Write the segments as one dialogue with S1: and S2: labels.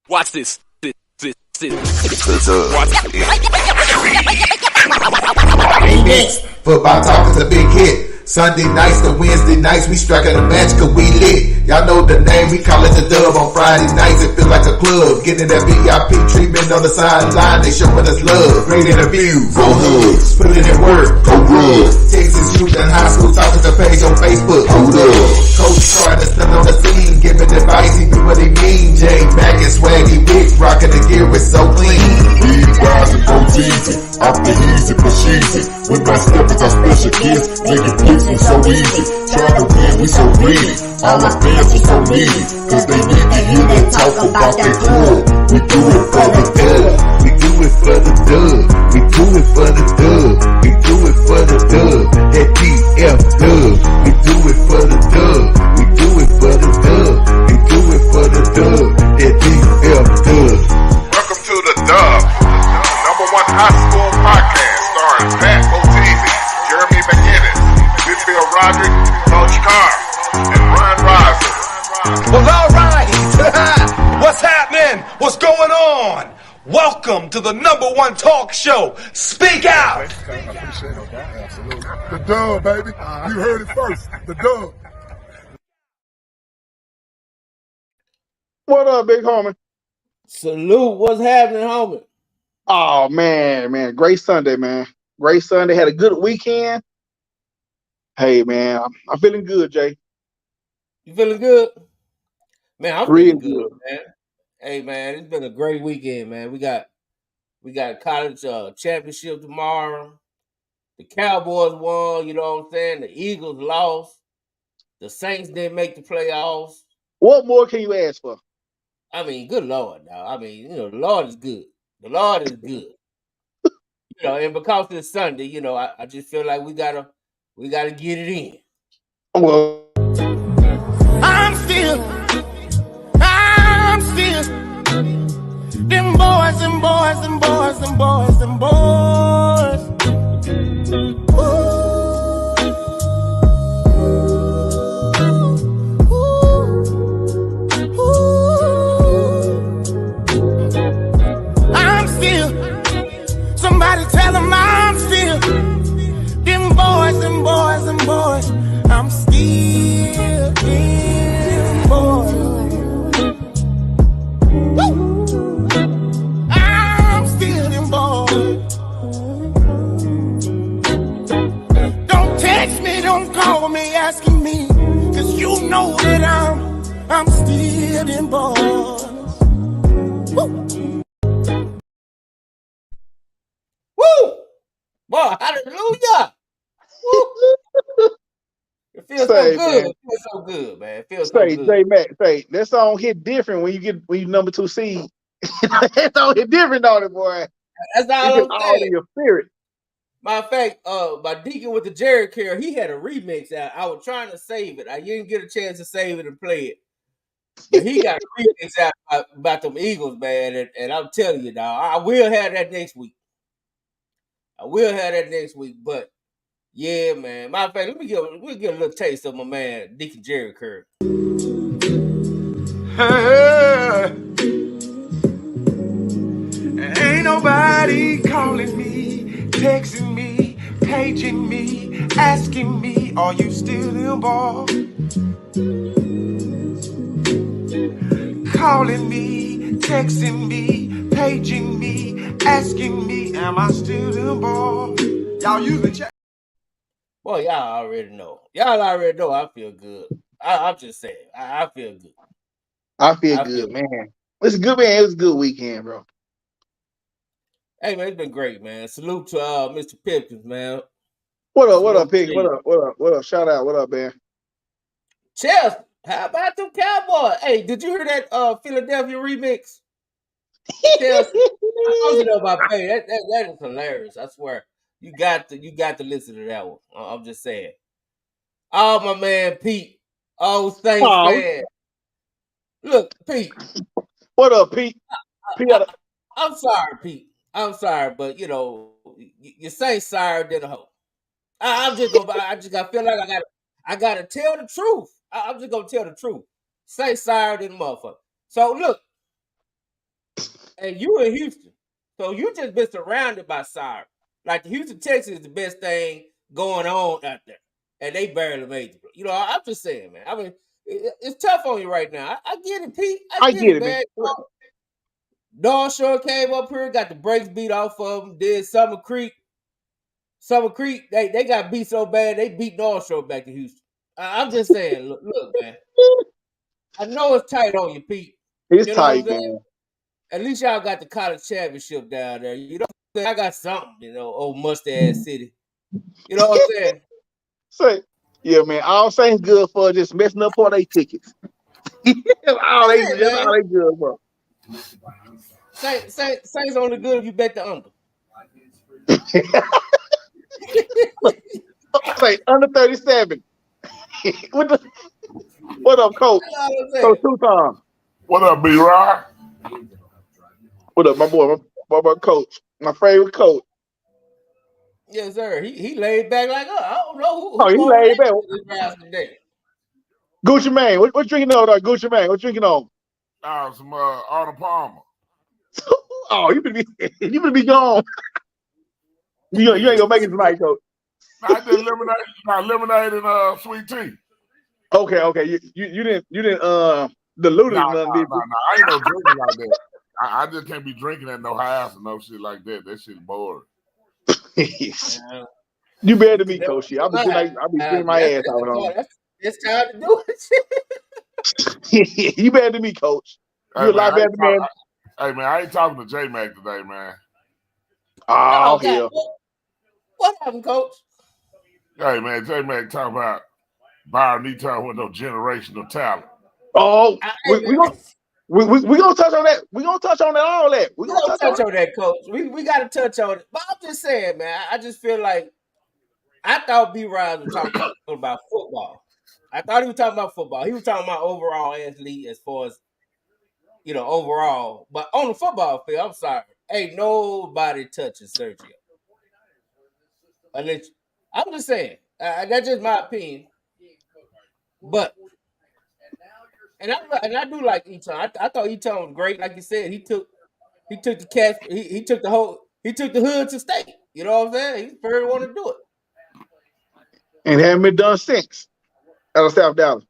S1: Watch this.
S2: Next, football talk is a big hit. Sunday nights to Wednesday nights, we striking a match cause we lit. Y'all know the name, we call it the Dub. On Friday nights, it feel like a club. Getting that VIP treatment on the sideline, they showing us love. Great interviews, go Hoods, putting in work, go good. Texas youth and high school talking to page on Facebook, hold up. Coach trying to stand on the scene, giving advice, he do what he mean. Jay Mack and Swaggy Big, rocking the gear, it's so clean.
S3: We rise and go easy, off the easy for cheesy. With my steppers, our special kids, making picks we so easy. Trying to win, we so greedy. All our fans are so needy, cause they need to hear them talk about their club. We do it for the dub.
S2: We do it for the dub. We do it for the dub. We do it for the dub. That DF dub. We do it for the dub. We do it for the dub. We do it for the dub. That DF dub.
S3: Welcome to the Dub, number one high school podcast starring Pat Boteezy, Jeremy McInnes, Whitfield Roderick, Coach Carr, and Ron Riser.
S4: Well, all right. What's happening? What's going on? Welcome to the number one talk show. Speak out.
S3: The Dub, baby. You heard it first. The Dub.
S5: What up, big homie?
S6: Salute. What's happening, homie?
S5: Oh, man. Great Sunday, man. Great Sunday. Had a good weekend. Hey, man. I'm feeling good, Jay.
S6: You feeling good? Man, I'm
S5: Real
S6: feeling good, man. Hey, man, it's been a great weekend, man. We got college championship tomorrow. The Cowboys won, you know what I'm saying? The Eagles lost. The Saints didn't make the playoffs.
S5: What more can you ask for?
S6: I mean, good Lord, now. I mean, the Lord is good. The Lord is good. And because it's Sunday, I just feel like we gotta get it in.
S5: Well,
S7: I'm still them boys. I'm still, somebody tell them I'm still them boys. I'm still them boys. I'm still them boys. Don't text me, don't call me asking me, cause you know that I'm still them boys.
S6: Woo! Boy, hallelujah! Woo! It feels so good.
S5: man.
S6: It feels so good, man. It feels so
S5: say,
S6: good.
S5: Jay Mack, that song hit different when you number 2 seed. That song hit different on it, boy.
S6: That's
S5: It
S6: all
S5: gets
S6: I'm
S5: all
S6: saying.
S5: in your spirit.
S6: Matter of fact, my Deacon with the Jerry Care, he had a remix out. I was trying to save it. I didn't get a chance to save it and play it. But he got a remix out about them Eagles, man. And I'm telling you, now, I will have that next week. But yeah, man. Matter of fact, we'll get a little taste of my man, Deacon Jerry Kerr.
S7: Ain't nobody calling me, texting me, paging me, asking me, are you still involved? Calling me, texting me, paging me, asking me, am I still involved? Y'all using chat?
S6: Boy, y'all already know. I feel good. I'm just saying. I feel good.
S5: I feel good, man. It's good, man. It was a good weekend, bro.
S6: Hey, man, it's been great, man. Salute to Mr. Pipkins, man.
S5: What up, Pig? What up? Shout out. What up, man?
S6: Chelsea, how about them Cowboys? Hey, did you hear that Philadelphia remix? Chelsea, I told you that about Pay. That is hilarious. I swear. You got to listen to that one. I'm just saying. Oh, my man, Pete. Oh, Saints fan. Look, Pete.
S5: What up, Pete?
S6: I'm sorry, Pete. I'm sorry, but you say sorry than a hoe. I just feel like I gotta tell the truth. I'm just gonna tell the truth. Say sorry than a motherfucker. So look, and you in Houston, so you just been surrounded by siren. Like the Houston Texans is the best thing going on out there, and they barely made it. You know, I'm just saying, man. I mean, it's tough on you right now. I get it, Pete. I get it, man. North Shore came up here, got the brakes beat off of them. Did Summer Creek, they got beat so bad they beat North Shore back to Houston. I'm just saying, look, man. I know it's tight on you, Pete.
S5: It's tight, man.
S6: At least y'all got the college championship down there. You know what I'm saying? I got something, you know, old Mustard City. You know what I'm saying?
S5: Say, yeah, man. All Saints good for just messing up all their tickets. That's all they good for.
S6: Saints only good if you bet the under.
S5: Say under 37. What up, Coach? Coach Tucson.
S3: What up, B-Rod?
S5: What up, my boy? My coach. My favorite coach.
S6: Yes, sir. He laid back like I don't know who.
S5: Oh, he laid back. Gucci Mane. What drinking on, Gucci Mane? What drinking on?
S3: Some Arnold Palmer.
S5: Oh, you gonna be gone. you ain't gonna make it tonight, Coach.
S3: I did lemonade and sweet tea.
S5: Okay. You didn't dilute it.
S3: No. I ain't no drinking like that. I just can't be drinking at no house and no shit like that. That shit's boring.
S5: You better than me, Coach. I'll be spinning my ass out on.
S6: It's time to do
S5: it. You better than me, Coach. You a lot better than me.
S3: Hey man, I ain't talking to J-Mac today, man.
S5: Oh, hell.
S6: What happened, Coach?
S3: Hey man, J-Mac talking about Byron Eaton with no generational talent.
S5: Oh, we gonna touch on that. We gonna touch on that, all that.
S6: We gonna touch on that, Coach. We gotta touch on it. But I'm just saying, man, I just feel like I thought B-Rod was talking about football. I thought he was talking about football. He was talking about overall athlete as far as, you know, overall. But on the football field, I'm sorry, ain't nobody touching Sergio. I'm just saying, that's just my opinion. But and I do like Eaton. I thought Eaton was great. Like you said, he took the cash. He took the hood to state. You know what I'm saying? He's the first one to do it.
S5: And haven't been done since out of South Dallas.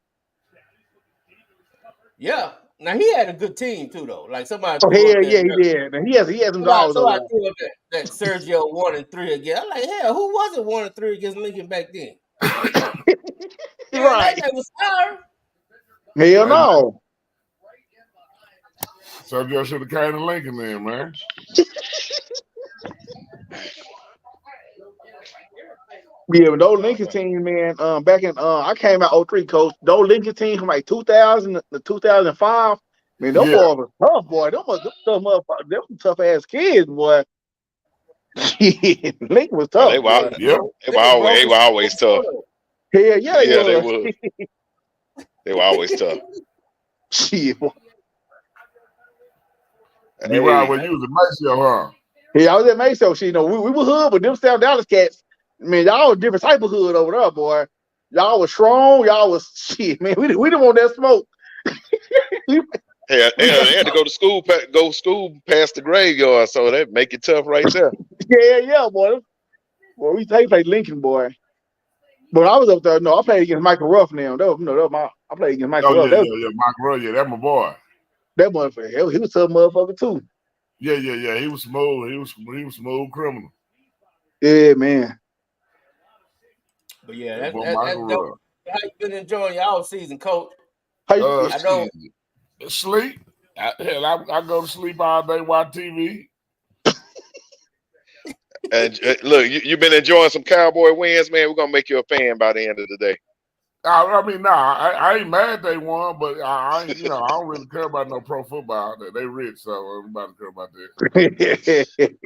S6: Yeah. Now he had a good team too, though. Like somebody.
S5: Oh hell yeah, he did. And he has some dogs.
S6: Somebody threw up that Sergio 1-3 again. I'm like, hell, who was it 1-3 against Lincoln back then?
S5: Right.
S6: That was fire.
S5: Hell no.
S3: Sergio should have came to Lincoln then, man.
S5: Yeah, but those Lincoln teams, man, back in I came out 03, Coach. Those Lincoln teams from like 2000 to 2005, man, those boys were tough, boy. Them some tough ass kids, boy. Lincoln was tough.
S1: They were always tough.
S5: Hell yeah,
S1: they were. They were always tough.
S5: Shit.
S3: You right when you was at Maceo, huh?
S5: Yeah, I was at Maceo. You know, we were hood, but them South Dallas cats, man, y'all was different type of hood over there, boy. Y'all was strong. Y'all was shit, man. We didn't want that smoke.
S1: They had to go to school past the graveyard, so that make it tough right there.
S5: Yeah, boy. Boy, we played Lincoln, boy. But I was up there. No, I played against Michael Ruff now. I played against Michael Ruff.
S3: Yeah, Michael Ruff. Yeah, that's my boy.
S5: That motherfucker, he was a tough motherfucker too.
S3: Yeah. He was smooth. He was smooth criminal.
S5: Yeah, man.
S6: But yeah, that's dope. How you been enjoying your off season, Coach?
S5: I know.
S3: Sleep. I go to sleep all day, watch TV.
S1: And look, you've been enjoying some Cowboy wins, man. We're gonna make you a fan by the end of the day.
S3: I ain't mad they won, but I don't really care about no pro football. They rich, so everybody care about that.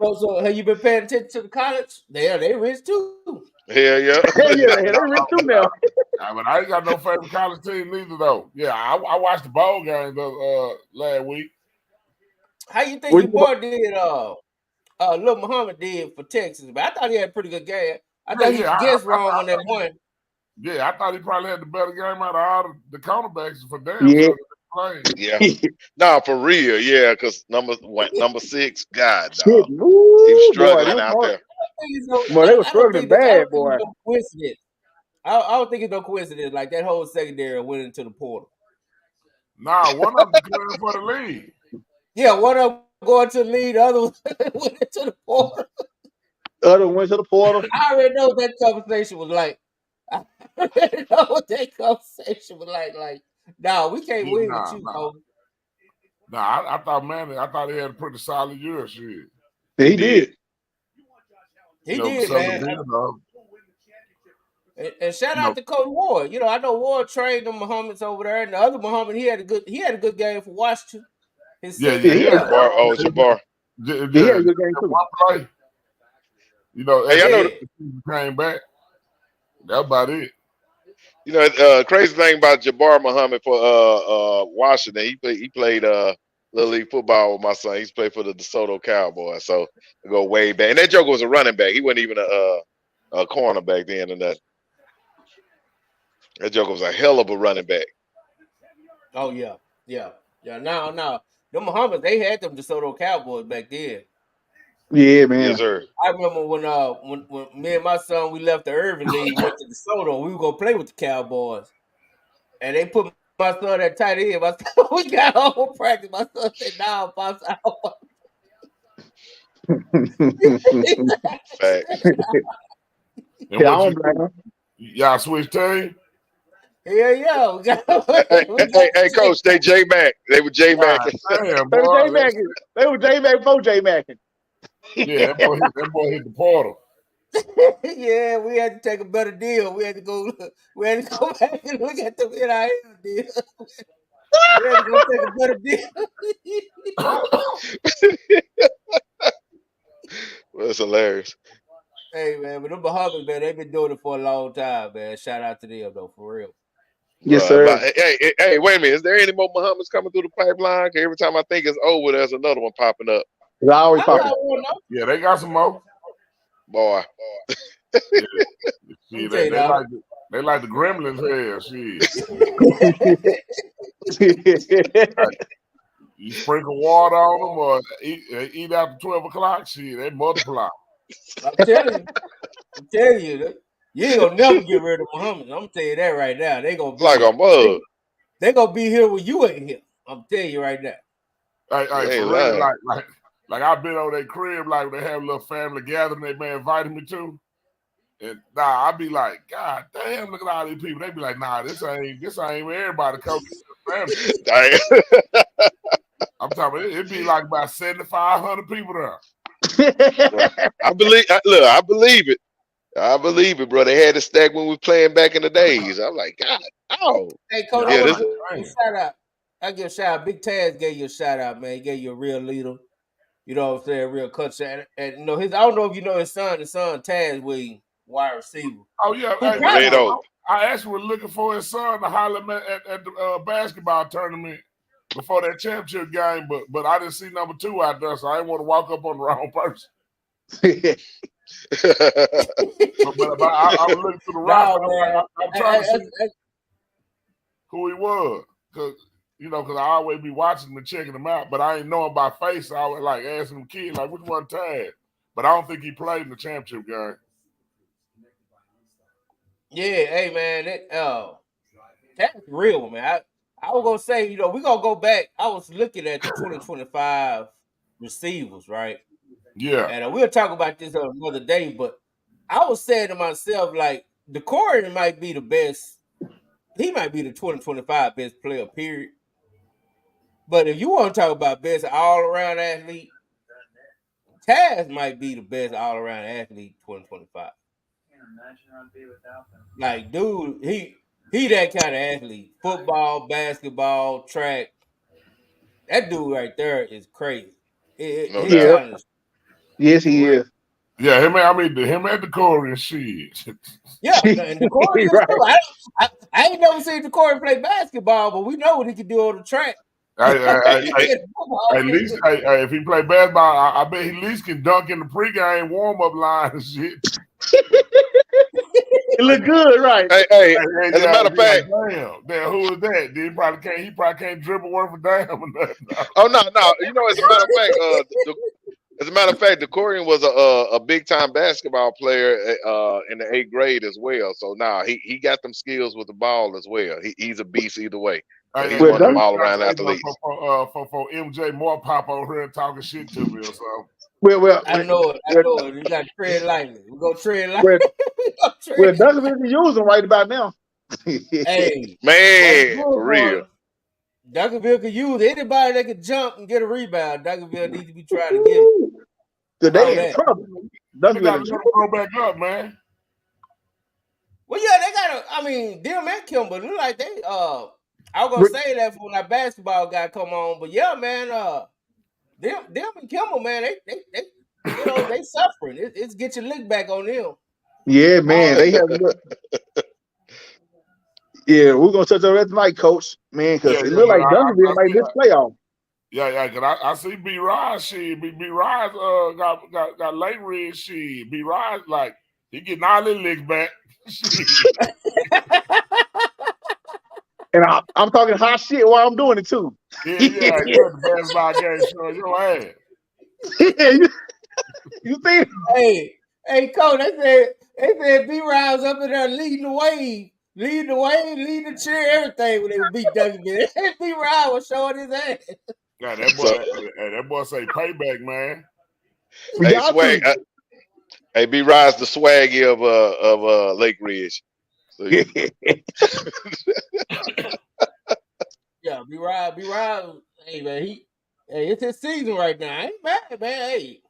S6: So have you been paying attention to the college? They rich too.
S1: Hell yeah.
S5: They rich too now.
S3: But I ain't got no favorite college team neither, though. Yeah, I watched the bowl games last week.
S6: How you think your boy did? Lil Muhammad did for Texas, but I thought he had a pretty good game. I thought he guessed wrong on that one.
S3: Yeah, I thought he probably had the better game out of all the cornerbacks for damn.
S5: Yeah,
S3: playing.
S1: Yeah. Nah, for real. Yeah, because number 6, God,
S5: Shit,
S1: dog. He
S5: woo,
S1: was
S5: boy,
S1: struggling
S5: them
S1: out there.
S5: boy, they were
S6: I don't
S5: struggling
S6: think that, I
S5: bad,
S6: don't think
S5: boy.
S6: it's no coincidence. I don't think it's no coincidence. Like that whole secondary went into the portal.
S3: Nah, one of them declared for the league.
S6: Yeah, one of them going to the lead, the other one went into the portal.
S5: Other went to the portal.
S6: I already know what that conversation was like. I already know what that conversation was like. Like, no, we can't win with you, Kobe.
S3: Nah, I thought he had a pretty solid year. Shit.
S5: He did.
S6: He did, man. And shout out to Coach Ward. I know Ward trained the Muhammad's over there, and the other Muhammad, he had a good game for Washington.
S1: Jabbar.
S5: He had a good game too.
S3: One play.
S1: Hey, I know
S3: came back. That's about it.
S1: Crazy thing about Jabbar Muhammad for Washington, he played Little League football with my son. He's played for the DeSoto Cowboys, so I go way back. And that joker was a running back. He wasn't even a cornerback then or nothing. That joker was a hell of a running back.
S6: Oh yeah. Now, the Muhammads, they had them DeSoto Cowboys back then.
S5: Yeah, man.
S1: Yes, sir.
S6: I remember when me and my son, we left the Irving League, went to DeSoto, we were gonna play with the Cowboys, and they put my son at tight end. My son, we got home practice. My son said, "Nah, Pops, I don't
S1: want."
S3: Y'all switch team?
S6: Yeah.
S1: Hey, Coach, they J Mac. They were J Mac.
S5: They were J Mac for J Mac.
S3: Yeah, that boy hit the portal.
S6: Yeah, we had to take a better deal. We had to go back and look at the NIL deal. We had to go take a better deal.
S1: That's hilarious.
S6: Hey man, but them Muhammads, man, they've been doing it for a long time, man. Shout out to them though, for real.
S5: Yes, sir.
S1: Hey, wait a minute. Is there any more Muhammads coming through the pipeline? Every time I think it's over, there's another one popping up.
S5: It's always popping.
S3: Yeah, they got some more.
S1: Boy.
S3: See, they like the Gremlins here. Shit. You sprinkle water on them or eat after 12 o'clock, shit, they multiply.
S6: I'm telling you, you ain't gonna never get rid of Muhammad. I'm gonna tell you that right now. They gonna be
S1: like a mug.
S6: They gonna be here when you ain't here. I'm telling you right now.
S3: Like I've been on their crib, like they have a little family gathering they may invite me to. And I'd be like, God damn, look at all these people. They be like, nah, this ain't everybody coming to the family. I'm talking about it'd be like about 7,500 people there.
S1: I believe it. I believe it, bro. They had a stack when we were playing back in the days. I'm like, God, oh.
S6: Hey, Coach, shout out. I give a shout out. Big Taz gave you a shout out, man. He gave you a real leader. You know what I'm saying? Real culture. And I don't know if you know his son. His son Taz Williams, wide receiver.
S3: Oh yeah, I actually was looking for his son to holler at the basketball tournament before that championship game, but I didn't see number 2 out there, so I didn't want to walk up on the wrong person. but I was looking through the roster. I'm trying to see who he was, because I always be watching him and checking him out, but I ain't know him by face. So I was like asking him kids, like, which one Taz? But I don't think he played in the championship game.
S6: Yeah, hey man, that's real, man. I was gonna say, we're gonna go back. I was looking at the 2025 receivers, right?
S3: Yeah.
S6: And we'll talk about this another day, but I was saying to myself, like, DeCorey might be the best. He might be the 2025 best player, period. But if you want to talk about best all-around athlete, Taz might be the best all-around athlete 2025. Like, dude, he that kind of athlete. Football, basketball, track. That dude right there is crazy.
S5: Yes, he is.
S3: Yeah, him and DeCorey and shit.
S6: Yeah, and DeCorey right. I ain't never seen DeCorey play basketball, but we know what he can do on the track.
S3: At least, if he play basketball, I bet he at least can dunk in the pregame warm-up line and shit.
S5: It look good, right?
S1: Hey, as a matter of fact,
S3: damn, who is that? He probably can't dribble worth a damn or nothing.
S1: oh no, you know, as a matter of fact, as a matter of fact, DeCorian was a big time basketball player in the 8th grade as well. So now he got them skills with the ball as well. He's a beast either way. So he's one of them all around athletes.
S3: For MJ Moore pop over here talking shit to me or something.
S5: Well,
S6: I know it. You got to tread lightly. We're going to tread lightly.
S5: Well, Duncanville can use them right about now.
S6: Hey,
S1: man, for real.
S6: Duncanville could use anybody that could jump and get a rebound. Duncanville needs to be trying to get it.
S5: They in trouble.
S3: They got to go back up, man.
S6: Well, yeah, they got to. I mean, them and Kimber look like they. I was gonna say that for when that basketball guy come on, but yeah, man. Them and Kimber, man, they you know, they suffering. It's get your lick back on them.
S5: Yeah, man, they have. Yeah, we're gonna touch on that tonight, Coach. Man, because it look like Duncanville might miss playoff.
S3: Yeah, because I see B. Rise. B. Rise got Lake Ridge. B. Rise like he getting all his licks back.
S5: And I'm talking hot shit while I'm doing it too.
S3: Yeah, the basketball game showing your ass.
S5: You think?
S6: Hey, Coach, they said B. Rise up in there leading the wave, leading the cheer, everything when they beat Duncanville. B. Rise was showing his ass.
S3: Yeah, that boy say payback, man.
S1: Hey, swag. Hey, B. Rise the swaggy of Lake Ridge. So,
S6: yeah, B. Rise. Hey, man, it's his season right now. I ain't mad, man. Hey,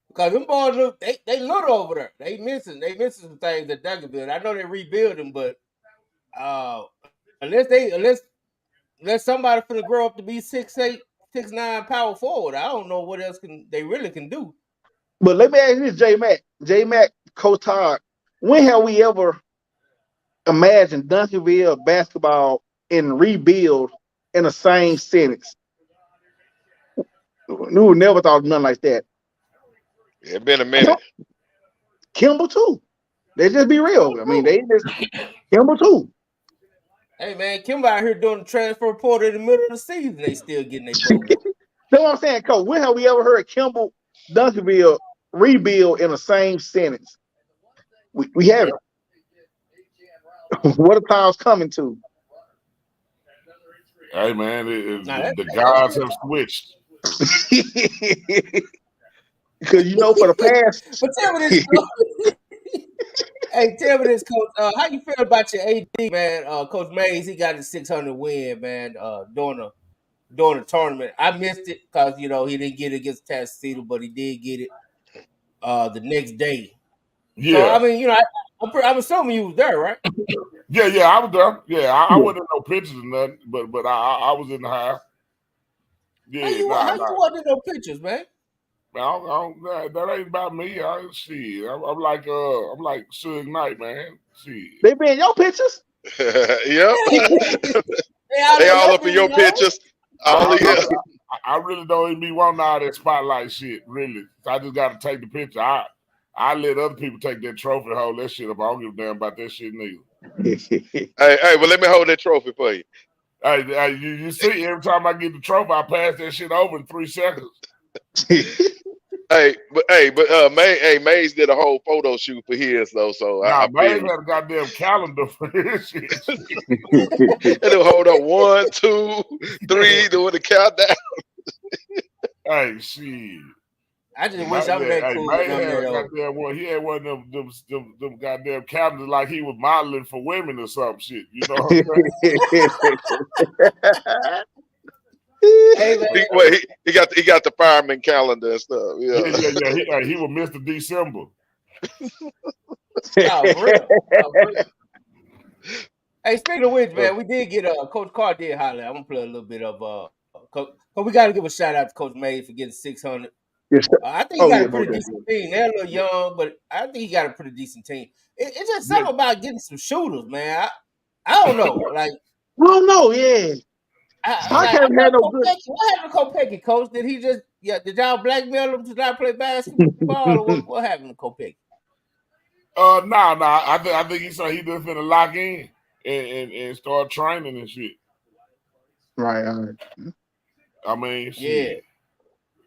S6: because them boys look, they little over there. They missing some things at Duncanville. I know they rebuilding, but unless somebody finna grow up to be 6'8", 6'9" power forward, I don't know what else they really can do.
S5: But let me ask you this, J Mac, Coach Todd, when have we ever imagined Duncanville basketball and rebuild in the same sentence? We would never thought of nothing like that.
S1: It's been a minute.
S5: Kimber too. Let's just be real. I mean, Kimber too.
S6: Hey man, Kimber out here doing the transfer portal in the middle of the season. They still getting their boat.
S5: That's what I'm saying, Coach. When have we ever heard Kimber, Duncanville rebuild in the same sentence? We haven't. What are times coming to?
S3: Hey man, the gods have switched.
S5: Because you know, for the past.
S6: But tell me this, hey, tell me this, Coach. How you feel about your AD, man? Coach Mays, he got his 600 win, man. During the tournament, I missed it because he didn't get it against Tassilo, but he did get it the next day.
S3: Yeah.
S6: So I mean, I'm assuming you was there, right?
S3: Yeah, I was there. Yeah, I wasn't in no pictures or nothing, but I was in the house. Yeah,
S6: how you wasn't in no pictures, man?
S3: That ain't about me. I'm like Suge Knight, man. Shit.
S5: They be in your pictures?
S1: Yeah. They all up in your pictures.
S3: I really don't even be wanting all that spotlight shit, really. I just got to take the picture. I let other people take that trophy and hold that shit up. I don't give a damn about that shit neither.
S1: Hey, well, let me hold that trophy for you.
S3: Hey, you see, every time I get the trophy, I pass that shit over in 3 seconds.
S1: But Mays did a whole photo shoot for his though. So
S3: Mays had a goddamn calendar for his shit.
S1: It'll hold up 1, 2, 3, doing the countdown.
S3: Hey, shit.
S6: I just wish I was that cool.
S3: He had one of them goddamn calendars like he was modeling for women or some shit. You know what I'm saying?
S1: Hey, he got the fireman calendar and stuff. Yeah.
S3: He was Mr. December.
S6: Hey, speaking of which, man, we did get Coach Carr did holler. I'm gonna play a little bit of but we got to give a shout out to Coach Mays for getting 600.
S5: Yes,
S6: I think he got a pretty decent team. They're a little young, but I think he got a pretty decent team. It's just something about getting some shooters, man. I don't know. Like,
S5: I don't know. Yeah. I can't have no good.
S6: What happened to Kopecky, Coach? Did he just did y'all blackmail him to not play basketball? Or what happened to Kopecky?
S3: Nah. I think he said he just finna lock in and start training and shit.
S5: Right.
S3: I mean,
S6: Yeah.
S3: shit.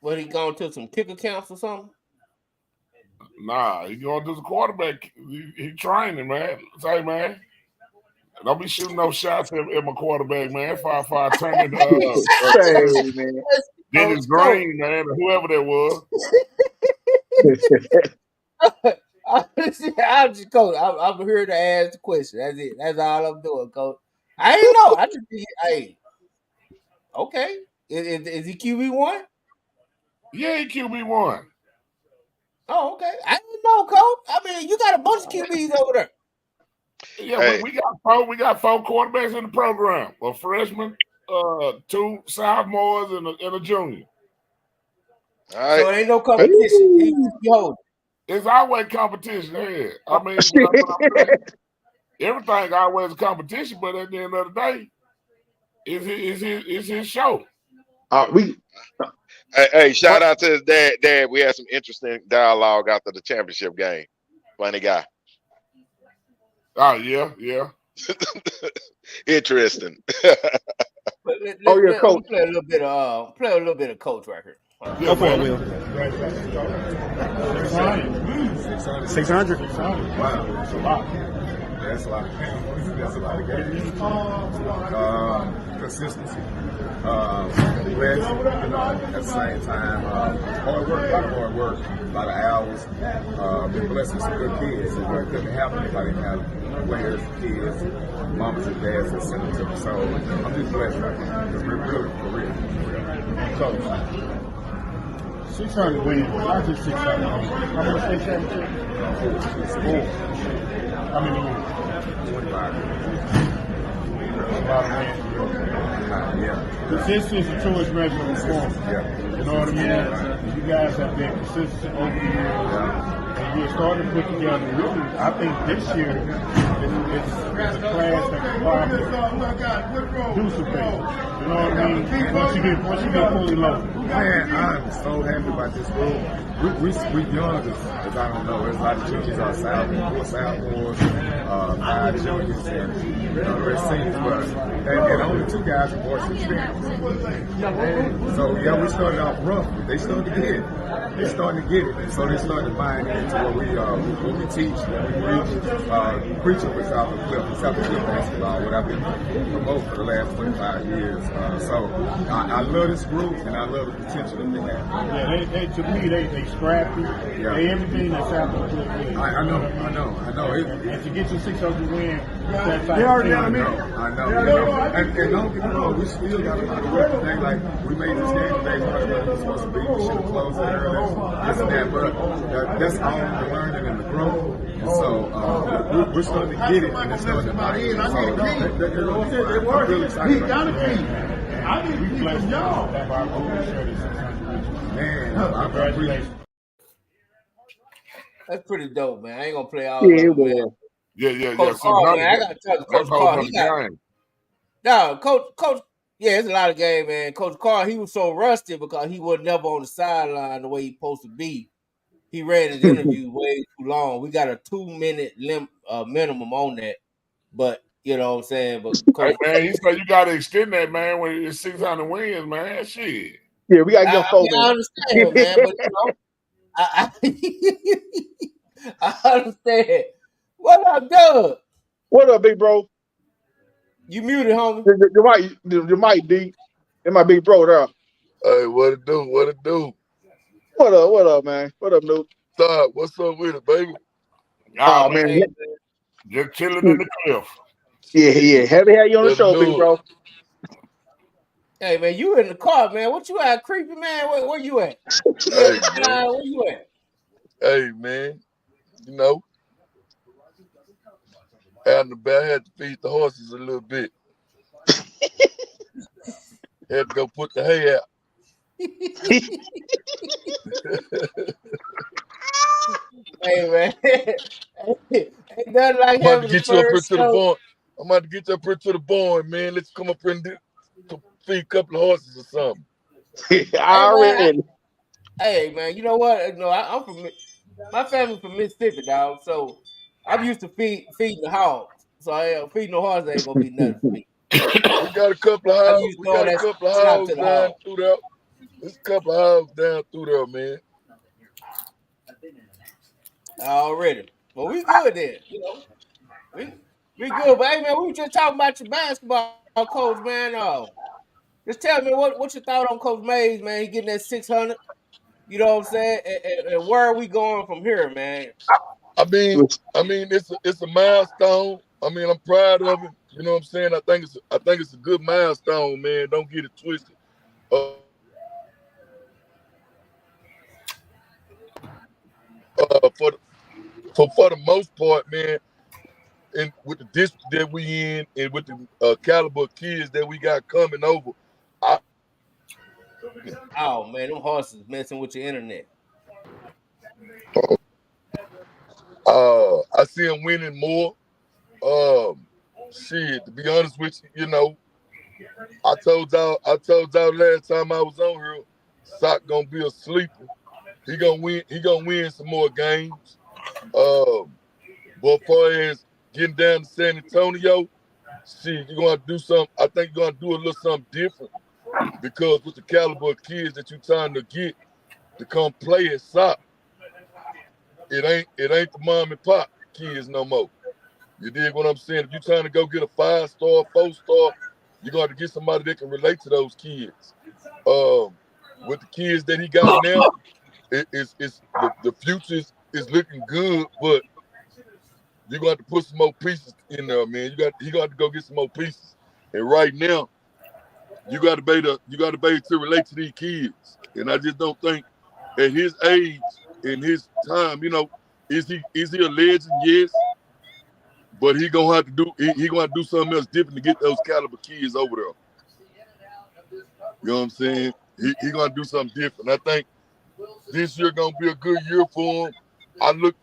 S6: What, he going to some kicker camps or something?
S3: Nah, he going to the quarterback. He training, man. Say, man, don't be shooting no shots at my quarterback, man. If I turn it
S5: Say, man.
S3: Dennis Green, man, or whoever that was.
S6: I'm just coach. I'm here to ask the question. That's it. That's all I'm doing, coach. I ain't know. I just think, hey, okay. Is he QB1?
S3: Yeah, he QB1.
S6: Oh, okay. I didn't know, coach. I mean, you got a bunch of QBs over there.
S3: Yeah, hey. we got four quarterbacks in the program. A freshman, 2 sophomores, and a junior.
S6: All right. So it ain't no competition.
S3: It's always competition here. I mean, everything always a competition, but at the end of the day, it's his show.
S1: Hey, shout out to his dad. We had some interesting dialogue after the championship game. Funny guy.
S3: Oh yeah.
S1: Interesting.
S6: Coach. Play a little bit of coach right here.
S8: Go for it, Will. 600.
S9: Wow, that's a lot. That's a lot of games. That's a lot of games. Consistency. Rest, at the same time. Hard work, a lot of hard work, a lot of hours. Been blessed with some good kids. It couldn't happen if I didn't have players, kids, mamas and dads that sent them to me. So I'm just blessed right now. Really, for real.
S8: Coach, 600 wins. Not just 600. How many state championships? 4. How many wins?
S9: 25.
S8: A lot of wins.
S9: Yeah.
S8: Consistency is the truest measure of performance.
S9: Yeah.
S8: You know what I mean? You guys have been consistent over the years.
S9: Yeah.
S8: And you're starting to put together, really, I think this year it's a class that can probably do some things. You know what I mean? Once you get fully loaded.
S9: Man, I'm so happy about this group. We young as I don't know. There's a lot of juniors on sophomores, 5 juniors, and there's seniors, but and only 2 guys are more experienced. So yeah, we started off rough, but they started to get it. They're starting to get it, and so they started to buy into what we teach, what we preach over South Cliff basketball, what I've been promoting for the last 25 years. So I love this group, and I love the potential that they have.
S8: Yeah, to me, they scrappy. Yeah. They everything that South Cliff is.
S9: I know.
S8: And to get your 600 win, that's
S9: I know. And don't get me wrong, we still got a lot of work today. Like, we made this game today harder than it was supposed to be. We should have closed it earlier, this and that. But that's all the learning and the growth. And so we're starting to get it, and it's starting to buy in. So I'm really excited about it.
S8: I didn't bless y'all.
S9: Man,
S8: congratulations.
S6: That's pretty dope, man. I ain't gonna play all
S5: Yeah,
S6: of it.
S3: Yeah.
S6: Coach Carl, man, I gotta tell you, Coach Carl, Coach. Yeah, it's a lot of game, man. Coach Carl, he was so rusty because he was never on the sideline the way he's supposed to be. He ran his interview way too long. We got a 2-minute minimum on that, but you know what I'm saying. But Coach,
S3: hey, man, he said you gotta extend that, man. When it's 600 wins, man. Shit.
S5: Yeah, we gotta get
S6: I understand, man, but you know. I understand. What up, Doug?
S5: What up, big bro?
S6: You muted, homie.
S5: You might D. It's my big bro there.
S10: Hey, what it do?
S5: What up, man? What up, Nuke?
S10: Stop. What's up with it, baby?
S5: Oh, man.
S3: Just chilling in the cliff.
S5: Yeah. Happy to have you on the show, big bro.
S6: Hey, man, you in the car, man. What you at, creepy, man? Where you at?
S10: Hey,
S6: where you at?
S10: Hey, man. You know, out in the back, I had to feed the horses a little bit. Had to go put the hay out.
S6: Hey, man. Ain't nothing like
S10: I'm about to get you up here
S6: first
S10: to the barn. I'm about to get you up here to the barn, man. Let's come up here and feed a couple of horses or something.
S6: Hey, man, you know what? No, I'm from my family's from Mississippi, dog. So I'm used to feeding the hogs, so feeding the hogs ain't gonna be nothing for me.
S10: We got a couple of
S6: I'm
S10: hogs.
S6: used
S10: We
S6: to throwing
S10: got a
S6: that
S10: couple of
S6: snap
S10: hogs
S6: to the
S10: down
S6: hog.
S10: through there. There's a couple of hogs down through there, man.
S6: Already. But we good then. We good. But hey man, we were just talking about your basketball coach, man. Just tell me what you thought on Coach Mays, man. He getting that 600. You know what I'm saying? And where are we going from here, man?
S10: I mean, it's a milestone. I mean, I'm proud of him. You know what I'm saying? I think it's a good milestone, man. Don't get it twisted. For the most part, man, and with the district that we in, and with the caliber of kids that we got coming over,
S6: Oh man, them horses messing with your internet.
S10: I see him winning more. Shit, to be honest with you, I told y'all last time I was on here, Sock gonna be a sleeper. He gonna win some more games. But as far as getting down to San Antonio, shit, you're gonna do something. I think you're gonna do a little something different because with the caliber of kids that you're trying to get to come play at Sock, it ain't the mom and pop kids no more. You dig what I'm saying? If you're trying to go get a 5-star, 4-star, you're going to get somebody that can relate to those kids. With the kids that he got now, the future is looking good, but you're going to have to put some more pieces in there, man. He got to go get some more pieces. And right now, you got to be able to relate to these kids. And I just don't think at his age, in his time, is he a legend? Yes. But he gonna have to do something else different to get those caliber kids over there. You know what I'm saying? He gonna do something different. I think this year gonna be a good year for him. I look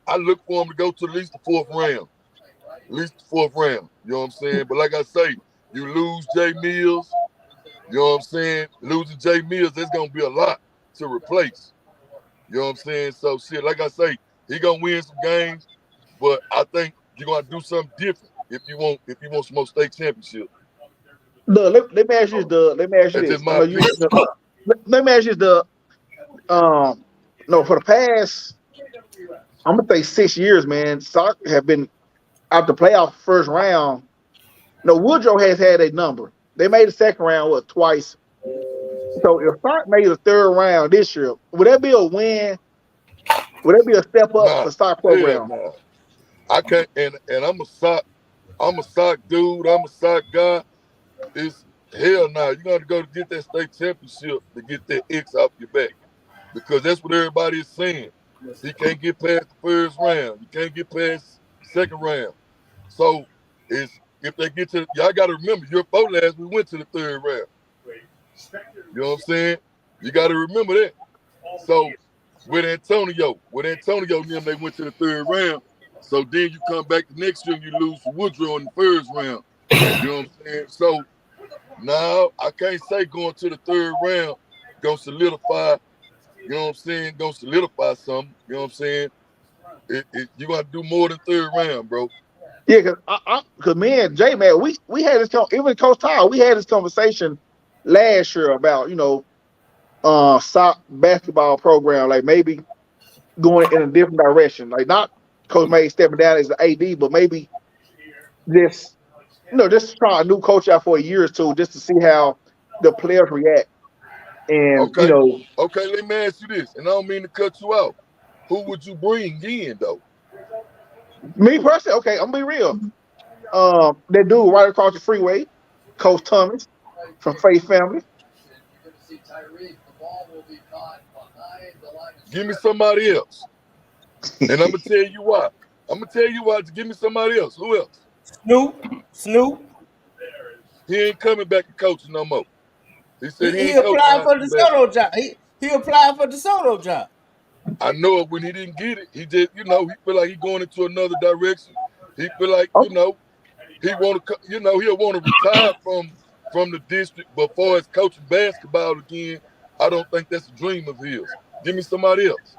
S10: for him to go to at least the 4th round. At least the 4th round. You know what I'm saying? But like I say, you lose Jay Mills. You know what I'm saying? Losing Jay Mills, there's gonna be a lot to replace. You know what I'm saying? So shit, like I say, he gonna win some games, but I think you're gonna do something different if you want some more state championship.
S5: Look, let me ask you this. Let me ask you
S10: That's
S5: this.
S10: just
S5: I
S10: my
S5: know you.
S10: opinion.
S5: Let me ask you this. No, for the past, I'm gonna say 6 years, man. Sock have been out the playoff first round. No, Woodrow has had a number. They made the second round twice. So if Sock made the 3rd round this year, would that be a win? Would that be a step up for Sock program?
S10: Nah. I can't. And I'm a Sock dude. I'm a Sock guy. It's hell no. You got to go to get that state championship to get that X off your back, because that's what everybody is saying. He can't get past the 1st round. You can't get past 2nd round. So if they get to, y'all got to remember, year 4 last we went to the 3rd round. You know what I'm saying? You got to remember that. So with Antonio and them, they went to the 3rd round. So then you come back the next year and you lose to Woodrow in the 1st round. You know what I'm saying? So now I can't say going to the 3rd round gonna solidify. You know what I'm saying? Gonna solidify something. You know what I'm saying? You got to do more than 3rd round, bro.
S5: Yeah, cause me and Jay, man, we had this even Coach Tyler, we had this conversation last year about Sock basketball program, like maybe going in a different direction, like not Coach May stepping down as the AD, but maybe just just try a new coach out for a year or two, just to see how the players react. And
S10: Okay, let me ask you this, and I don't mean to cut you out. Who would you bring in though?
S5: Me personally, okay, I'm gonna be real. That dude right across the freeway, Coach Thomas from Faith Family.
S10: Give me somebody else. And I'm gonna tell you why. Give me somebody else. Who else?
S6: Snoop.
S10: He ain't coming back to coaching no more. He said
S6: he applied for the DeSoto job. He applied for the DeSoto job.
S10: I know it when he didn't get it. He just, he feel like he going into another direction. He feel like, he want to, he'll want to retire from the district. But far as coaching basketball again, I don't think that's a dream of his. Give me somebody else.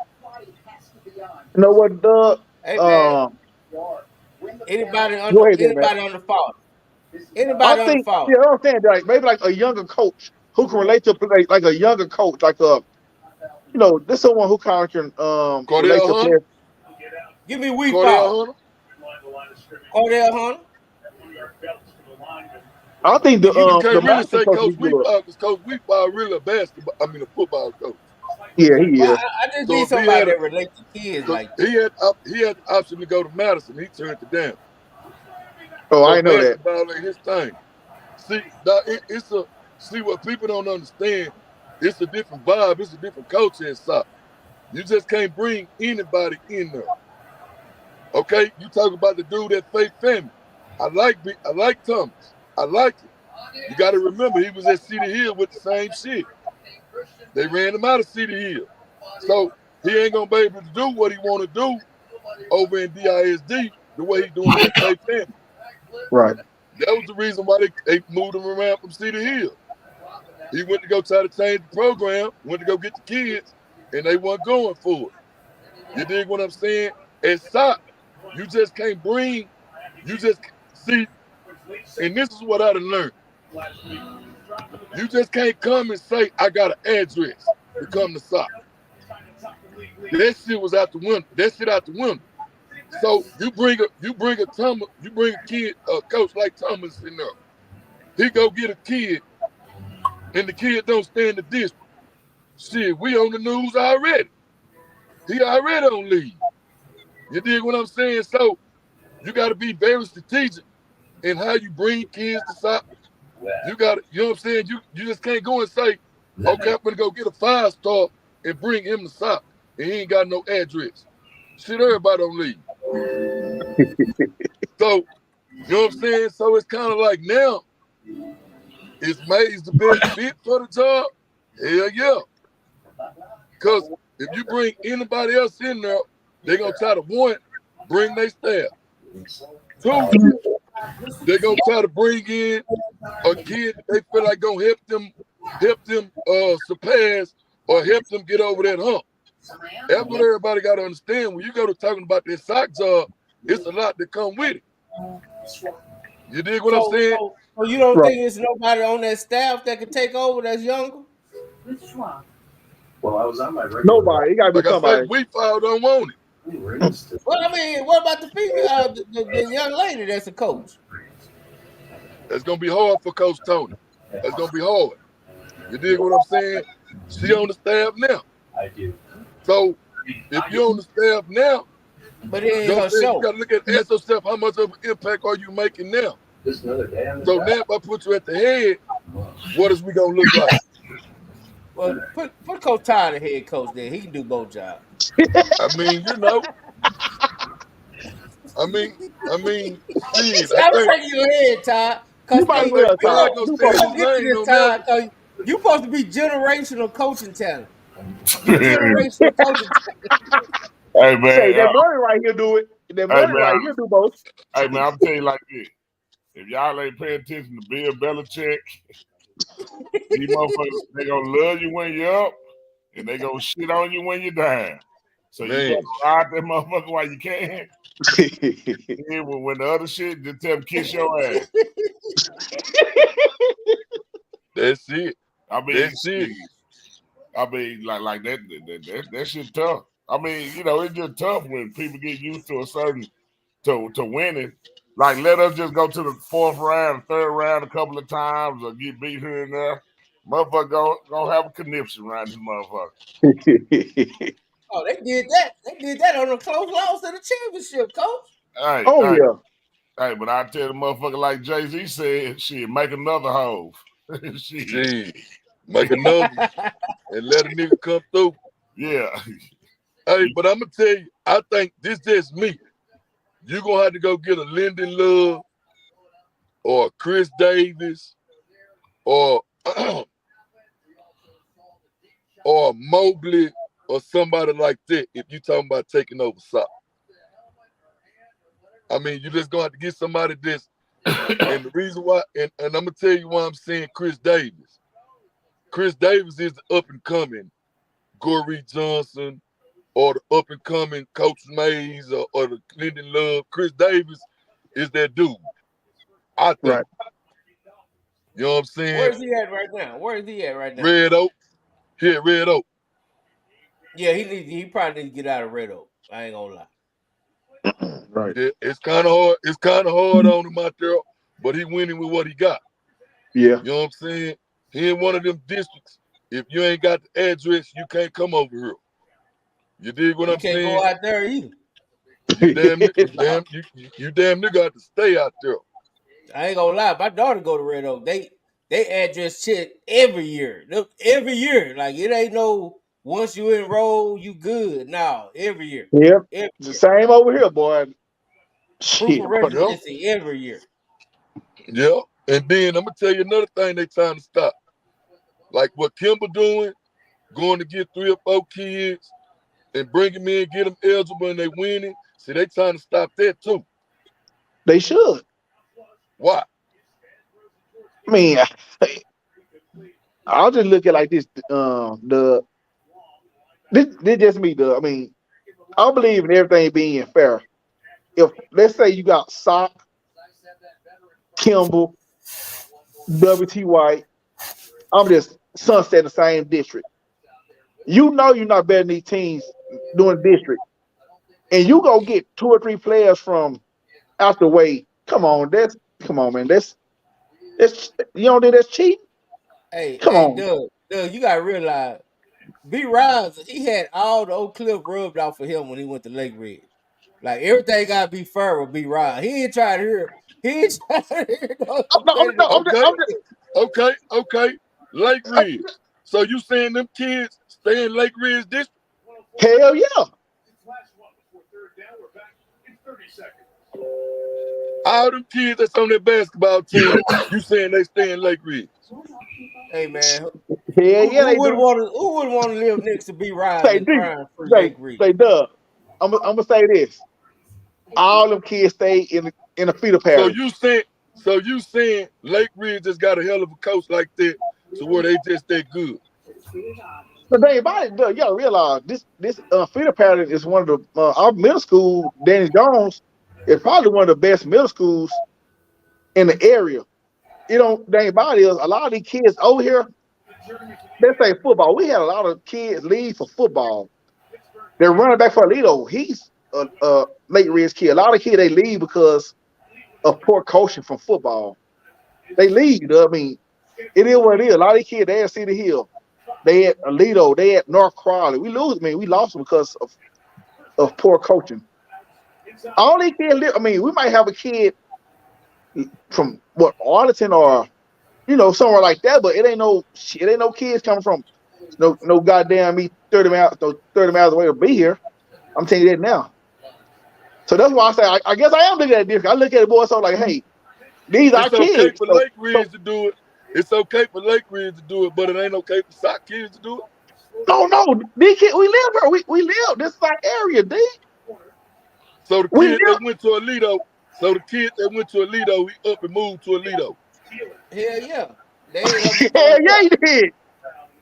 S5: You know what, Doug?
S6: Hey, man. Anybody
S5: Go ahead, there, man.
S6: on the phone?
S5: I
S6: Anybody on the
S5: think,
S6: phone?
S5: you know what I'm saying? Like maybe like a younger coach who can relate to play, like a younger coach, like this someone who kind of can relate to
S10: Cordell
S5: players.
S10: Hunter.
S6: Give me weak
S10: Cordell
S6: ball.
S10: Hunter.
S6: Cordell Hunter.
S5: I think
S10: You can't
S5: the
S10: really
S5: Madison
S10: say
S5: coach
S10: Coach
S5: be good.
S10: Weepaw because Coach Weepaw really a football coach.
S5: Yeah, he
S6: Well,
S5: is.
S6: I just
S10: So
S6: need
S10: if he
S6: somebody
S10: had
S6: that relate to kids
S10: Cause
S6: like that.
S10: he had the option to go to Madison. He turned it down.
S5: Oh,
S10: So
S5: I know that.
S10: basketball ain't his thing. See, see what people don't understand. It's a different vibe. It's a different culture in soccer. You just can't bring anybody in there. Okay, you talk about the dude that Faith Family. I like Thomas. I like it. You got to remember he was at Cedar Hill with the same shit. They ran him out of Cedar Hill, so he ain't gonna be able to do what he want to do over in DISD the way he doing it at Faith Family.
S5: Right.
S10: That was the reason why they moved him around from Cedar Hill. He went to go try to change the program, went to go get the kids, and they weren't going for it. You dig what I'm saying? At SOC, you just can't bring, you just see, and this is what I done learned. You just can't come and say, I got an address to come to SOC. That shit was out the window. That shit out the window. So you bring a kid, a coach like Thomas in there. He go get a kid, and the kid don't stand the distance. Shit, we on the news already. He already on leave. You dig what I'm saying? So you got to be very strategic in how you bring kids to soccer. You got to, you know what I'm saying? You just can't go and say, okay, I'm gonna go get a 5-star and bring him to soccer, and he ain't got no address. Shit, everybody on leave. So, you know what I'm saying? So it's kind of like now, is Mays the best fit for the job? Hell yeah. Because if you bring anybody else in there, they're going to try to, one, bring their staff. Two, they're going to try to bring in a kid that they feel like going to help them surpass or help them get over that hump. That's what everybody got to understand. When you go to talking about this SOC job, it's a lot that come with it. You dig what I'm saying?
S6: So you don't think there's nobody on that staff that could take over that's younger?
S11: Well, I was on my regular.
S5: Nobody. It got to be
S10: like
S5: somebody.
S10: I say, Weepaw don't want it.
S6: Well, I mean, what about the female, the young lady that's a coach?
S10: That's gonna be hard for Coach Tony. That's gonna be hard. You dig what I'm saying? She on the staff now.
S11: I do.
S10: So if you're on the staff now,
S6: but it ain't
S10: you know
S6: her show.
S10: You gotta ask yourself how much of an impact are you making now?
S11: Just another day.
S10: So now if I put you at the head, what is we gonna look like?
S6: Well, put Coach Todd the head coach there. He can do both jobs.
S10: I mean, you know. I mean, shit.
S6: I'm taking your head, Todd.
S5: You might as well, Todd.
S6: You supposed to be generational coaching talent. Generational coaching talent.
S12: Hey man,
S5: say that money right here do it. That money right here do both.
S12: Hey man, I'm telling you like this: if y'all ain't paying attention to Bill Belichick, these motherfuckers they gonna love you when you're up, and they gonna shit on you when you're down. So you gotta ride that motherfucker while you can. Yeah, when the other shit, just tell them kiss your ass.
S10: That's it.
S12: I mean,
S10: that's it.
S12: I mean, like that shit tough. I mean, you know, it's just tough when people get used to a certain to winning. Like, let us just go to the 4th round, 3rd round a couple of times, or get beat here and there. Motherfucker gonna have a conniption around this motherfucker.
S6: Oh, they did that. They did that on a close loss to the championship, coach.
S12: Hey,
S5: yeah.
S12: Hey, but I tell the motherfucker like Jay-Z said, shit, make another hove.
S10: Shit. Make another and let a nigga come through.
S12: Yeah.
S10: Hey, but I'm gonna tell you, I think this just me. You're gonna have to go get a Lyndon Love or a Chris Davis or or Mobley or somebody like that if you're talking about taking over soccer. I mean, you just gonna have to get somebody this. And the reason why, and I'm gonna tell you why I'm saying Chris Davis. Chris Davis is the up and coming Goree Johnson or the up and coming Coach Mays or the Lyndon Love. Chris Davis is that dude. I think.
S5: Right.
S10: You know what I'm saying?
S6: Where's he at right now? Where is he at right now?
S10: Red Oak. Here, Red Oak.
S6: Yeah, he probably need to get out of Red Oak. I ain't gonna lie.
S5: Right.
S10: It's kind of hard. It's kind of hard on him out there, but he winning with what he got.
S5: Yeah.
S10: You know what I'm saying? He in one of them districts. If you ain't got the address, you can't come over here. You dig what I'm saying?
S6: You can't go out there either.
S10: You damn nigga got to stay out there.
S6: I ain't gonna lie. My daughter go to Red Oak. They address shit every year. Every year. Like it ain't no once you enroll, you good. No, every year.
S5: Yep.
S6: Every
S5: The same over here, boy.
S6: proof
S5: Shit.
S6: of residency every year.
S10: Yeah. And then I'm gonna tell you another thing they trying to stop. Like what Kimber doing, going to get 3 or 4 kids and bring them in, get them eligible, and they winning. See, they trying to stop that too.
S5: They should.
S10: Why?
S5: I mean, I'll just look at it like this. This just me. I mean, I believe in everything being fair. If let's say you got Sock, Kimball, W.T. White, I'm just sunset the same district. You know you're not better than these teams doing district, and you go get 2 or 3 players from out the way. Come on, man. That's you don't think that's cheap? Come on.
S6: Doug, you gotta realize B. Riles, he had all the Oak Cliff rubbed off for him when he went to Lake Ridge. Like everything gotta be fair with B. Riles. He ain't trying to hear. He ain't trying to hear.
S10: Okay. Lake Ridge. So you saying them kids stay in Lake Ridge district?
S5: Hell yeah.
S10: All them kids that's on that basketball team, you saying they stay in Lake Ridge?
S6: Hey man,
S5: who
S6: wouldn't want to live next to B. Riles and crime for Lake Ridge?
S5: Say, Doug, I'm gonna say this: all them kids stay in a feeder parish.
S10: So you saying Lake Ridge just got a hell of a coach like that, to where they just that good?
S5: But they about it, Doug, you gotta realize this feeder parish is one of the our middle school. Danny Jones is probably one of the best middle schools in the area. You know, the thing about it is a lot of these kids over here, let's say football. We had a lot of kids leave for football. They're running back for Alito. He's a Lake Ridge kid. A lot of kids, they leave because of poor coaching from football. They leave. I mean, it is what it is. A lot of these kids, they at City Hill. They at Alito. They at North Crowley. We lost them because of poor coaching. All these kids live. I mean, we might have a kid from Arlington or somewhere like that, but it ain't no kids coming from no goddamn me 30 miles away to be here. I'm telling you that now. So that's why I say I guess I am looking at it different. I look at it more so like, hey, these are kids.
S10: It's okay for Lake Ridge to do it. It's okay for Lake Ridge to do it, but it ain't okay for Sock kids to do it.
S5: No, these kids, we live here. We live. This is our area, D.
S10: So the kids that went to Alito. So the kid that went to Alito, he up and moved to Alito.
S6: Hell yeah.
S5: Hell yeah, he did.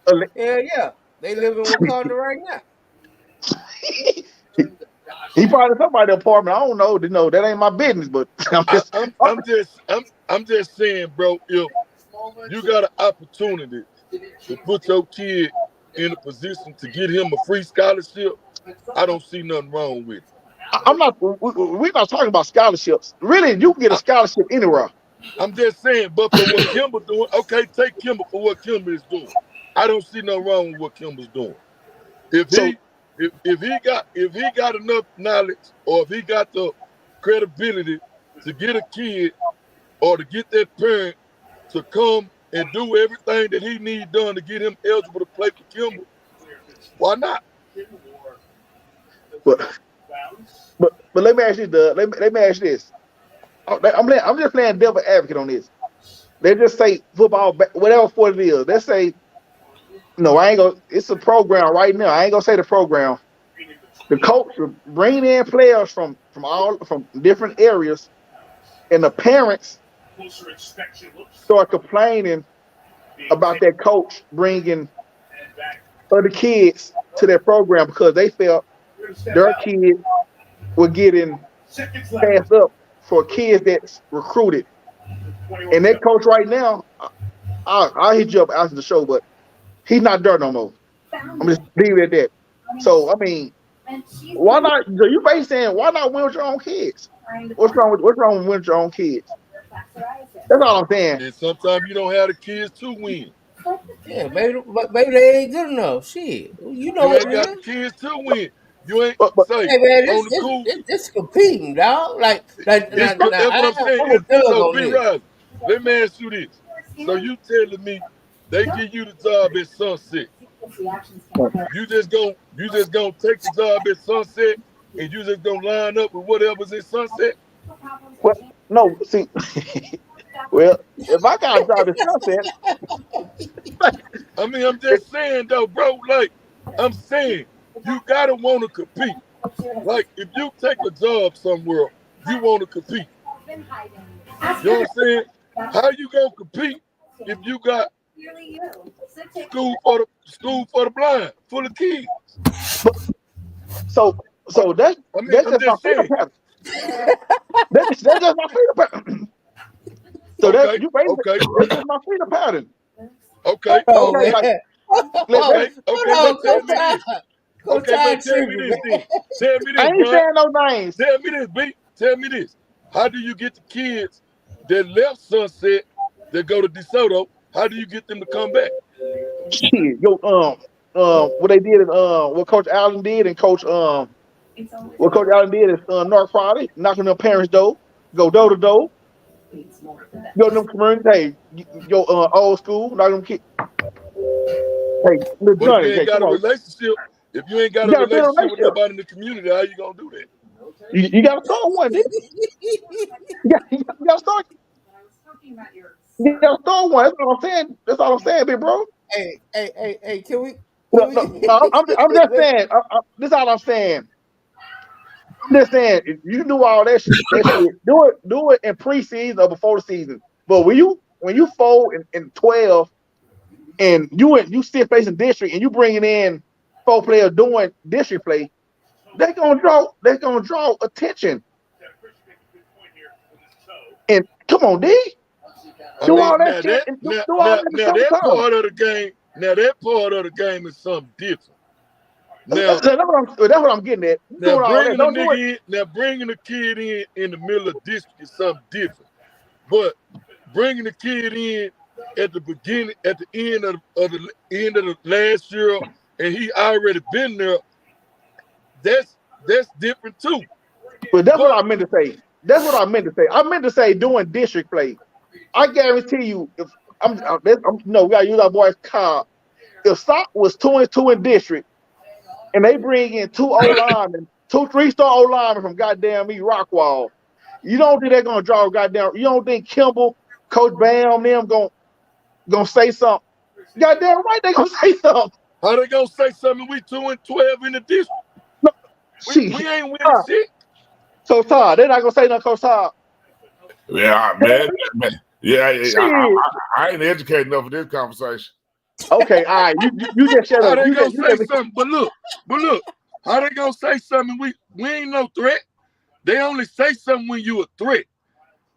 S6: Hell yeah. They live in Wakanda right now.
S5: He probably somebody apartment. I don't know. That ain't my business. But
S10: I'm just saying, bro. If you got an opportunity to put your kid in a position to get him a free scholarship, I don't see nothing wrong with it.
S5: We're not talking about scholarships. Really, you can get a scholarship anywhere.
S10: I'm just saying, but for what Kimber doing, okay, take Kimber for what Kimber is doing. I don't see nothing wrong with what Kimber's doing. If he got enough knowledge, or if he got the credibility to get a kid or to get that parent to come and do everything that he needs done to get him eligible to play for Kimber, why not?
S5: But let me ask you, Doug. Let me ask you this. I'm just playing devil advocate on this. They just say football, whatever sport it is. Let's say, no, I ain't gonna. It's a program right now. I ain't gonna say the program. The coach bringing in players from different areas, and the parents start complaining about that coach bringing other kids to their program because they felt their kids were getting passed up for kids that's recruited. And that coach right now, I'll hit you up after the show, but he's not there no more. I'm just leave it at that. So I mean, why not? So you basically saying why not win with your own kids? What's wrong with winning with your own kids? That's all I'm saying.
S10: And sometimes you don't have the kids to win.
S6: Yeah, maybe they ain't good enough. Shit, you know
S10: You
S6: what
S10: ain't
S6: it
S10: got
S6: is.
S10: the kids to win. You ain't say
S6: Hey man,
S10: on the cool.
S6: this competing, dog. Like
S10: That's what I'm saying. So B. Riley, let me ask you this. So you telling me they give you the job at Sunset? You just gonna take the job at Sunset and you just gonna line up with whatever's at Sunset?
S5: Well, no, see, well, if I got a job at Sunset,
S10: I mean, I'm just saying though, bro. Like I'm saying, you gotta want to compete. Like if you take a job somewhere, you want to compete. You know what I'm saying? How you gonna compete if you got school for the blind full of kids?
S5: So that's
S10: I'm
S5: just my freedom pattern. That's just my freedom pattern. So
S10: okay,
S5: that's you basically that's just my freedom pattern.
S10: Okay.
S6: Oh,
S10: okay.
S6: man.
S10: Okay.
S6: Hold
S10: But
S6: on,
S10: tell me this. Okay, but tell me this then. Tell me this,
S5: I ain't
S10: bro.
S5: saying no names.
S10: Tell me this, B. Tell me this. How do you get the kids that left Sunset that go to DeSoto? How do you get them to come back?
S5: Shit, what they did, what Coach Allen did, and what Coach Allen did is North Friday, knocking on parents' door, go door to door, go to them communities, hey, go old school, knock them kids. Hey,
S10: But
S5: Johnny,
S10: if you ain't got a relationship, if you ain't got a relationship with nobody in the community, how you gonna do that?
S5: You gotta start one, dude. You gotta start. You gotta start one. That's all I'm saying. That's all I'm saying, big bro.
S6: Hey, can we?
S5: No, I'm just saying. This is all I'm saying. I'm just saying, if you do all that shit, do it in preseason or before the season. But when you fold in 12 and you still facing district and you bringing in 4 players doing district play, they're gonna draw attention. And come on, D. Do all that shit.
S10: Now that part of the game is something different. Now,
S5: that's what I'm getting at.
S10: Now bringing the kid in the middle of the district is something different. But bringing the kid in at the beginning, at the end of the last year, and he already been there, that's different too.
S5: But that's what I meant to say. That's what I meant to say. I meant to say doing district play. I guarantee you, if we gotta use our boy's car. If Sock was 2-2 in district, and they bring in 2 O-linemen, 2 3-star O-linemen from goddamn Rockwall, you don't think they're gonna draw goddamn? You don't think Kimball, Coach Bam, them gonna say something? Goddamn right, they gonna say something.
S10: How they gonna say something? We 2-12 in the district.
S5: No,
S10: we ain't winning shit.
S5: So Todd, they're not gonna say nothing, Coach Todd.
S12: Yeah, man. Yeah, I ain't educated enough for this conversation.
S5: Okay, all right. You just shut up.
S10: How they gonna say something? But look, how they gonna say something? We ain't no threat. They only say something when you a threat.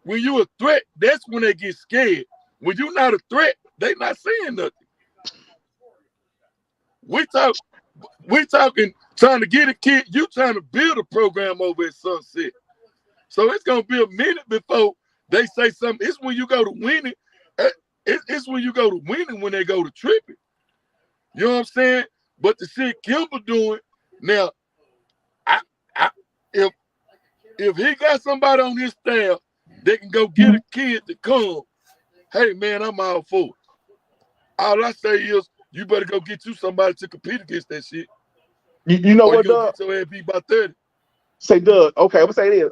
S10: When you a threat, that's when they get scared. When you not a threat, they not saying nothing. We talking trying to get a kid. You trying to build a program over at Sunset. So it's gonna be a minute before they say something. It's when you go to winning. It's when you go to winning when they go to tripping. You know what I'm saying? But the shit Kimball doing now, if he got somebody on his staff that can go get a kid to come, hey man, I'm all for it. All I say is you better go get you somebody to compete against that shit.
S5: You know what,
S10: Doug? Get your ass beat by 30.
S5: Say, Doug. Okay, I'm gonna say this.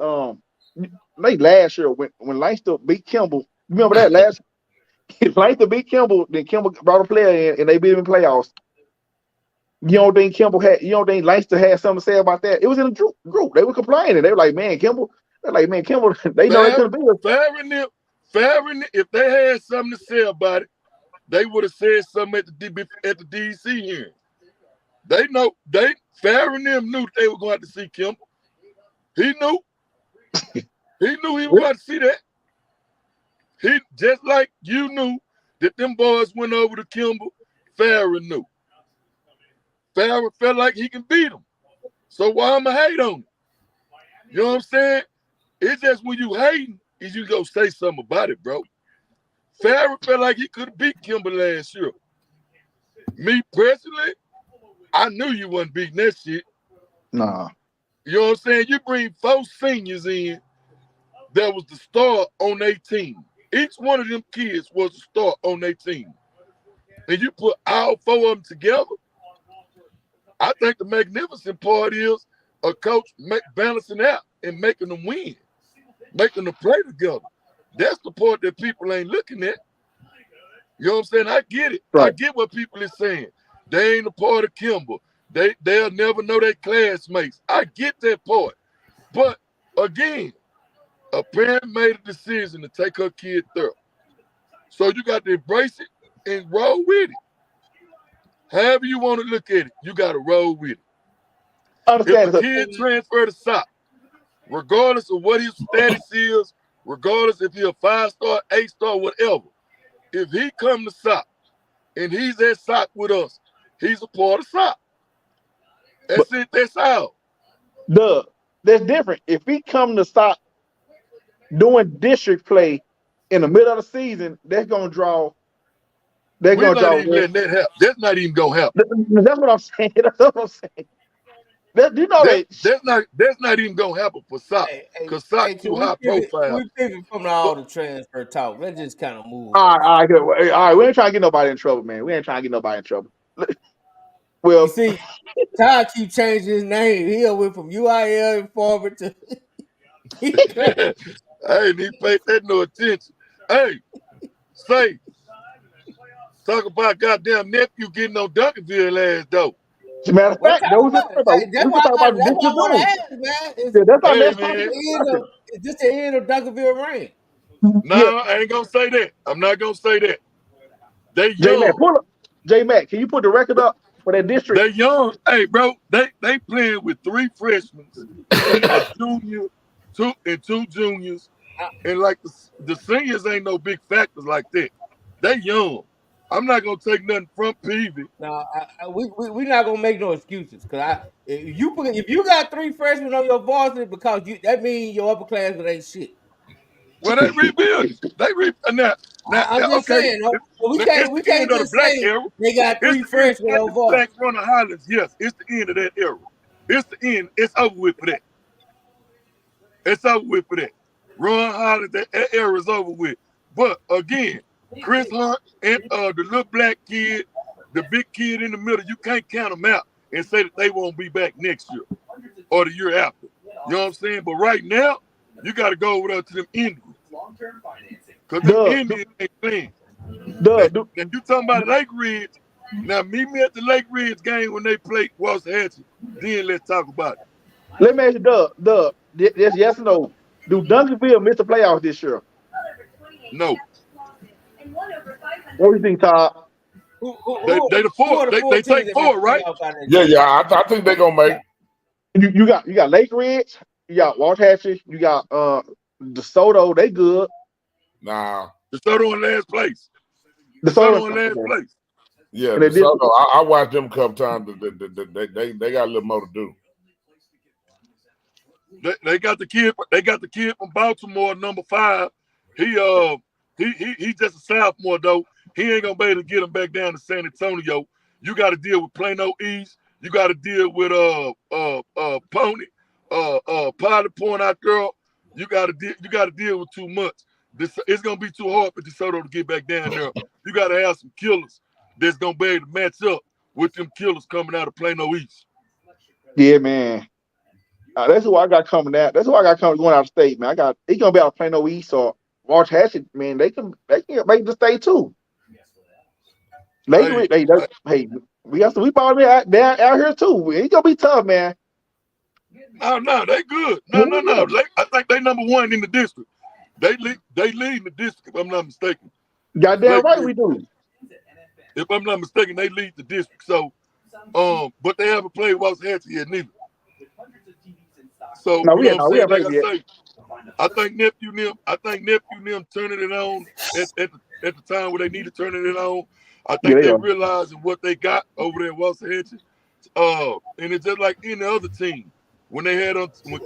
S5: Like last year when Leinster beat Kimball, remember that last? Leinster beat Kimball, then Kimball brought a player in, and they beat him in playoffs. You don't think Leinster had something to say about that? It was in a group. They were complaining. They were like, man, Kimball. They're like, man, Kimball. They know they couldn't be
S10: fair enough. If they had something to say about it, they would have said something at the DC hearing. They know fair and them knew they were going to see Kimball. He knew. He knew he was going to see that. He just like you knew that them boys went over to Kimball. Farrah knew. Farrah felt like he can beat him. So why I'ma hate on him? You know what I'm saying? It's just when you hating, is you go say something about it, bro. Farrah felt like he could have beat Kimball last year. Me personally, I knew you wasn't beating that shit.
S5: Nah.
S10: You know what I'm saying? You bring 4 seniors in that was the star on their team. Each one of them kids was a star on their team. And you put all 4 of them together, I think the magnificent part is a coach balancing out and making them win, making them play together. That's the part that people ain't looking at. You know what I'm saying? I get it.
S5: Right.
S10: I get what people are saying. They ain't a part of Kimball. They'll never know their classmates. I get that part. But again, a parent made a decision to take her kid there. So you got to embrace it and roll with it. However you want to look at it, you got to roll with it. If a kid transfer to SOC, regardless of what his status is, regardless if he's a 5-star, 8-star, whatever, if he come to SOC and he's at SOC with us, he's a part of SOC. That's it. That's all.
S5: That's different. If he come to SOC doing district play in the middle of the season, that's gonna draw. They're
S10: We're
S5: gonna
S10: not
S5: draw.
S10: even letting that happen. That's not even gonna happen.
S5: That's what I'm saying. That's what I'm saying.
S10: That's not even gonna happen for SOC because SOC too high profile.
S6: We pivot from all the transfer talk. Let's just kind of move.
S5: All right. We ain't trying to get nobody in trouble, man. We ain't trying to get nobody in trouble. Well,
S6: you see, Ty keep changing his name. He went from UIL Informer to.
S10: I ain't even paid that no attention. Hey, say, talk about goddamn nephew getting on Duncanville last though.
S5: As a matter of fact, that's what I want to ask, man. That's our next topic.
S6: Is this the end of Duncanville reign?
S10: No, I ain't gonna say that. I'm not gonna say that. They young.
S5: J-Mac, can you put the record up for that district?
S10: They young. Hey, bro, they playing with 3 freshmen, a junior, 2 juniors, and like the seniors ain't no big factors like that. They young. I'm not gonna take nothing from Peavy.
S6: No, we're not gonna make no excuses because if you got 3 freshmen on your varsity because that means your upperclassmen ain't shit.
S10: Well, they rebuild. Now,
S6: I'm just saying, no, we can't just say they got 3 freshmen on varsity.
S10: Black Runner Highlands, yes, it's the end of that era. It's the end. It's over with for that. It's over with for that. Ron Highlands, that era is over with. But again, Chris Hunt and the little black kid, the big kid in the middle, you can't count them out and say that they won't be back next year or the year after. You know what I'm saying? But right now, you got to go over there to them Indians. Because them Indians ain't playing. And you talking about Lake Ridge. Now, meet me at the Lake Ridge game when they play Waxahachie. Then let's talk about it.
S5: Let me ask you, yes or no. Do Duncanville miss the playoffs this year?
S10: No.
S5: What do you think, Todd?
S10: They the 4. They take 4, right?
S12: Yeah. I think they're gonna make.
S5: You got Lake Ridge, you got Waxahachie, you got DeSoto. They good.
S12: Nah.
S10: DeSoto in last place.
S5: DeSoto
S10: in last place.
S12: Yeah, DeSoto. I watched them a couple times. They got a little more to do.
S10: They got the kid. They got the kid from Baltimore, number 5. He's just a sophomore though. He ain't gonna be able to get him back down to San Antonio. You got to deal with Plano East. You got to deal with Pony, Pilot Point out there. You got to deal with too much. It's gonna be too hard for DeSoto to get back down there. You got to have some killers that's gonna be able to match up with them killers coming out of Plano East.
S5: Yeah, man. That's who I got coming out. That's who I got coming going out of state, man. He's gonna be out of Plano East or Waxahachie, man. They can make the state too. We probably out here too. It's gonna be tough, man.
S10: No, they good. No. I think they number 1 in the district. They lead the district, if I'm not mistaken.
S5: Goddamn right we do.
S10: If I'm not mistaken, they lead the district. So, but they haven't played Waxahachie yet neither. So, I think nephew them turning it on at the time where they need to turn it on. I think they realizing what they got over there in Waxahachie. And it's just like any other team. When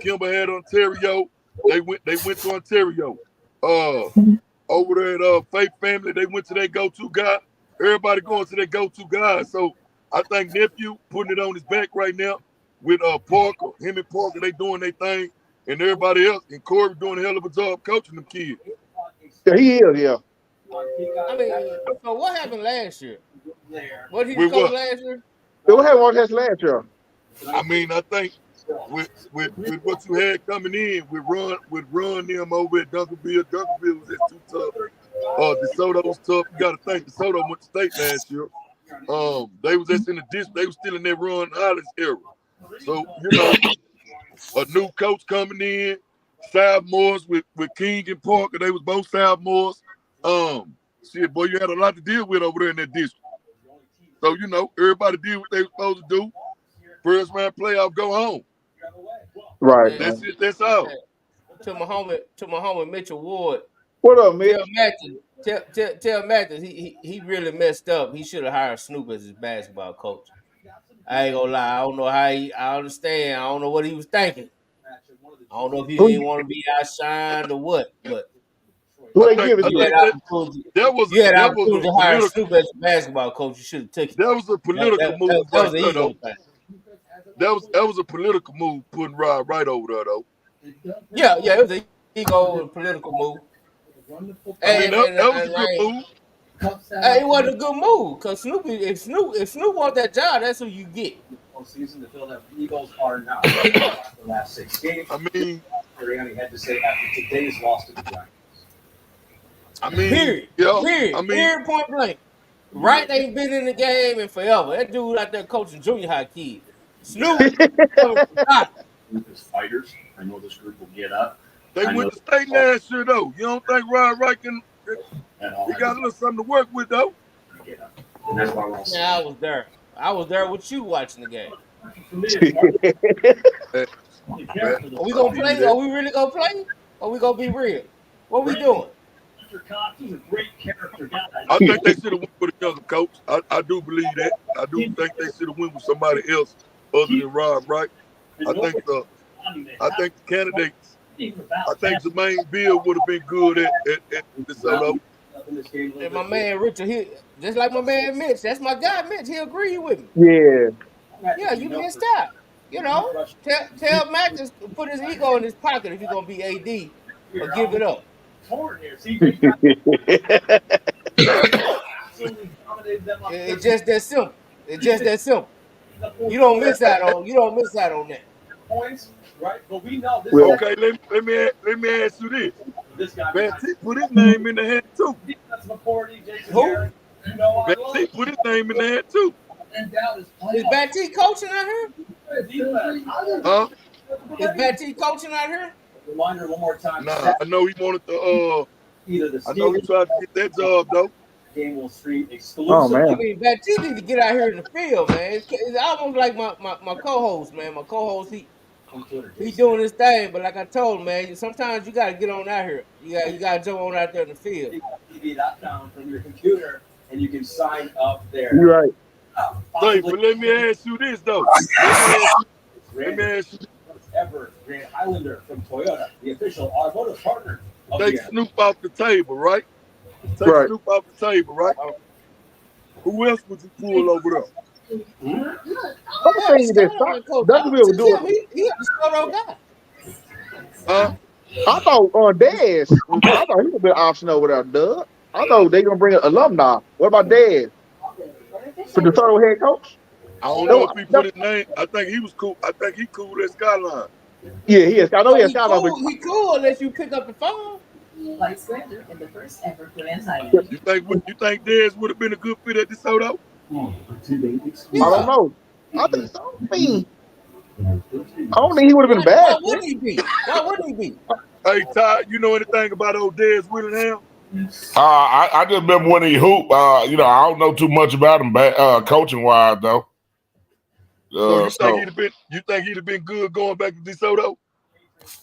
S10: Kimber had Ontario, they went to Ontario. Over there at Faith Family, they went to their go-to guy. Everybody going to their go-to guy. So I think nephew putting it on his back right now with Parker, him and Parker, they doing their thing, and everybody else, and Corey doing a hell of a job coaching them kids.
S5: Yeah, he is, yeah.
S6: I mean, so what happened last year? What did he coach last year?
S5: What happened last year?
S10: I mean, I think with what you had coming in with run them over at Duncanville was just too tough. DeSoto was tough. You got to think DeSoto went to state last year. They was just in the district. They was still in their Ron Hollins era. So a new coach coming in, Southmore's with King and Parker. They was both Southmore's. Shit, boy, you had a lot to deal with over there in that district. So everybody did what they were supposed to do. First round playoff, go home.
S5: Right.
S10: That's it. That's all.
S6: To my homie Mitchell Ward.
S5: What up, Mitch?
S6: Tell Matthews he really messed up. He should have hired Snoop as his basketball coach. I ain't gonna lie. I don't know how I understand. I don't know what he was thinking. I don't know if he didn't want to be outshined or what, but
S5: who they give it to?
S6: That was to hire Snoop as a basketball coach. You should have taken.
S10: That was a political move.
S6: That was an ego thing.
S10: That was a political move putting Rod right over there though.
S6: Yeah, it was an ego and political move.
S10: I mean, that was a good move.
S6: It wasn't a good move because if Snoop wants that job, that's who you get.
S11: Season, the Philadelphia Eagles are not the last 6 games.
S10: I mean,
S11: Sirianni had to say after today's loss to the Giants.
S10: I mean,
S6: period, point blank. Wright ain't been in the game in forever. That dude out there coaching junior high kids. Snoop
S11: fighters. I know this group will get up.
S10: They went to state last year though. You don't think Rod Wright can? He got a little something to work with though.
S11: And that's why we're
S6: I was there. I was there with you watching the game. Are we gonna play? Are we really gonna play? Or are we gonna be real? What we doing?
S10: I think they should have went with another coach. I do believe that. I do think they should have went with somebody else other than Rod Wright. I think the candidates. I think Jermaine Bill would have been good at DeSoto.
S6: And my man Richard, just like my man Mitch, that's my guy Mitch. He agreed with me.
S5: Yeah,
S6: you missed out. Tell Matt to put his ego in his pocket if he's gonna be AD or give it up. It's just that simple. It's just that simple. You don't miss out on that.
S11: Points, right? But we know this.
S10: Okay, let me ask you this. Van T put his name in the hat too.
S6: Who?
S10: Van T put his name in the hat too.
S6: Is Van T coaching out here?
S10: Huh?
S6: Is Van T coaching out here?
S11: Reminder one more time.
S10: Nah, I know he wanted to. I know he tried to get that job though.
S11: Gamble Street exclusive.
S5: Oh man!
S6: I mean, Van T need to get out here in the field, man. It's almost like my co-host, man. My co-host, he doing his thing, but like I told him, man, sometimes you gotta get on out here. You gotta jump on out there in the field.
S11: TV.com from your computer, and you can sign up there.
S5: You're right.
S10: But let me ask you this though. Let me ask you.
S11: Ever Grand Highlander from Toyota, the official automotive partner.
S10: Take Snoop off the table, right? Take Snoop off the table, right? Who else would you pull over there?
S5: I'm saying this. Duncanville was doing.
S6: He a Soto guy.
S5: I thought Dez. I thought he would be an option over there, Doug. I thought they gonna bring an alumni. What about Dez? For the Soto head coach?
S10: I don't know if he put his name. I think he was cool. I think he cool at Skyline.
S5: Yeah, he is. I know he has Skyline.
S6: He cool unless you pick up the phone.
S13: Like Slander in the first ever Grand Highlander.
S10: You think Dez would have been a good fit at DeSoto?
S5: I don't know. I think so. I don't think he would have been bad.
S6: Why wouldn't he be?
S10: Hey, Todd, you know anything about old Dez Willingham?
S12: I just remember when he hooped. I don't know too much about him, coaching wise though.
S10: So you think he'd have been good going back to DeSoto?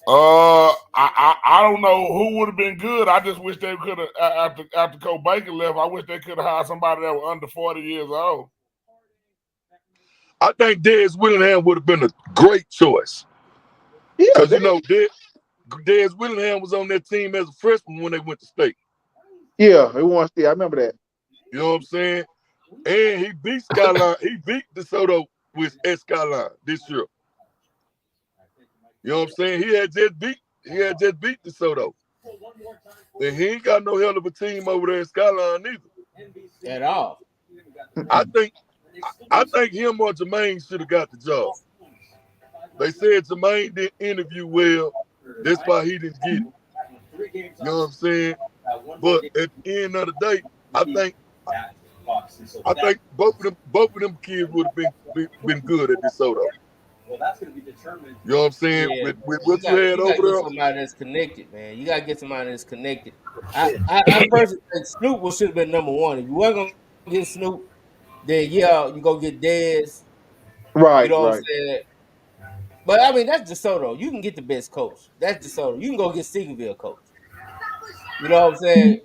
S12: I don't know who would have been good. I just wish they could have after Coach Baker left. I wish they could have hired somebody that was under 40 years old.
S10: I think Dez Willingham would have been a great choice.
S5: Yeah,
S10: because you know Dez Willingham was on that team as a freshman when they went to state.
S5: Yeah, he won state. I remember that.
S10: You know what I'm saying? And he beat Skyline. He beat DeSoto at Skyline this year. You know what I'm saying? He had just beat DeSoto. And he ain't got no hell of a team over there at Skyline either.
S6: At all.
S10: I think him or Jermaine should have got the job. They said Jermaine didn't interview well. That's why he didn't get it. You know what I'm saying? But at the end of the day, I think both of them kids would have been good at DeSoto.
S11: Well, that's going to be determined.
S10: You know what I'm saying?
S6: Yeah.
S10: With what you had over there.
S6: Somebody that's connected, man. You gotta get somebody that's connected. I personally think Snoop should have been number one. If you weren't gonna get Snoop, then yeah, you go get Dez.
S5: Right.
S6: You know what
S5: right.
S6: I'm saying? But I mean, that's DeSoto. You can get the best coach. That's DeSoto. You can go get Stephenville coach. You know what I'm saying?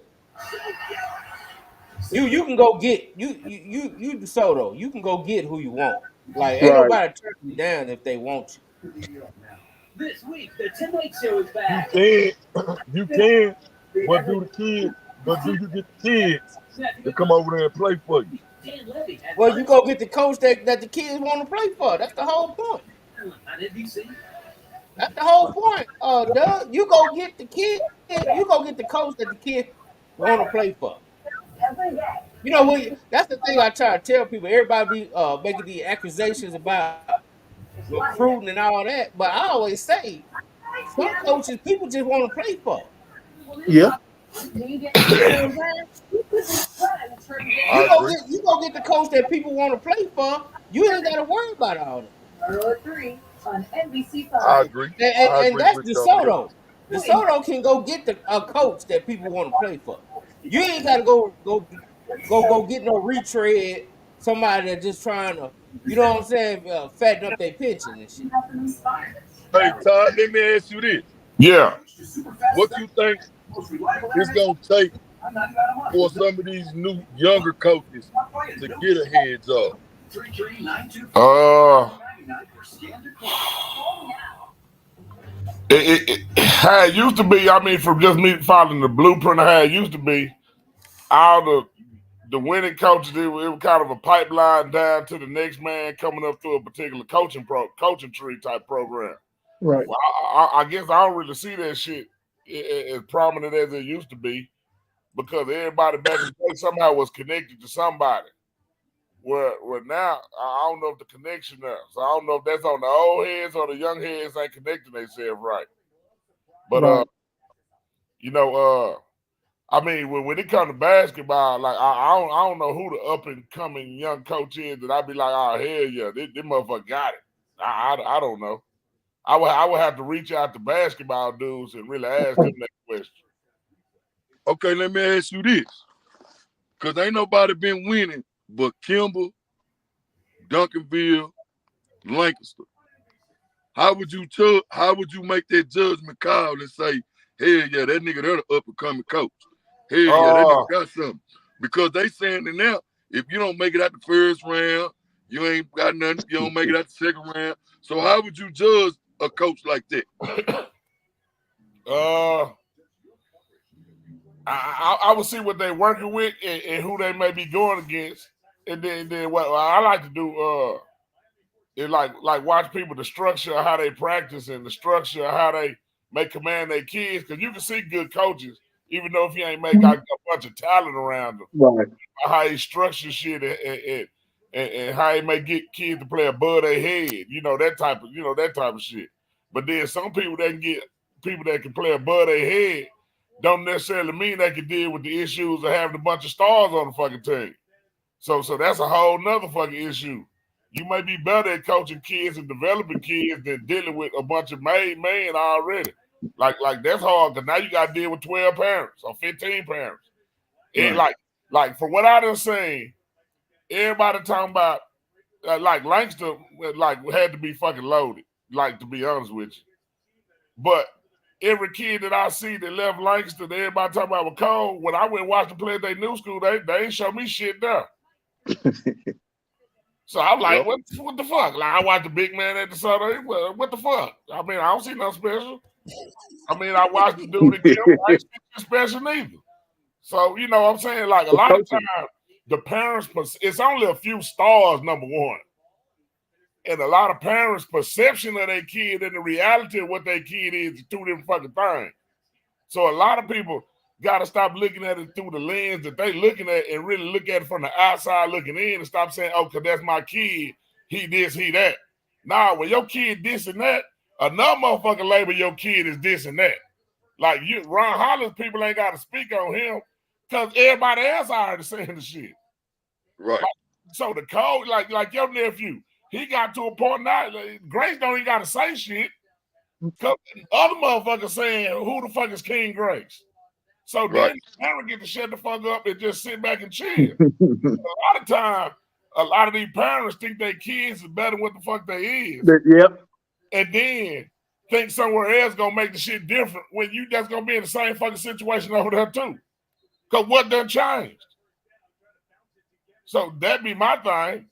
S6: You can go get you DeSoto. You can go get who you want. Like ain't nobody turning you down if they want you.
S11: This week, the Tim Lake Show is back.
S10: You can, but do you get the kids to come over there and play for you?
S6: Well, you go get the coach that the kids want to play for. That's the whole point. That's the whole point. Doug, you go get the kid. You go get the coach that the kid want to play for. You know, that's the thing I try to tell people. Everybody be making these accusations about recruiting and all that, but I always say some coaches people just want to play for.
S5: Yeah.
S6: You go get the coach that people want to play for. You ain't got to worry about all that.
S13: Early 3 on NBC5.
S10: I agree.
S6: And that's DeSoto. DeSoto can go get a coach that people want to play for. You ain't got to go get no retread. Somebody that just trying to, you know what I'm saying, fatten up their pension and shit.
S10: Hey Todd, let me ask you this.
S12: Yeah.
S10: What you think it's gonna take for some of these new younger coaches to get a heads up?
S12: How it used to be, I mean, from just me following the blueprint of how it used to be, all the winning coaches, it was kind of a pipeline down to the next man coming up through a particular coaching tree type program.
S5: Right.
S12: Well, I guess I don't really see that shit as prominent as it used to be because everybody back in the day somehow was connected to somebody. Where now, I don't know if the connection there. So I don't know if that's on the old heads or the young heads ain't connecting themselves right. But, you know, I mean, when it comes to basketball, like I don't know who the up and coming young coach is that I'd be like, oh hell yeah, this motherfucker got it. I don't know. I would have to reach out to basketball dudes and really ask them that question.
S10: Okay, let me ask you this, because ain't nobody been winning but Kimball, Duncanville, Lancaster. How would you make that judgment call and say, hell yeah, that nigga there the up and coming coach? Hell yeah, that nigga got something. Because they saying that now, if you don't make it out the first round, you ain't got nothing, you don't make it out the second round. So how would you judge a coach like that?
S12: I would see what they're working with and who they may be going against. And then what I like to do is like watch people, the structure of how they practice and the structure of how they may command their kids. Because you can see good coaches, even though if you ain't make like a bunch of talent around them.
S5: Right.
S12: How he structure shit and how he may get kids to play above their head, that type of shit. But then some people that can get people that can play above their head don't necessarily mean they can deal with the issues of having a bunch of stars on the fucking team. So that's a whole nother fucking issue. You may be better at coaching kids and developing kids than dealing with a bunch of made men already. Like that's hard because now you got to deal with 12 parents or 15 parents. And like from what I done seen, everybody talking about like Lancaster like had to be fucking loaded. Like to be honest with you, But every kid that I see that left Lancaster, that everybody talking about with Cole, when I went and watched them play at their new school, they ain't show me shit there. So I'm like, what the fuck? Like, I watched the big man at the Southern. What the fuck? I mean, I don't see nothing special. I mean, I watched the dude again. I ain't see nothing special neither. So, you know what I'm saying? Like, a lot of times, the parents, it's only a few stars, number one. And a lot of parents' perception of their kid and the reality of what their kid is two different fucking things. So a lot of people got to stop looking at it through the lens that they looking at and really look at it from the outside looking in and stop saying, oh, because that's my kid, he this, he that. Nah, when your kid this and that, another motherfucker label your kid is this and that. Like you, Ron Hollins, people ain't got to speak on him because everybody else already saying the shit.
S10: Right.
S12: Like, so the code, like your nephew, he got to a point now, Grace don't even got to say shit. Because other motherfuckers saying, who the fuck is King Grace? So then the parent get to shut the fuck up and just sit back and chill. A lot of time, a lot of these parents think their kids is better than what the fuck they is.
S5: Yep.
S12: And then think somewhere else gonna make the shit different when you just gonna be in the same fucking situation over there too. Because what done changed? So that be my thing.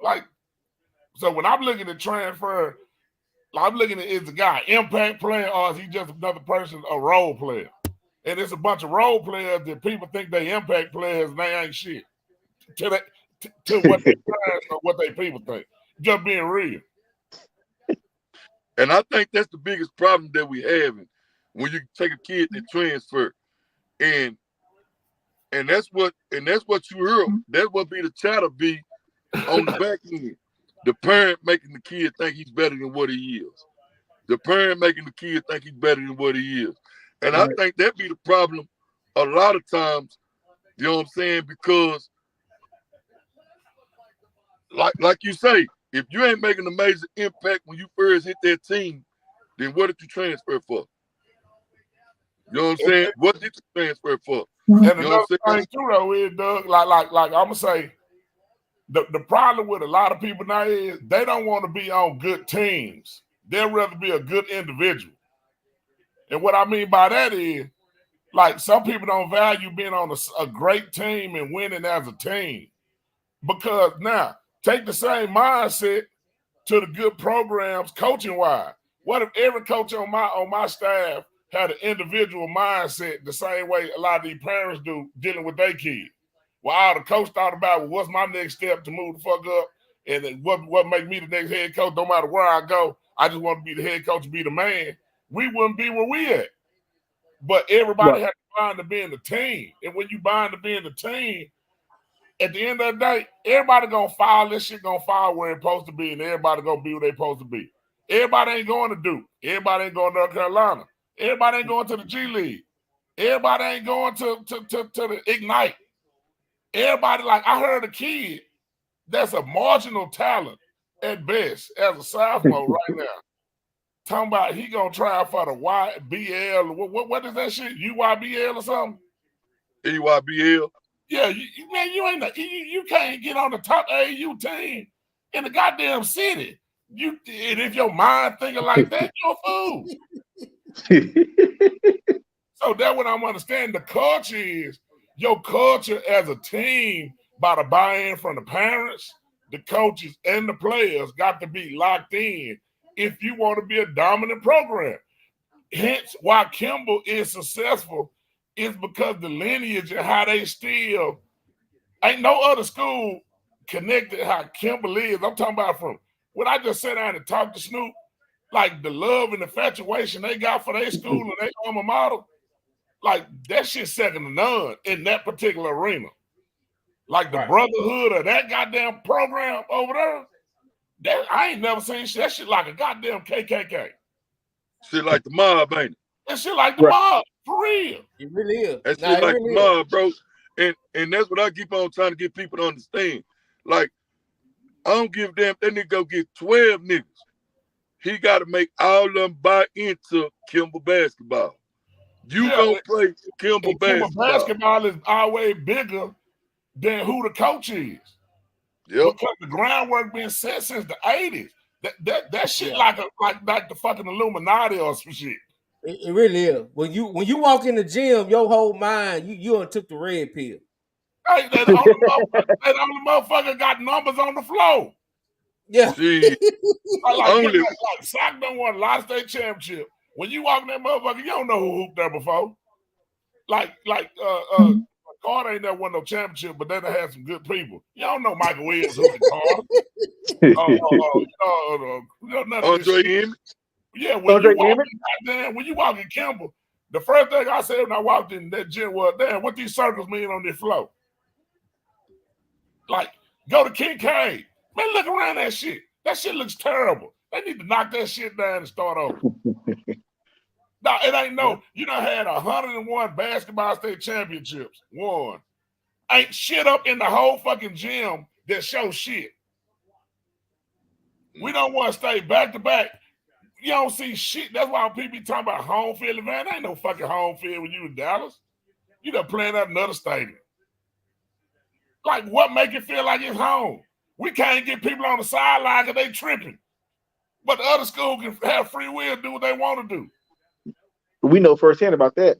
S12: Like, so when I'm looking at transfer, I'm looking at is the guy impact player or is he just another person, a role player? And it's a bunch of role players that people think they impact players and they ain't shit. To what they or what they people think. Just being real.
S10: And I think that's the biggest problem that we have when you take a kid that transfer. And that's what you hear. That's what be the chatter be on the back end. The parent making the kid think he's better than what he is. The parent making the kid think he's better than what he is. And I think that be the problem a lot of times, you know what I'm saying? Because like you say, if you ain't making a major impact when you first hit that team, then what did you transfer for? You know what I'm saying? What did you transfer for?
S12: And
S10: you know
S12: another thing too, though, is Doug, like I'm gonna say, the problem with a lot of people now is they don't want to be on good teams. They'd rather be a good individual. And what I mean by that is, like, some people don't value being on a great team and winning as a team. Because now, take the same mindset to the good programs coaching-wise. What if every coach on my staff had an individual mindset the same way a lot of these parents do dealing with their kids? Well, all the coach thought about, well, what's my next step to move the fuck up? And what make me the next head coach? No matter where I go, I just want to be the head coach, be the man. We wouldn't be where we at. But everybody had to bind to being the team. And when you bind to being the team, at the end of the day, everybody gonna follow this shit, gonna follow where it's supposed to be, and everybody gonna be where they supposed to be. Everybody ain't going to Duke. Everybody ain't going to North Carolina. Everybody ain't going to the G League. Everybody ain't going to the Ignite. Everybody, like, I heard a kid that's a marginal talent at best as a sophomore right now. Talking about he gonna try for the YBL. What is that shit? UYBL or something?
S10: EYBL.
S12: Yeah, you can't get on the top AAU team in the goddamn city. And if your mind thinking like that, you're a fool. So that's what I'm understanding. The culture is your culture as a team by the buy-in from the parents, the coaches, and the players got to be locked in if you want to be a dominant program. Hence why Kimball is successful is because the lineage and how they still ain't no other school connected how Kimball is. I'm talking about from when I just sat down and talked to Snoop, like the love and infatuation they got for their school and their alma mater, like that shit second to none in that particular arena. Like the brotherhood of that goddamn program over there, that I ain't never seen shit. That shit like a goddamn KKK.
S10: Shit like the mob, ain't it?
S12: That shit like the mob, for real.
S6: It really is.
S10: That shit like the mob, bro. And that's what I keep on trying to get people to understand. Like, I don't give a damn if that nigga go get 12 niggas. He got to make all of them buy into Kimball basketball. You gonna play Kimball basketball.
S12: Kimball basketball is always bigger than who the coach is.
S10: Yep.
S12: Because the groundwork been set since the 80s. That shit like the fucking Illuminati or some shit.
S6: It really is. When you walk in the gym, your whole mind, you done took the red pill.
S12: Hey, that only motherfucker got numbers on the floor.
S6: Yeah.
S12: Like Sock done won a lot of state championship. When you walk in that motherfucker, you don't know who hooped there before. Carter ain't never won no championship, but then they had some good people. You don't know Michael Williams hooping Carter.
S10: Andre Emmett.
S12: Yeah, when you walk in Kimball, the first thing I said when I walked in that gym was, damn, what these circles mean on this floor? Like, go to Kincaid. Man, look around that shit. That shit looks terrible. They need to knock that shit down and start over. No, it ain't no, you done had 101 basketball state championships. One. Ain't shit up in the whole fucking gym that shows shit. We don't want to stay back to back. You don't see shit. That's why people be talking about home field advantage. Ain't no fucking home field when you in Dallas. You done playing at another stadium. Like, what make it feel like it's home? We can't get people on the sideline because they tripping. But the other school can have free will, do what they want to do.
S5: We know firsthand about that.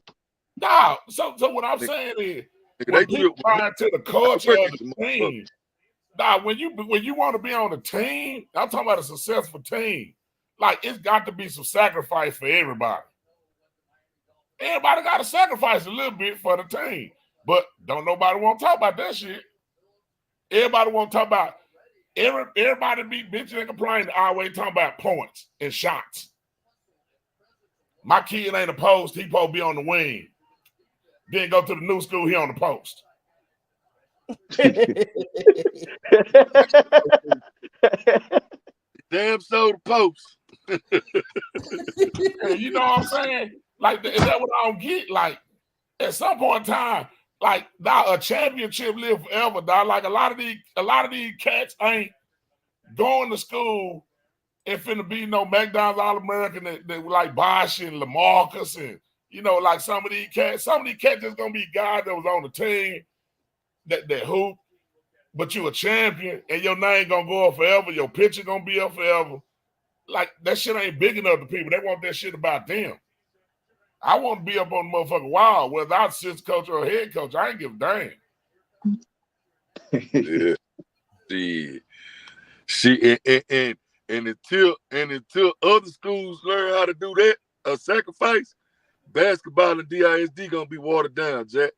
S12: No, so what I'm saying is, when people buy into the culture of the team, when you want to be on the team, I'm talking about a successful team. Like, it's got to be some sacrifice for everybody. Everybody got to sacrifice a little bit for the team, but don't nobody want to talk about that shit. Everybody want to talk about everybody be bitching and complaining. Always talking about points and shots. My kid ain't a post. He supposed to be on the wing. Then go to the new school. He on the post.
S10: Damn so the post.
S12: You know what I'm saying? Like, is that what I don't get? Like, at some point in time, like, now a championship live forever, dog. Like, a lot of these cats ain't going to school and finna be no McDonald's All-American that like Bosch and LaMarcus and, you know, like some of these cats just gonna be guys that was on the team that hoop, but you a champion and your name gonna go up forever, your picture gonna be up forever. Like, that shit ain't big enough to people. They want that shit about them. I want to be up on the motherfucking wall, whether I'm assistant coach or head coach. I ain't give a damn.
S10: Yeah. See, and until other schools learn how to do that, a sacrifice, basketball and DISD gonna be watered down, Jack.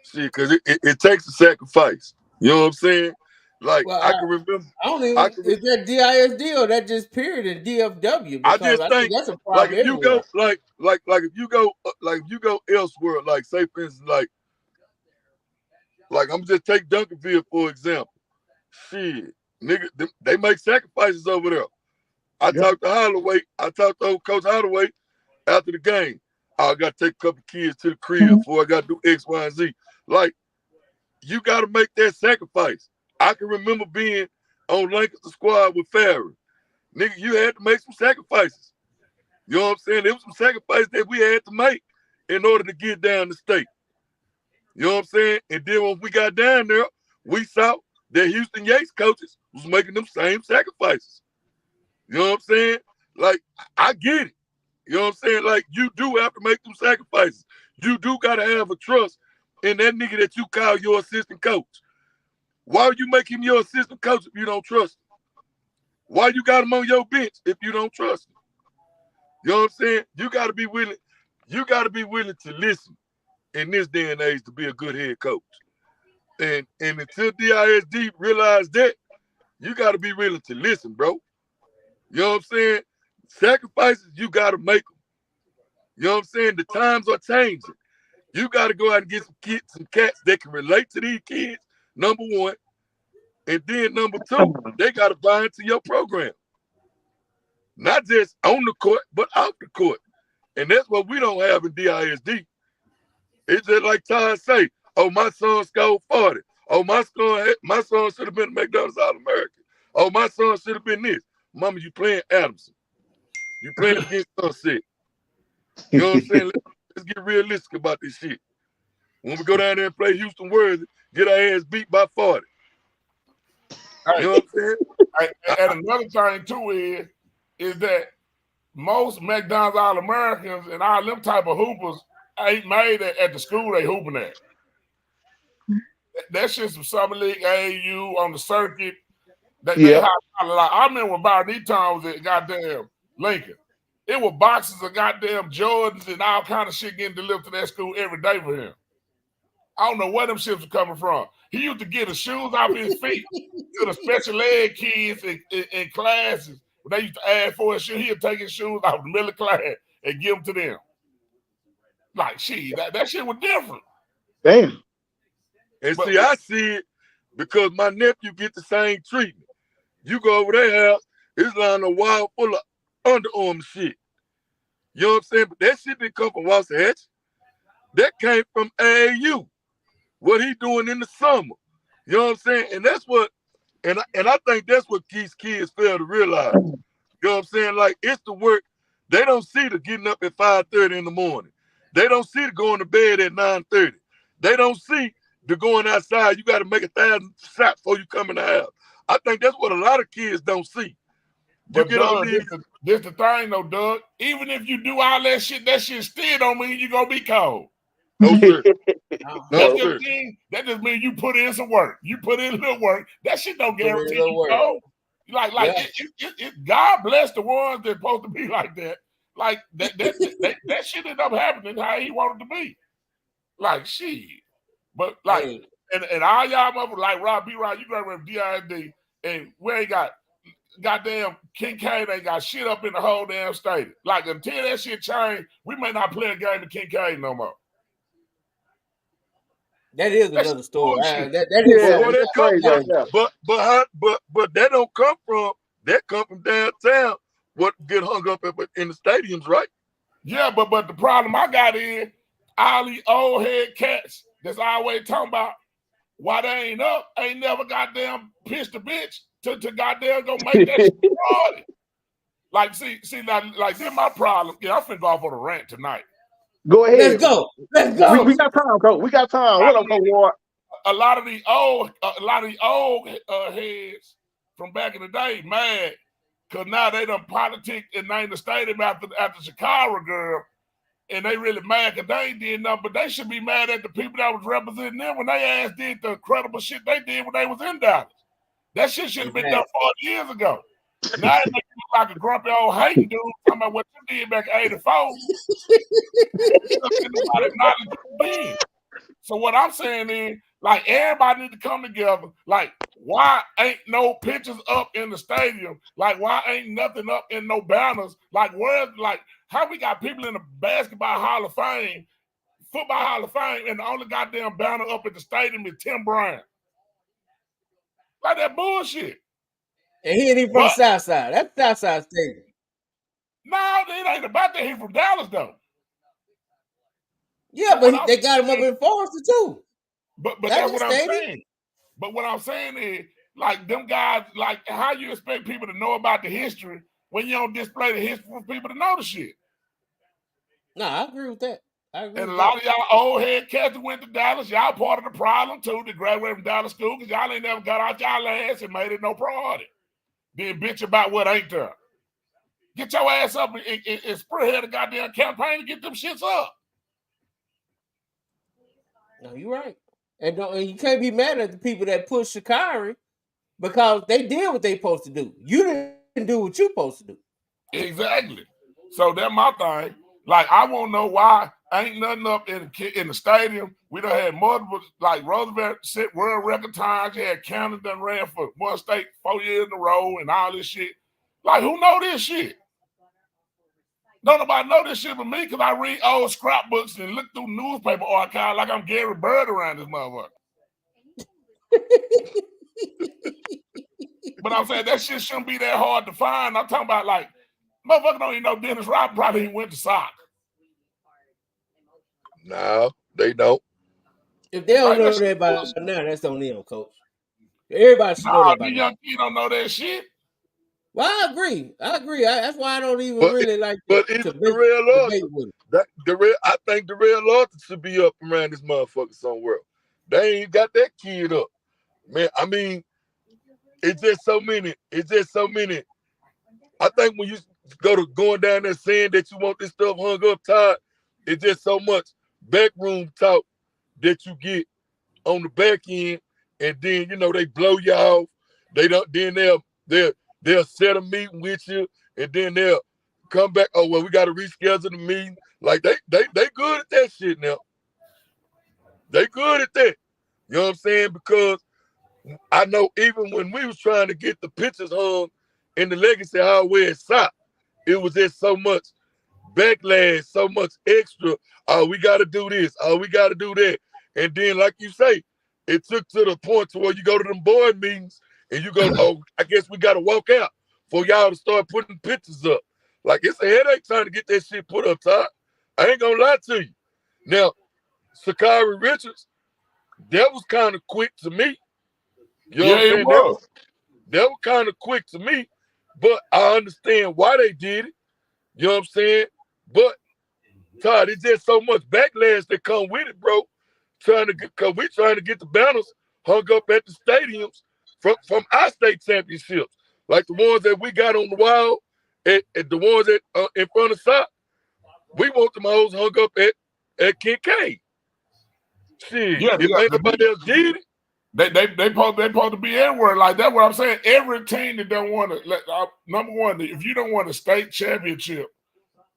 S10: See, because it takes a sacrifice. You know what I'm saying? Like, well, I can remember.
S6: I don't even. Is that DISD or that just period in DFW?
S10: I just think that's a problem. Like, if you go, like if you go elsewhere, like, say for instance, like I'm just take Duncanville for example. Shit, nigga, they make sacrifices over there. I talked to Holloway. I talked to Coach Holloway after the game. I got to take a couple kids to the crib before I got to do X, Y, and Z. Like, you got to make that sacrifice. I can remember being on Lancaster squad with Farron. Nigga, you had to make some sacrifices. You know what I'm saying? There was some sacrifices that we had to make in order to get down the state. You know what I'm saying? And then when we got down there, we saw that Houston Yates coaches was making them same sacrifices. You know what I'm saying? Like, I get it. You know what I'm saying? Like, you do have to make them sacrifices. You do got to have a trust in that nigga that you call your assistant coach. Why would you make him your assistant coach if you don't trust him? Why you got him on your bench if you don't trust him? You know what I'm saying? You got to be willing. You got to be willing to listen in this day and age to be a good head coach. And until DISD realize that, you got to be willing to listen, bro. You know what I'm saying? Sacrifices, you got to make them. You know what I'm saying? The times are changing. You got to go out and get some cats that can relate to these kids, number one. And then number two, they got to buy into your program. Not just on the court, but off the court. And that's what we don't have in DISD. It's just like Todd say, oh, my son scored 40. Oh, my son should have been a McDonald's All-American. Oh, my son should have been this. Mama, you playing Adamson. You playing against Sunset. You know what I'm saying? Let's get realistic about this shit. When we go down there and play Houston Worthy, get our ass beat by 40.
S12: Hey,
S10: You know what I'm saying?
S12: And another thing too is that most McDonald's All-Americans and all them type of hoopers ain't made at the school they hooping at. That shit's some Summer League, AAU on the circuit. I remember when Byron Eaton was at goddamn Lincoln. It was boxes of goddamn Jordans and all kind of shit getting delivered to that school every day for him. I don't know where them shits were coming from. He used to get the shoes off his feet to the special ed kids in classes. When they used to ask for his shoes, he'd take his shoes off the middle of class and give them to them. Like, that shit was different.
S5: Damn.
S10: And see, I see it because my nephew get the same treatment. You go over their house, it's lying a wall full of Under Armour shit. You know what I'm saying? But that shit didn't come from Waxahachie. That came from AAU. What he doing in the summer. You know what I'm saying? And that's what, and I think that's what these kids fail to realize. You know what I'm saying? Like, it's the work. They don't see the getting up at 5:30 in the morning. They don't see the going to bed at 9:30. They don't see the going outside. You got to make 1,000 shots before you come in the house. I think that's what a lot of kids don't see.
S12: But Doug, this the thing though, Doug. Even if you do all that shit still don't mean you're gonna be cold.
S10: No, sir.
S12: That just means you put in some work. You put in a little work. That shit don't guarantee you cold. God bless the ones that's supposed to be like that. Like that shit ended up happening how he wanted to be. Like shit. But like and all y'all motherfuckers like Rob B. Rod, you graduated from DISD, and we ain't got goddamn Kincaid ain't got shit up in the whole damn stadium. Like until that shit changed, we may not play a game in Kincaid no more.
S6: That is another story. That is
S10: but that don't come from downtown. What get hung up in the stadiums, right?
S12: Yeah, but the problem I got is all these old head cats that's always talking about why they ain't up, ain't never goddamn pissed a bitch to goddamn go make that shit party. Like, see, like this my problem. Yeah, I'm finna go off on a rant tonight.
S5: Go ahead.
S6: Let's go.
S5: We got time, Coach. We got time. What up, Coach Ward?
S12: A lot of the old heads from back in the day mad because now they done politic and named the stadium after Chicago girl, and they really mad because they ain't did nothing. But they should be mad at the people that was representing them when they ass did the incredible shit they did when they was in Dallas. That shit should have been done 40 years ago. Now it make you look like a grumpy old hating dude talking about what you did back in 84. So what I'm saying is, like, everybody need to come together. Like, why ain't no pictures up in the stadium? Like, why ain't nothing up in no banners? Like, how we got people in the basketball Hall of Fame, football Hall of Fame, and the only goddamn banner up at the stadium is Tim Bryant? Like that bullshit.
S6: And he ain't even from Southside. That's Southside Stadium.
S12: No, it ain't about that. He from Dallas, though.
S6: Yeah, but they got him up in Forrester, too.
S12: But that's what I'm saying. But what I'm saying is, like, them guys, like, how you expect people to know about the history when you don't display the history for people to know the shit?
S6: No, I agree with that.
S12: And a lot of y'all old head cats that went to Dallas, y'all part of the problem, too, to graduate from Dallas school, because y'all ain't never got out y'all ass and made it no priority. Then bitch about what ain't there. Get your ass up and spearhead a goddamn campaign to get them shits up.
S6: No, you're right. And you can't be mad at the people that push Sha'Carri because they did what they supposed to do. You didn't do what you supposed to do.
S12: Exactly. So that's my thing. Like, I won't know why ain't nothing up in the stadium. We done had multiple, like Roosevelt set world record times. You had Canada done ran for one state 4 years in a row and all this shit. Like, who know this shit? Don't nobody know this shit but me because I read old scrapbooks and look through newspaper archives like I'm Gary Bird around this motherfucker. But I'm saying that shit shouldn't be that hard to find. I'm talking about, like, motherfucker don't even know Dennis Rodman probably even went to soccer.
S10: No, they don't.
S6: If they don't know that by now, that's on them, Coach. Everybody should know that by now.
S12: Young kids don't know that shit.
S6: Well, I agree. That's why I don't even really like
S10: But it's Darrell Arthur. I think Darrell Arthur should be up around this motherfucker somewhere. They ain't got that kid up. Man, I mean, It's just so many. It's just so many. I think when you going down there saying that you want this stuff hung up tight, it's just so much backroom talk that you get on the back end, and then they blow you off. They don't. Then they'll set a meeting with you, and then they'll come back. Oh well, we got to reschedule the meeting. Like they good at that shit now. They good at that. You know what I'm saying? Because I know even when we was trying to get the pictures hung in the Legacy Hardware shop, it was just so much backlash, so much extra. Oh, we got to do this. Oh, we got to do that. And then, like you say, it took to the point to where you go to them board meetings and you go, oh, I guess we got to walk out for y'all to start putting pictures up. Like, it's a headache trying to get that shit put up top. I ain't going to lie to you. Now, Sakari Richards, that was kind of quick to me. You know what I'm saying? That was kind of quick to me, but I understand why they did it. You know what I'm saying? But, Todd, it's just so much backlash that come with it, bro. Because we're trying to get the banners hung up at the stadiums from our state championships. Like the ones that we got on the wall, at the ones that in front of SOC. We want them hoes hung up at Kincaid. Shit, if ain't nobody else did it.
S12: They supposed to be everywhere. Like that's what I'm saying. Every team that don't want to number one, if you don't want a state championship,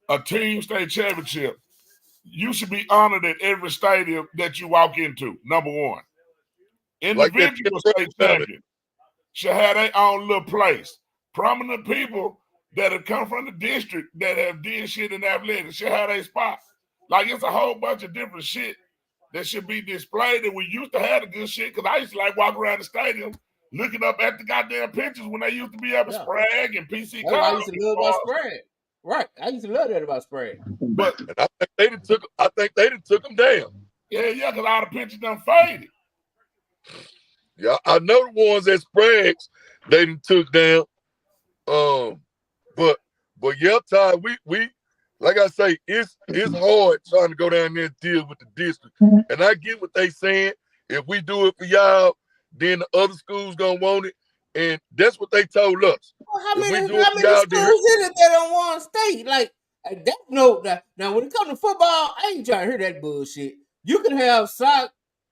S12: a team state championship, you should be honored at every stadium that you walk into. Number one, individual state champion should have their own little place. Prominent people that have come from the district that have did shit in athletics should have their spot. Like it's a whole bunch of different shit that should be displayed. And we used to have the good shit because I used to like walk around the stadium looking up at the goddamn pictures when they used to be up at Sprague and PC.
S6: I used to love about Sprague. Right, I used to love that about Sprague.
S12: But
S10: I think they done took them down.
S12: Yeah, because all the pictures done faded.
S10: Yeah, I know the ones at Sprague's they done took down. But yeah, Ty, we like I say, it's hard trying to go down there and deal with the district. And I get what they saying. If we do it for y'all, then the other schools gonna want it. And that's what they told us.
S6: Well, how many schools in it that don't want to stay? Like, now when it comes to football, I ain't trying to hear that bullshit. You can have SOC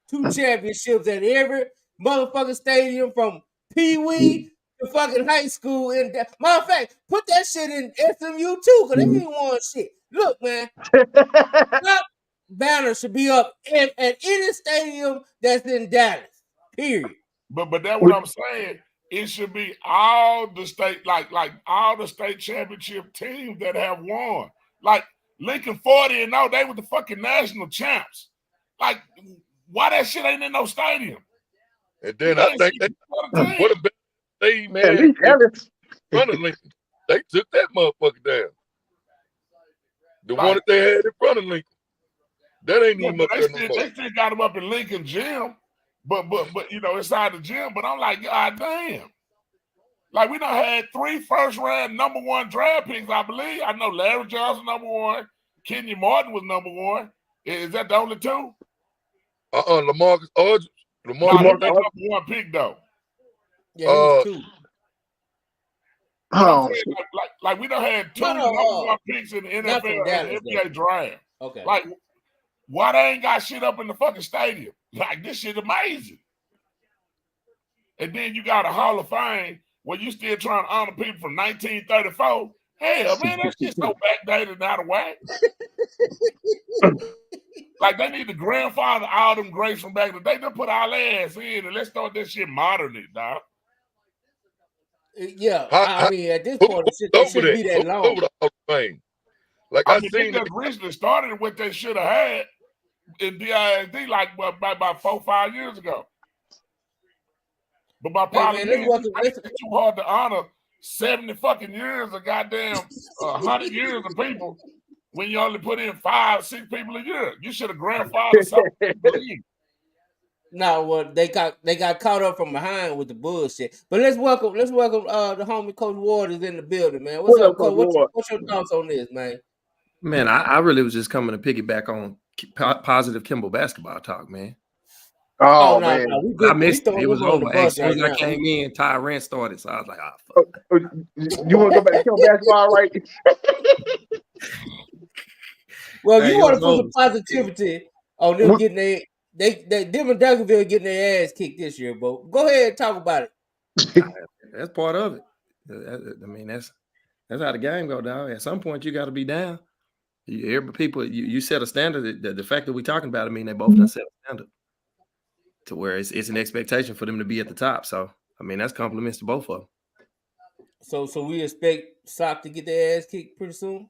S6: 2 championships at every motherfucking stadium from Pee Wee to fucking high school. And matter of fact, put that shit in SMU too, because they ain't want shit. Look, man, SOC banner should be up at any stadium that's in Dallas. Period.
S12: But that's what I'm saying. It should be all the state, like all the state championship teams that have won. Like Lincoln 40-0, they were the fucking national champs. Like, why that shit ain't in no stadium?
S10: And then I think what a thing, man. In front of Lincoln, they took that motherfucker down. The one that they had in front of Lincoln. That ain't even up there no more.
S12: They still got them up in Lincoln Gym. But inside the gym. But I'm like, God damn. Like we done had 3 first-round number 1 draft picks, I believe. I know Larry Johnson number 1, Kenny Martin was number 1. Is that the only 2?
S10: LaMarcus Aldridge.
S12: LaMarcus number 1 pick though.
S6: Yeah, he was 2.
S12: Like we done had 2 number 1 picks in the NFL and the NBA draft.
S6: Okay.
S12: Like why they ain't got shit up in the fucking stadium? Like this shit amazing. And then you got a Hall of Fame where you still trying to honor people from 1934. Hell, man, that shit's so backdated and out of whack. Like they need to grandfather all them greats from back in the day. They put all their ass in and let's start that shit modern it, dog.
S6: Yeah, I mean at this point it shouldn't be that long.
S10: Over the Hall of Fame. Like
S12: I mean, they just recently started what they should have had in DISD like about 4 or 5 years ago. But my problem is it's too hard to honor 70 fucking years of goddamn 100 years of people when you only put in 5 or 6 people a year. You should have grandfathered something.
S6: No, well, they got caught up from behind with the bullshit. But let's welcome the homie Coach Ward is in the building, man. What's up, Coach? What's your thoughts on this, man?
S14: Man, I really was just coming to piggyback on positive Kimball basketball talk, man.
S5: Oh,
S6: no,
S5: man.
S6: no,
S14: I missed it. It was over. As
S6: bus
S14: soon as
S6: right
S14: I
S6: now.
S14: came in, Tyrant started. So I was like, oh, fuck.
S5: You want to go back to Kim basketball, right?
S6: Well, if
S14: Hey,
S6: you
S14: it
S6: want to
S14: was
S6: put some
S14: over.
S6: positivity on them getting them and Duncanville getting their ass kicked this year, but go ahead and talk about it.
S14: That's part of it. I mean, that's how the game go down. At some point, you got to be down. You set a standard. The fact that we're talking about it, I mean, they both done set a standard to where it's an expectation for them to be at the top. So, I mean, that's compliments to both of them.
S6: So we expect Sock to get their ass kicked pretty soon.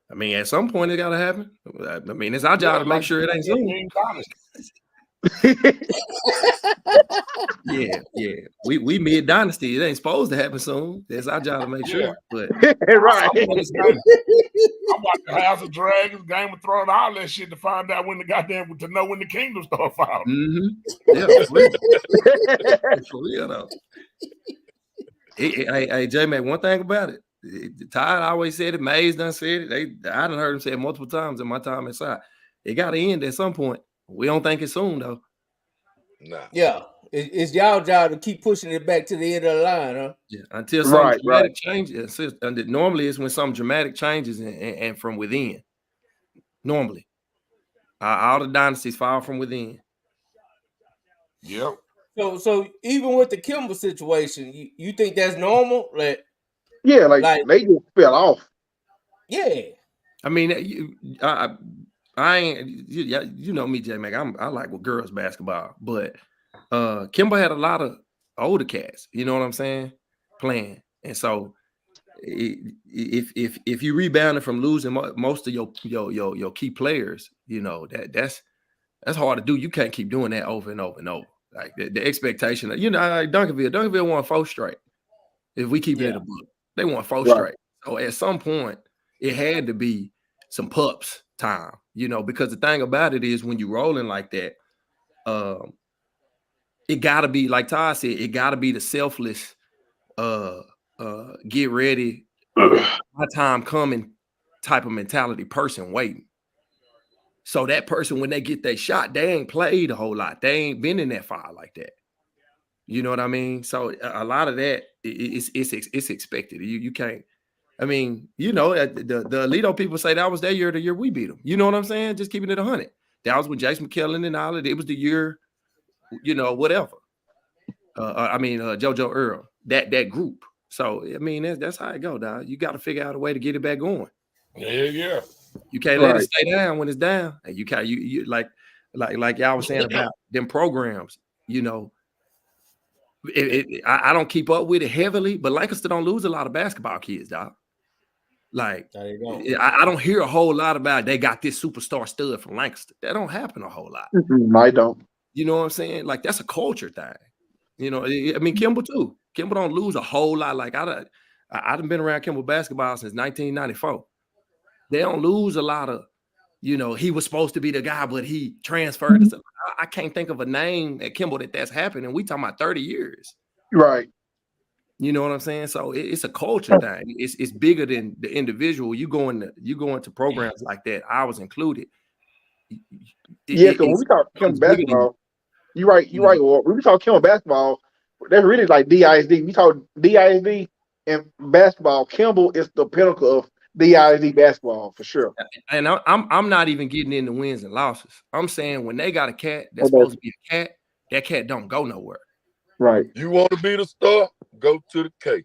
S14: I mean, at some point, it got to happen. I mean, it's our job to make sure it ain't soon. Yeah. We mid dynasty. It ain't supposed to happen soon. It's our job to make sure. But
S5: right.
S12: I'm watching House of Dragons, Game of Thrones, all that shit to find out when to know when the kingdom start falling.
S14: Mm-hmm. Yeah, for real though. Hey, J-Mac, one thing about it. Ty always said it. Mays done said it. I done heard him say it multiple times in my time inside. It got to end at some point. We don't think it's soon though.
S1: Nah.
S6: Yeah, it's y'all job to keep pushing it back to the end of the line, huh?
S14: Yeah, until some dramatic changes. Normally, it's when some dramatic changes and from within. Normally, all the dynasties fall from within.
S12: Yep.
S6: So even with the Kimball situation, you think that's normal? Like
S5: they just fell off.
S6: Yeah.
S14: I mean, I ain't. You know me, J Mac. I like with girls basketball, but Kimball had a lot of older cats. You know what I'm saying? Playing, and so if you rebounded from losing most of your key players, you know that's hard to do. You can't keep doing that over and over and over. Like the expectation, like Duncanville won 4 straight. If we keep it in the book, they won 4 straight. So at some point, it had to be some pups time, you know, because the thing about it is when you're rolling like that, it gotta be, like Ty said, it gotta be the selfless, get ready, my time coming type of mentality person waiting. So that person, when they get their shot, they ain't played a whole lot. They ain't been in that fire like that. You know what I mean? So a lot of that it's expected. You can't. I mean, you know, the Alito people say that was their year, the year we beat them. You know what I'm saying? Just keeping it 100. That was with Jason McKellen and all of it. It was the year, you know, whatever. JoJo Earl, that group. So I mean, that's how it go, dog. You got to figure out a way to get it back going.
S12: Yeah.
S14: You can't let it stay down when it's down. And you can't you like y'all was saying about them programs. You know, I don't keep up with it heavily, but Lancaster don't lose a lot of basketball kids, dog. Like I don't hear a whole lot about they got this superstar stud from Lancaster. That don't happen a whole lot.
S5: I don't.
S14: You know what I'm saying? Like that's a culture thing. You know, I mean Kimball too. Kimball don't lose a whole lot. Like I done been around Kimball basketball since 1994. They don't lose a lot of, you know, he was supposed to be the guy, but he transferred. I can't think of a name at Kimball that's happened, and we talking about 30 years.
S5: Right.
S14: You know what I'm saying? So it's a culture thing. It's bigger than the individual. You go into programs like that, I was included.
S5: Because when we talk Kimball basketball, you're right. When we talk Kimball basketball, that's really like DISD. We talk DISD and basketball. Kimball is the pinnacle of DISD basketball for sure.
S14: And I'm not even getting into wins and losses. I'm saying when they got a cat that's supposed to be a cat, that cat don't go nowhere.
S5: Right.
S10: You want to be the star? Go to the K.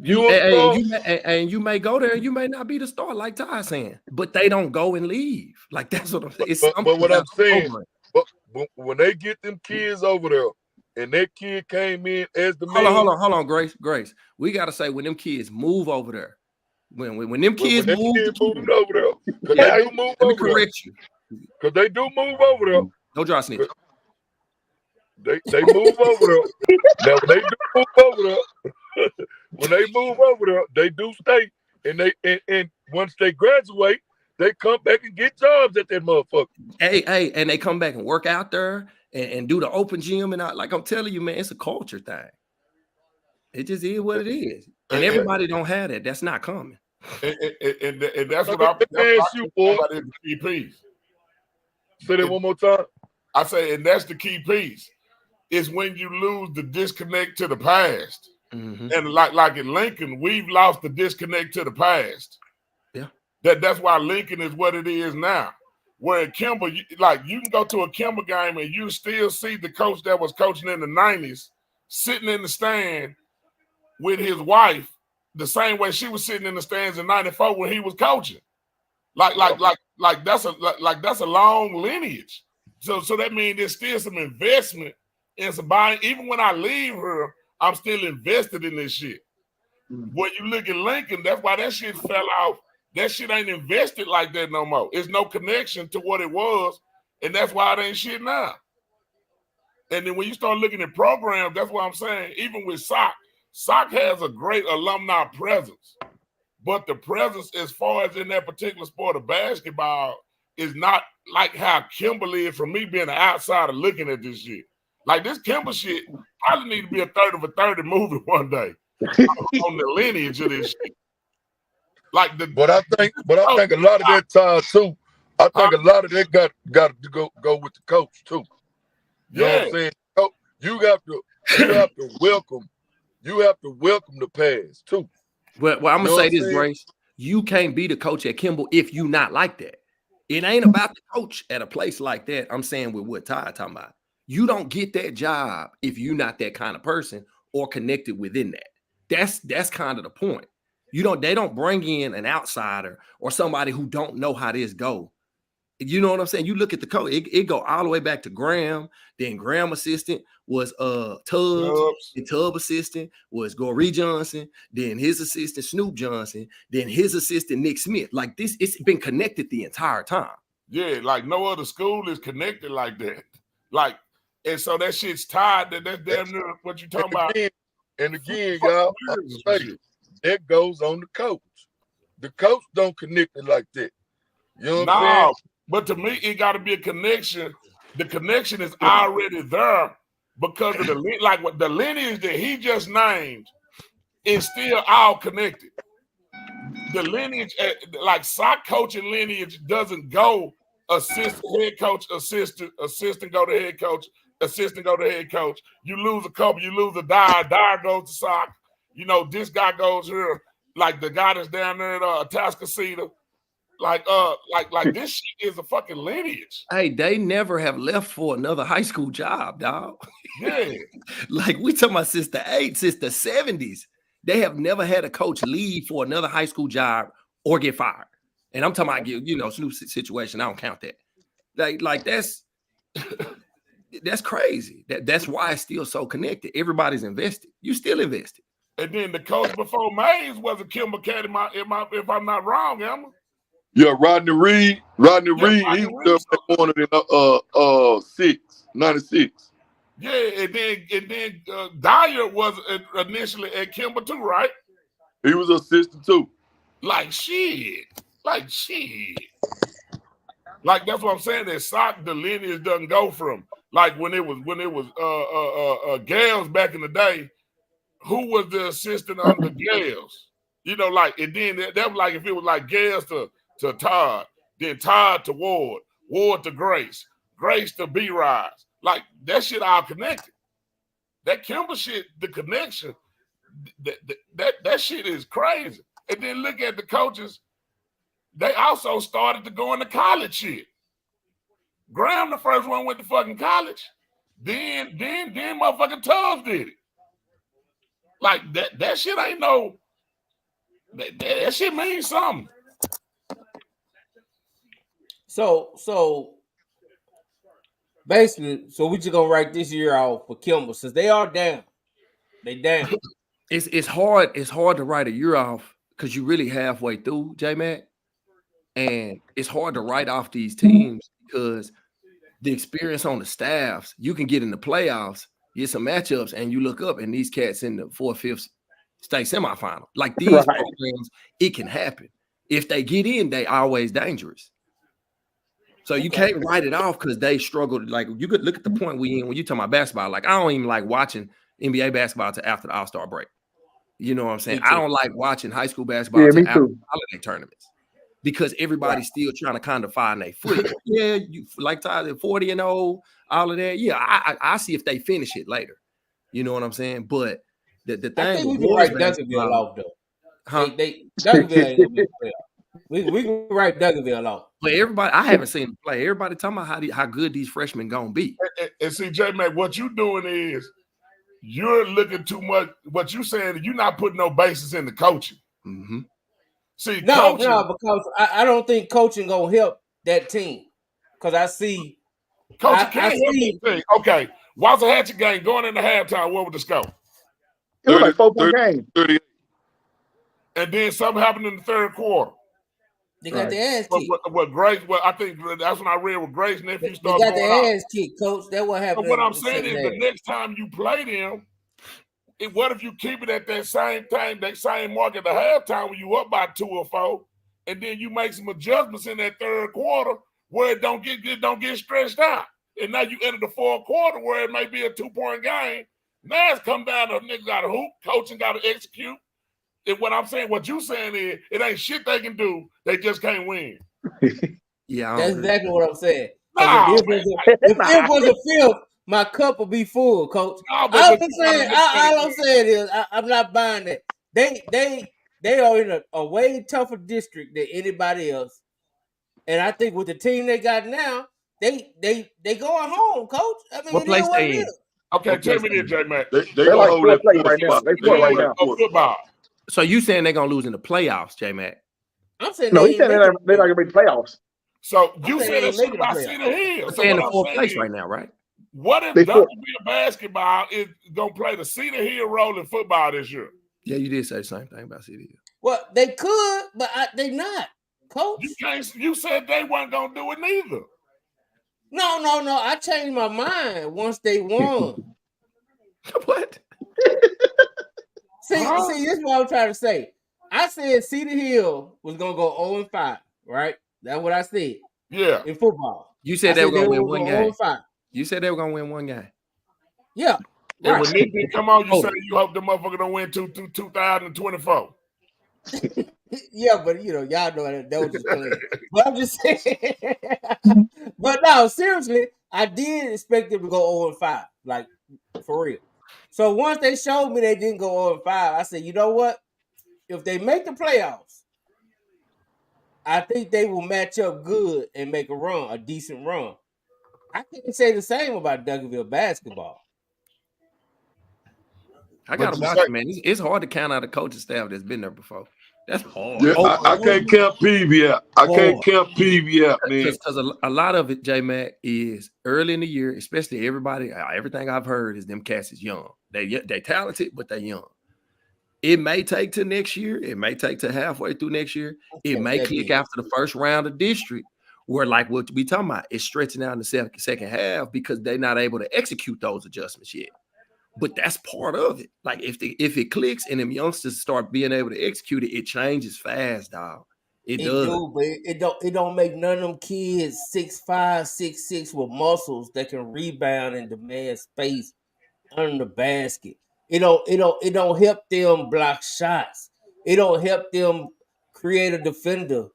S14: You may go there, you may not be the star, like Ty saying, but they don't go and leave. Like that's what I'm saying.
S10: But what I'm saying, but when they get them kids over there, and that kid came in as the man.
S14: Hold on, Grace. We gotta say when them kids move over there. When them kids move
S10: over there, because they do move over there. Because they do move over there.
S14: Don't draw snitch.
S10: They move over there. Now when they move over there, they do stay, and once they graduate, they come back and get jobs at that motherfucker.
S14: Hey, and they come back and work out there and do the open gym and like I'm telling you, man, it's a culture thing. It just is what it is, and everybody don't have that. That's not common.
S12: And that's what I'm asking you for.
S10: Say that one more time.
S12: I say, and that's the key piece. Is when you lose the disconnect to the past. And like in Lincoln, we've lost the disconnect to the past.
S14: Yeah.
S12: That's why Lincoln is what it is now. Where at Kimball, you can go to a Kimball game and you still see the coach that was coaching in the 90s sitting in the stand with his wife the same way she was sitting in the stands in 94 when he was coaching. Like that's a long lineage. So that means there's still some investment in some buying. Even when I leave her, I'm still invested in this shit. When you look at Lincoln, that's why that shit fell off. That shit ain't invested like that no more. It's no connection to what it was, and that's why it ain't shit now. And then when you start looking at programs, that's what I'm saying. Even with SOC has a great alumni presence, but the presence as far as in that particular sport of basketball is not like how Kimball is from me being an outsider looking at this shit. Like this Kimball shit probably need to be a 30 for 30 movie one day on the lineage of this shit.
S10: But I think a lot of that time too. I think a lot of that got to go with the coach too. You know what I'm saying? You have to welcome the past too.
S14: Well, I'm gonna say this, Grace. You can't be the coach at Kimball if you not like that. It ain't about the coach at a place like that. I'm saying with what Ty talking about. You don't get that job if you're not that kind of person or connected within that. That's kind of the point. They don't bring in an outsider or somebody who don't know how this go. You know what I'm saying? You look at the coach, it go all the way back to Graham. Then Graham assistant was Tubbs. The Tubb assistant was Goree Johnson. Then his assistant Snoop Johnson. Then his assistant Nick Smith. Like this, it's been connected the entire time.
S12: Yeah, like no other school is connected like that. Like, and so that shit's tied. That's damn near what you talking about.
S10: And again, y'all, that goes on the coach. The coach don't connect it like that. You know what I'm saying?
S12: But to me, it got to be a connection. The connection is already there because of the lineage that he just named is still all connected. The lineage, like SOC coaching lineage, doesn't go assistant, head coach, assistant go to head coach, assistant go to head coach. You lose a couple, you lose a Dyer goes to SOC. You know, this guy goes here, like the guy that's down there at Atascocita. Like this shit is a fucking lineage.
S14: Hey, they never have left for another high school job, dog.
S12: Yeah.
S14: Like we talking about since the 70s. They have never had a coach leave for another high school job or get fired. And I'm talking about, Snoop's situation. I don't count that. Like that's crazy. That's why it's still so connected. Everybody's invested. You still invested.
S12: And then the coach before Mays was a Kimball cat, if I'm not wrong, Emma.
S10: Yeah, Rodney Reed. He was born in 96.
S12: Yeah, and then Dyer was initially at Kimball too, right?
S10: He was assistant too.
S12: Like shit. Like that's what I'm saying. That SOC, the lineage doesn't go from like when it was Gales back in the day. Who was the assistant under Gales? You know, like, and then that was like if it was like Gales to Todd, then Todd to Ward, Ward to Grace to B-Rise. Like that shit all connected. That Kimball shit, the connection, that shit is crazy. And then look at the coaches. They also started to go into college shit. Graham, the first one, went to fucking college. Then motherfucking Tubbs did it. Like that shit ain't no. That shit means something.
S6: So basically, we just gonna write this year off for Kimball since they are down. They down.
S14: It's hard to write a year off because you're really halfway through, J-Mac. And it's hard to write off these teams because the experience on the staffs, you can get in the playoffs, get some matchups, and you look up and these cats in the 4th, 5th state semifinal. Like these programs, it can happen. If they get in, they always dangerous. So you can't write it off because they struggled. Like you could look at the point we in when you talk about basketball. Like I don't even like watching NBA basketball till after the All-Star break. You know what I'm saying? I don't like watching high school basketball till after holiday tournaments. because everybody's still trying to kind of find their foot. Yeah, you like Tyler 40-0, all of that. Yeah, I see if they finish it later. You know what I'm saying? But the thing
S6: I think we
S14: with
S6: can
S14: boys
S6: write
S14: basketball,
S6: Duncanville off though.
S14: huh?
S6: Duncanville ain't gonna be a playoff. We can write Duncanville off.
S14: But everybody, I haven't seen them play. Everybody talking about how good these freshmen gonna be.
S12: And see, J-Mac, what you doing is you're looking too much. What you saying, you're not putting no basis in the coaching.
S14: Mm-hmm.
S12: See,
S6: No,
S12: coaching,
S6: because I don't think coaching gonna help that team. Because I see
S12: coaching can't help that thing. Okay, Waxahachie game going into halftime. What was the score?
S5: It was like 4-point game.
S1: 38.
S12: And then something happened in the third quarter.
S6: They got their ass kicked.
S12: What Grace? Well, I think that's when I read what Grace nephew
S6: They
S12: started
S6: got
S12: going
S6: their
S12: out.
S6: ass kicked, coach. That's what happened.
S12: But what I'm
S6: in the
S12: saying is,
S6: second
S12: the
S6: half.
S12: next time you play them, what if you keep it at that same time, that same mark at the halftime when you up by 2 or 4, and then you make some adjustments in that third quarter where it don't get stretched out, and now you enter the fourth quarter where it may be a 2-point game. Now it's come down to niggas got to hoop, coaching got to execute. And what I'm saying, what you saying is, it ain't shit they can do. They just can't win.
S14: Yeah,
S6: That's exactly what I'm saying.
S12: No,
S6: If it was a field, my cup would be full, coach.
S12: No,
S6: All I'm saying is I'm not buying that. They are in a way tougher district than anybody else. And I think with the team they got now, they going home, coach. I mean,
S14: what place they in?
S12: Okay, tell me this, J-Mac.
S10: They
S5: They
S10: gonna
S5: like
S10: hold
S5: fourth
S10: that
S5: place right now. They fourth right now.
S12: Football.
S14: So you saying they're gonna lose in the playoffs, J-Mac?
S6: I'm saying
S5: No, he said they're not gonna make playoffs.
S12: So you
S6: saying
S12: said
S6: they
S12: that shit
S6: making the
S12: about
S6: playoffs.
S12: Cedar Hill.
S14: They're
S12: So
S14: in
S12: what
S14: the
S12: I'm
S14: fourth
S12: saying
S14: place
S12: is,
S14: right now, right?
S12: what if
S5: They fourth.
S12: Duncanville basketball is gonna play the Cedar Hill role in football this year?
S14: Yeah, you did say the same thing about City Hill.
S6: Well, they could, but they not, coach.
S12: You said they weren't gonna do it neither.
S6: No. I changed my mind once they won.
S14: What?
S6: See, this is what I'm trying to say. I said Cedar Hill was gonna go 0-5, right? That's what I said.
S12: Yeah.
S6: In football.
S14: You said they were gonna win one game.
S6: 0-5.
S14: You said they were gonna win one game.
S6: Yeah.
S12: And
S6: Right.
S12: when Nick did come on, you said you hope the motherfucker don't win 2024.
S6: Yeah, but y'all know that was just playing. But I'm just saying. But no, seriously, I did expect them to go 0-5, like for real. So once they showed me they didn't go 0-5, I said, you know what? If they make the playoffs, I think they will match up good and make a decent run. I can't say the same about Duncanville basketball.
S14: I gotta watch it, man. It's hard to count out a coaching staff that's been there before. That's hard.
S10: Yeah, I can't count Peavy out. I can't count Peavy out, man.
S14: Because a lot of it, J-Mac, is early in the year, especially everything I've heard is them cats is young. They talented, but they young. It may take to next year. It may take to halfway through next year. It may click after the first round of district, where like what we talking about is stretching out in the second half because they're not able to execute those adjustments yet. But that's part of it. Like if it clicks and them youngsters start being able to execute it, it changes fast, dog. It does.
S6: But it don't make none of them kids 6'5", 6'6" with muscles that can rebound and demand space under the basket. It don't help them block shots. It don't help them create a defender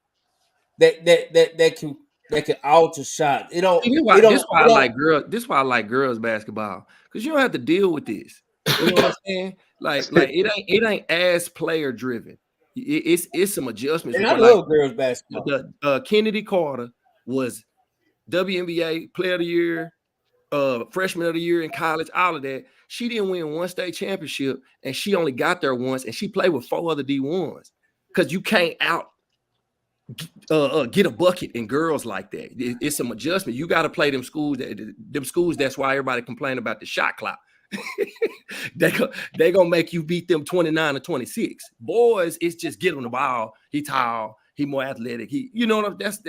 S6: that can alter shots. It don't.
S14: This why I like girls basketball, because you don't have to deal with this. You know what I'm saying? Like it ain't as player driven. It's some adjustments.
S6: And I love girls basketball.
S14: Kennedy Carter was WNBA Player of the Year, Freshman of the Year in college, all of that. She didn't win one state championship, and she only got there once, and she played with 4 other D1s because you can't get a bucket in girls like that. It's some adjustment. You got to play them schools. That's why everybody complain about the shot clock. they gonna make you beat them 29 or 26. Boys, it's just get on the ball. He tall. He more athletic. You know what? That's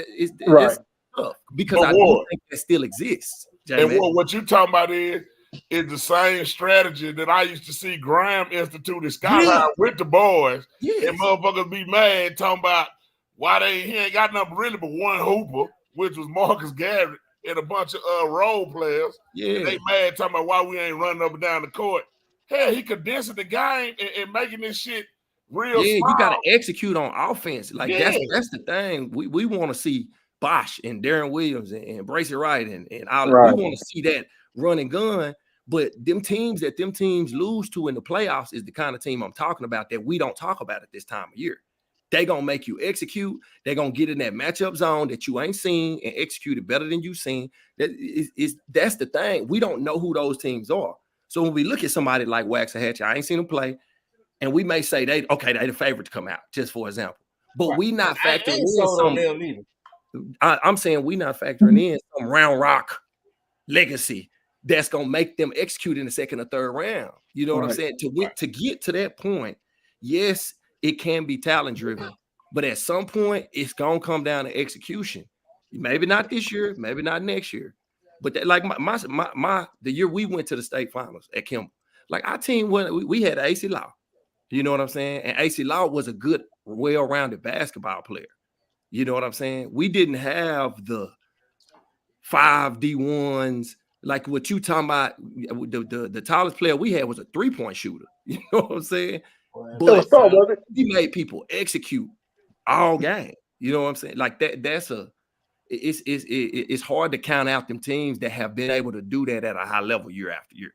S14: tough because I do think that still exists.
S12: And what you talking about is the same strategy that I used to see Graham institute at Sky High with the boys. And motherfuckers be mad talking about why he ain't got nothing really but one hooper, which was Marcus Garrett, and a bunch of role players.
S14: Yeah.
S12: And they mad talking about why we ain't running up and down the court. Hell, he condensing the game and making this shit real
S14: Yeah,
S12: small.
S14: you got to execute on offense. Like
S12: Yeah.
S14: that's the thing. We want to see Bosch and Darren Williams and Bracy Wright and all.
S5: Right.
S14: We want to see that run and gun. But them teams lose to in the playoffs is the kind of team I'm talking about that we don't talk about at this time of year. They gonna make you execute. They're gonna get in that matchup zone that you ain't seen and execute it better than you've seen. That's the thing. We don't know who those teams are. So when we look at somebody like Waxahachie, I ain't seen them play, and we may say they the favorite to come out, just for example. But we not factoring in I'm saying we not factoring in some Round Rock legacy that's gonna make them execute in the second or third round. You know what I'm saying? To get to that point, yes, it can be talent driven, but at some point it's gonna come down to execution. Maybe not this year, maybe not next year, but that, like the year we went to the state finals at Kimball, like our team we had AC Law. You know what I'm saying? And AC Law was a good, well-rounded basketball player. You know what I'm saying? We didn't have the 5 D1s like what you talking about. The tallest player we had was a 3-point shooter. You know what I'm saying? But he made people execute all game. You know what I'm saying? Like it's hard to count out them teams that have been able to do that at a high level year after year.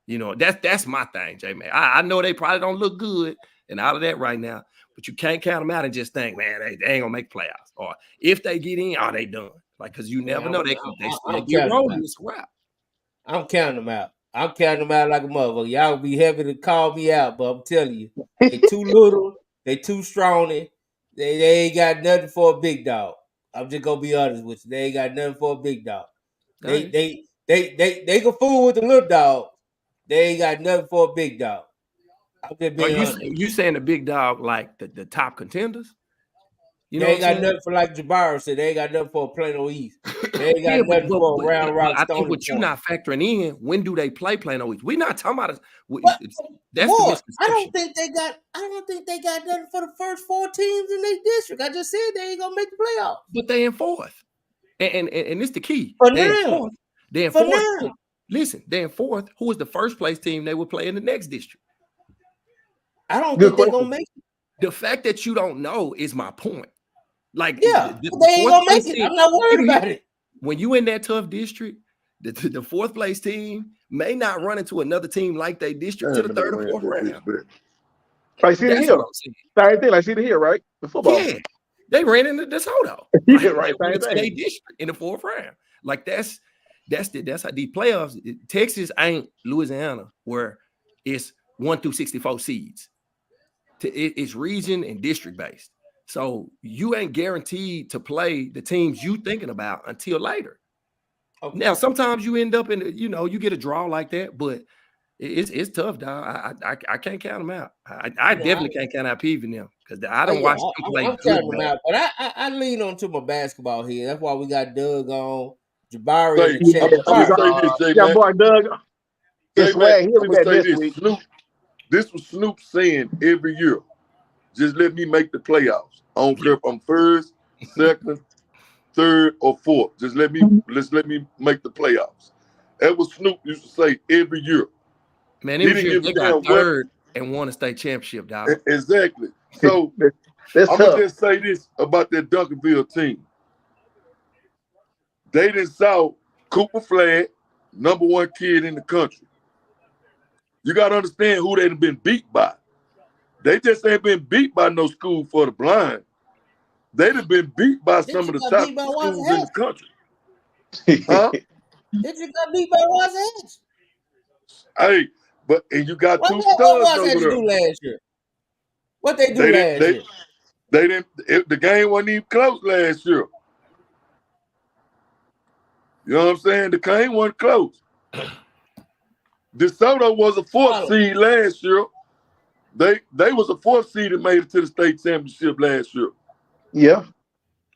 S14: You know, that's my thing, J-Man. I know they probably don't look good and all of that right now, but you can't count them out and just think, man, they ain't gonna make playoffs. Or if they get in, they done. Like, because you never know. They still get rolling. It's a wrap.
S6: I'm counting them out. I'm counting them out like a motherfucker. Y'all be happy to call me out, but I'm telling you, they too little, they too strong. They ain't got nothing for a big dog. I'm just gonna be honest with you. They ain't got nothing for a big dog. They can fool with the little dog. They ain't got nothing for a big dog. I'm just being honest.
S14: You saying the big dog like the top contenders? You know
S6: they ain't got nothing for, like Jabari said, they ain't got nothing for a Plano East. They ain't got nothing for a Round Rock.
S14: I think what you're not factoring in, when do they play Plano East? We're not talking about
S6: that's the I don't think they got nothing for the first 4 teams in their district. I just said they ain't gonna make the playoffs.
S14: But they in 4th. And it's the key.
S6: For
S14: They're
S6: now.
S14: in 4th. Listen, they're in 4th. Who is the first place team they would play in the next district?
S6: I don't think they're gonna make it.
S14: The fact that you don't know is my point. Like,
S6: they ain't gonna make it. I'm not worried about it.
S14: When you in that tough district, the 4th place team may not run into another team like they district to the 3rd or 4th round.
S5: Like Cedar Hill. Same thing, like Cedar Hill, right? The football.
S14: Yeah, they ran into DeSoto.
S5: Yeah, right.
S14: Same thing. District in the 4th round. Like that's how these playoffs. Texas ain't Louisiana where it's 1 through 64 seeds. It's region and district based. So you ain't guaranteed to play the teams you thinking about until later. Okay. Now, sometimes you end up in, you get a draw like that, but it's tough, dog. I can't count them out. I definitely can't count out Peavy now because I don't watch them play.
S6: I'm counting them out, but I lean on to my basketball here. That's why we got Doug on, Jabari.
S5: Yeah, boy, Doug.
S10: This was Snoop saying every year. Just let me make the playoffs. I don't care if I'm first, second, third, or fourth. Just let me make the playoffs. That was Snoop used to say every year.
S14: Man, they got third and won a state championship, dog.
S10: Exactly. So I'm gonna just say this about that Duncanville team. They done saw Cooper Flagg, #1 kid in the country. You gotta understand who they've been beat by. They just ain't been beat by no school for the blind. They'd have been beat by some of the top schools in the country. Huh?
S6: Did you got beat by Wasatch?
S10: Hey, and you got two studs
S6: over there. Do last year? What they do last year?
S10: They didn't. The game wasn't even close last year. You know what I'm saying? The game wasn't close. DeSoto was a 4th seed last year. They was a 4th seed that made it to the state championship last year.
S5: Yeah.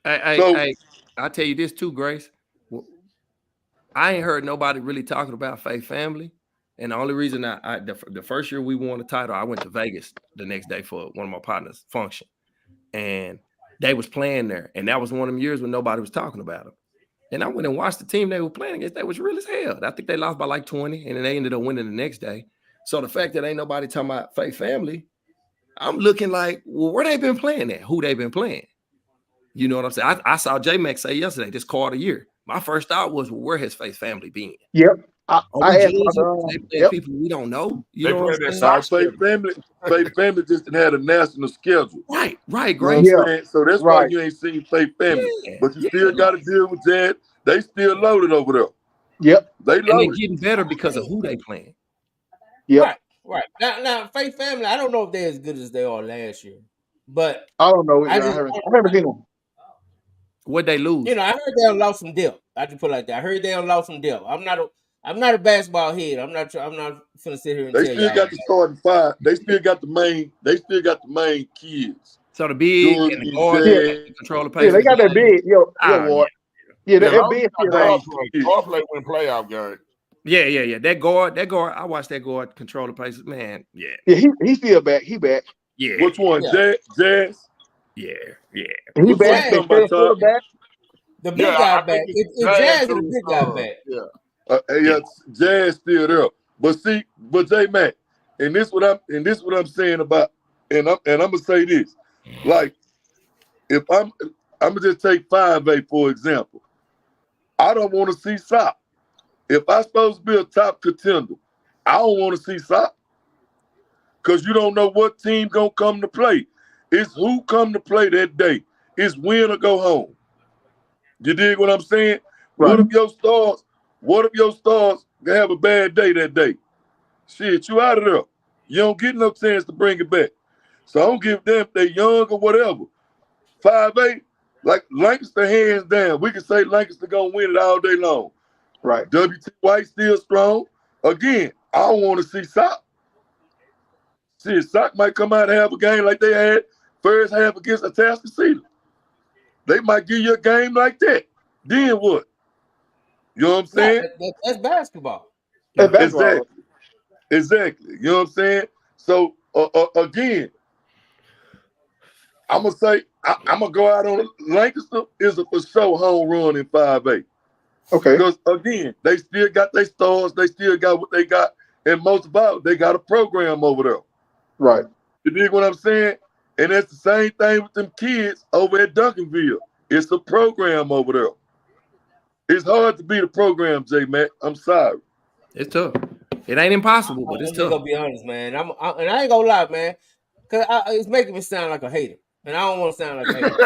S14: Hey, I'll tell you this too, Grace. I ain't heard nobody really talking about Faith Family. And the only reason the first year we won the title, I went to Vegas the next day for one of my partners' function. And they was playing there. And that was one of them years when nobody was talking about them. And I went and watched the team they were playing against. They was real as hell. I think they lost by like 20, and then they ended up winning the next day. So the fact that ain't nobody talking about Faith Family, I'm looking like, well, where they been playing at? Who they been playing? You know what I'm saying? I saw J-Mac say yesterday, this quarter year. My first thought was, well, where his Faith family been?
S5: Yep.
S14: I
S5: asked
S14: yep. People we don't know. You know what I'm saying?
S10: Faith family just didn't have a national schedule.
S14: Right,
S10: You know what I'm saying? So that's why you ain't seen Faith family.
S14: Yeah,
S10: but you still got to deal with that. They still loaded over there.
S5: Yep.
S10: They
S14: and they're
S10: loaded.
S14: getting better because of who they playing.
S5: Yep.
S6: Right. Now, Faith family, I don't know if they're as good as they are last year. But
S5: I don't know.
S6: I
S5: haven't seen them.
S14: What'd they lose?
S6: You know, I heard they lost some depth. I just put it like that. I heard they lost some depth. I'm not a basketball head. I'm not finna sit here and
S10: They
S6: tell
S10: still
S6: y'all.
S10: got the starting five. They still got the main kids.
S14: So the big
S10: George
S14: and the
S10: and
S14: guard
S10: Jay.
S14: control the pace.
S5: Yeah, they got that big. Ward. Yeah, that big.
S12: Guard play win playoff game.
S14: Yeah. That guard. I watched that guard control the pace. Man, yeah.
S5: Yeah, he's still back. He back.
S14: Yeah.
S10: Which one?
S6: Yeah.
S10: Jazz?
S14: Yeah.
S5: He back. They still back.
S6: The big guy back. It's Jazz and the big guy back.
S10: Yeah. Jazz still there. But J-Mac, and this what I'm saying about, and I'm gonna say this. Like, if I'm gonna just take 5A for example. I don't want to see SOP. If I'm supposed to be a top contender, I don't want to see SOP. Because you don't know what team gonna come to play. It's who come to play that day. It's win or go home. You dig what I'm saying?
S5: Right.
S10: What if your stars have a bad day that day? Shit, you out of there. You don't get no chance to bring it back. So I don't give them if they young or whatever. 5A, like Lancaster hands down. We can say Lancaster gonna win it all day long.
S5: Right.
S10: WT White still strong. Again, I don't want to see SOC. See, SOC might come out and have a game like they had first half against Atascocita. They might give you a game like that. Then what? You know what I'm saying?
S6: That's basketball.
S5: That's basketball.
S10: Exactly. You know what I'm saying? So again, I'm gonna say I'm gonna go out on Lancaster is a for sure home run in 5A.
S5: Okay.
S10: Because again, they still got their stars, they still got what they got, and most of all, they got a program over there.
S5: Right.
S10: You dig what I'm saying? And that's the same thing with them kids over at Duncanville. It's a program over there. It's hard to beat a program, J-Mac. I'm sorry.
S14: It's tough. It ain't impossible, but it's
S6: I'm
S14: tough.
S6: gonna be honest, man. And I ain't gonna lie, man, because it's making me sound like a hater, and I don't want to sound like a hater.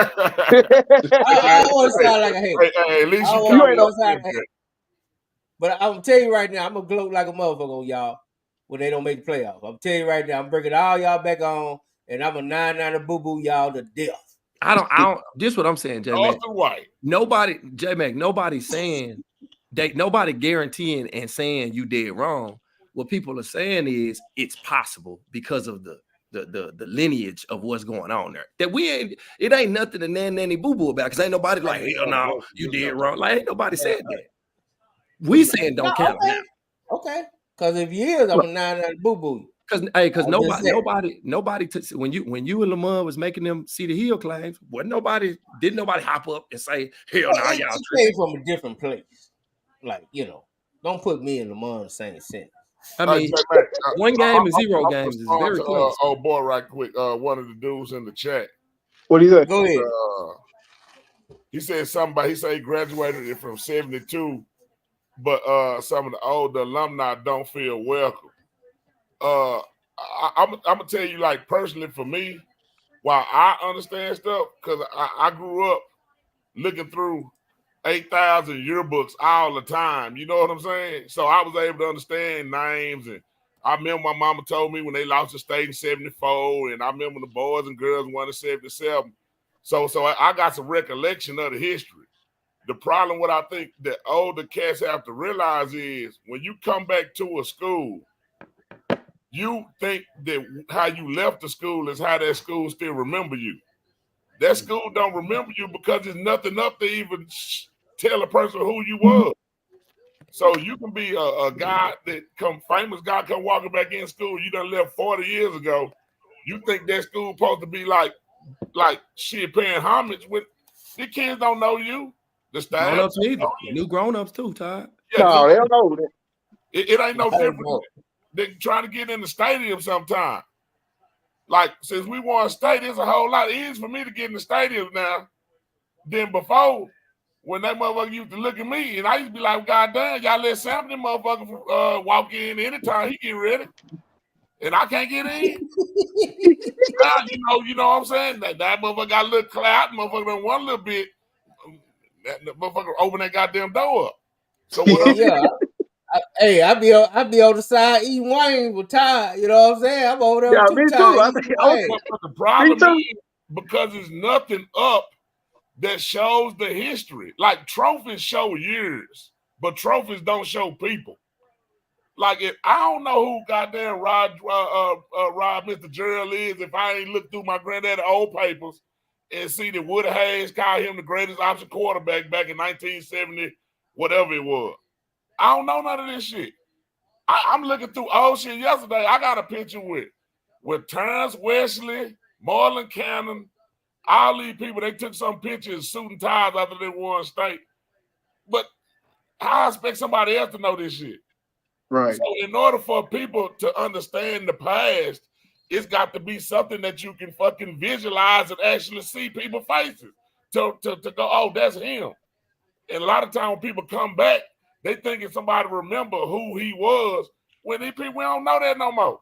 S6: I don't want to sound like a hater.
S12: Hey, at least
S6: you ain't gonna sound like a hater. But I'm tell you right now, I'm gonna gloat like a motherfucker on y'all when they don't make the playoffs. I'm telling you right now, I'm bringing all y'all back on, and I'm a 9-9 boo y'all to death.
S14: I don't. This is what I'm saying, J-Mac.
S12: White.
S14: Nobody, J-Mac. Nobody's saying nobody guaranteeing and saying you did wrong. What people are saying is it's possible because of the lineage of what's going on there. That it ain't nothing to nanny boo boo about. Because ain't nobody like, hell no, you did wrong. Like ain't nobody said that. We saying don't count now.
S6: Okay. Because if you is, I'm a 9-9 boo boo.
S14: Because nobody when you and Lamont was making them see the Hill claims, didn't nobody hop up and say, hell no, y'all
S6: came from a different place. Like, don't put me and Lamont in the same sentence.
S14: I mean, one game and 0 games is very close.
S12: Oh boy, right quick. One of the dudes in the chat.
S5: What do you say?
S6: Go ahead.
S12: He said something about he said he graduated from 72, but some of the older alumni don't feel welcome. I'm gonna tell you, like personally for me, while I understand stuff, because I grew up looking through 8,000 yearbooks all the time. You know what I'm saying? So I was able to understand names, and I remember my mama told me when they lost the state in 74, and I remember the boys and girls won in 77. So I got some recollection of the history. The problem, what I think that older cats have to realize is when you come back to a school, you think that how you left the school is how that school still remember you. That school don't remember you because there's nothing up to even tell a person who you was. So you can be a guy that famous guy come walking back in school. You done left 40 years ago. You think that school supposed to be like shit paying homage with the kids don't know you. The staff
S14: grown-ups either. New grown-ups too, Todd.
S5: Yeah, no, they don't know that.
S12: It ain't no different than trying to get in the stadium sometime. Like, since we won state, it's a whole lot easier for me to get in the stadium now than before. When that motherfucker used to look at me, and I used to be like, God damn, y'all let Sam them motherfucker walk in anytime he get ready. And I can't get in. Now, you know what I'm saying? That motherfucker got a little clout, motherfucker done one little bit. That motherfucker open that goddamn door up. So what
S6: I be on the side eating wings with Ty. You know what I'm saying? I'm over there
S10: Yeah,
S6: with
S10: me
S6: you,
S10: too.
S6: Ty.
S10: I
S6: eating
S10: think
S6: wings.
S12: But the problem is because there's nothing up that shows the history. Like trophies show years, but trophies don't show people. Like if I don't know who goddamn Rob Mr. Gerald is, if I ain't look through my granddaddy old papers and see that Woody Hayes called him the greatest option quarterback back in 1970, whatever it was. I don't know none of this shit. I'm looking through old shit yesterday. I got a picture with Terrence Wesley, Marlon Cannon, all these people. They took some pictures, suit and ties after they won state. But I expect somebody else to know this shit.
S5: Right.
S12: So in order for people to understand the past, it's got to be something that you can fucking visualize and actually see people's faces to go, oh, that's him. And a lot of times when people come back, they thinking somebody remember who he was. When these people, we don't know that no more.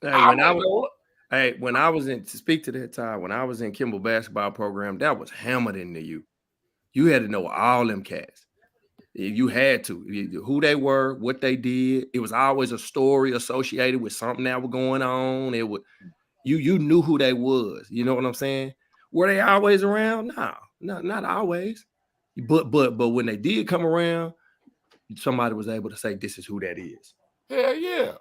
S14: When I was in, to speak to that time, when I was in Kimball basketball program, that was hammered into you. You had to know all them cats. You had to, who they were, what they did. It was always a story associated with something that was going on. It would, you knew who they was. You know what I'm saying? Were they always around? No, not always. But when they did come around, somebody was able to say, "This is who that is."
S12: Hell yeah.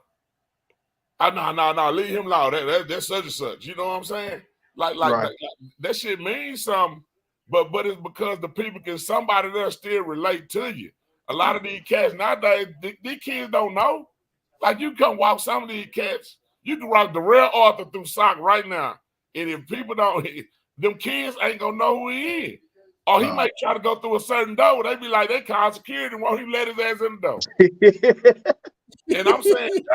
S12: No, leave him alone. That's such and such. You know what I'm saying? Like that shit means something. But it's because the people can somebody there still relate to you. A lot of these cats nowadays, these kids don't know. Like you come walk some of these cats, you can walk the real Arthur through sock right now. And if people don't, them kids ain't gonna know who he is. Or he might try to go through a certain door. They be like, they call security and won't even let his ass in the door. And I'm saying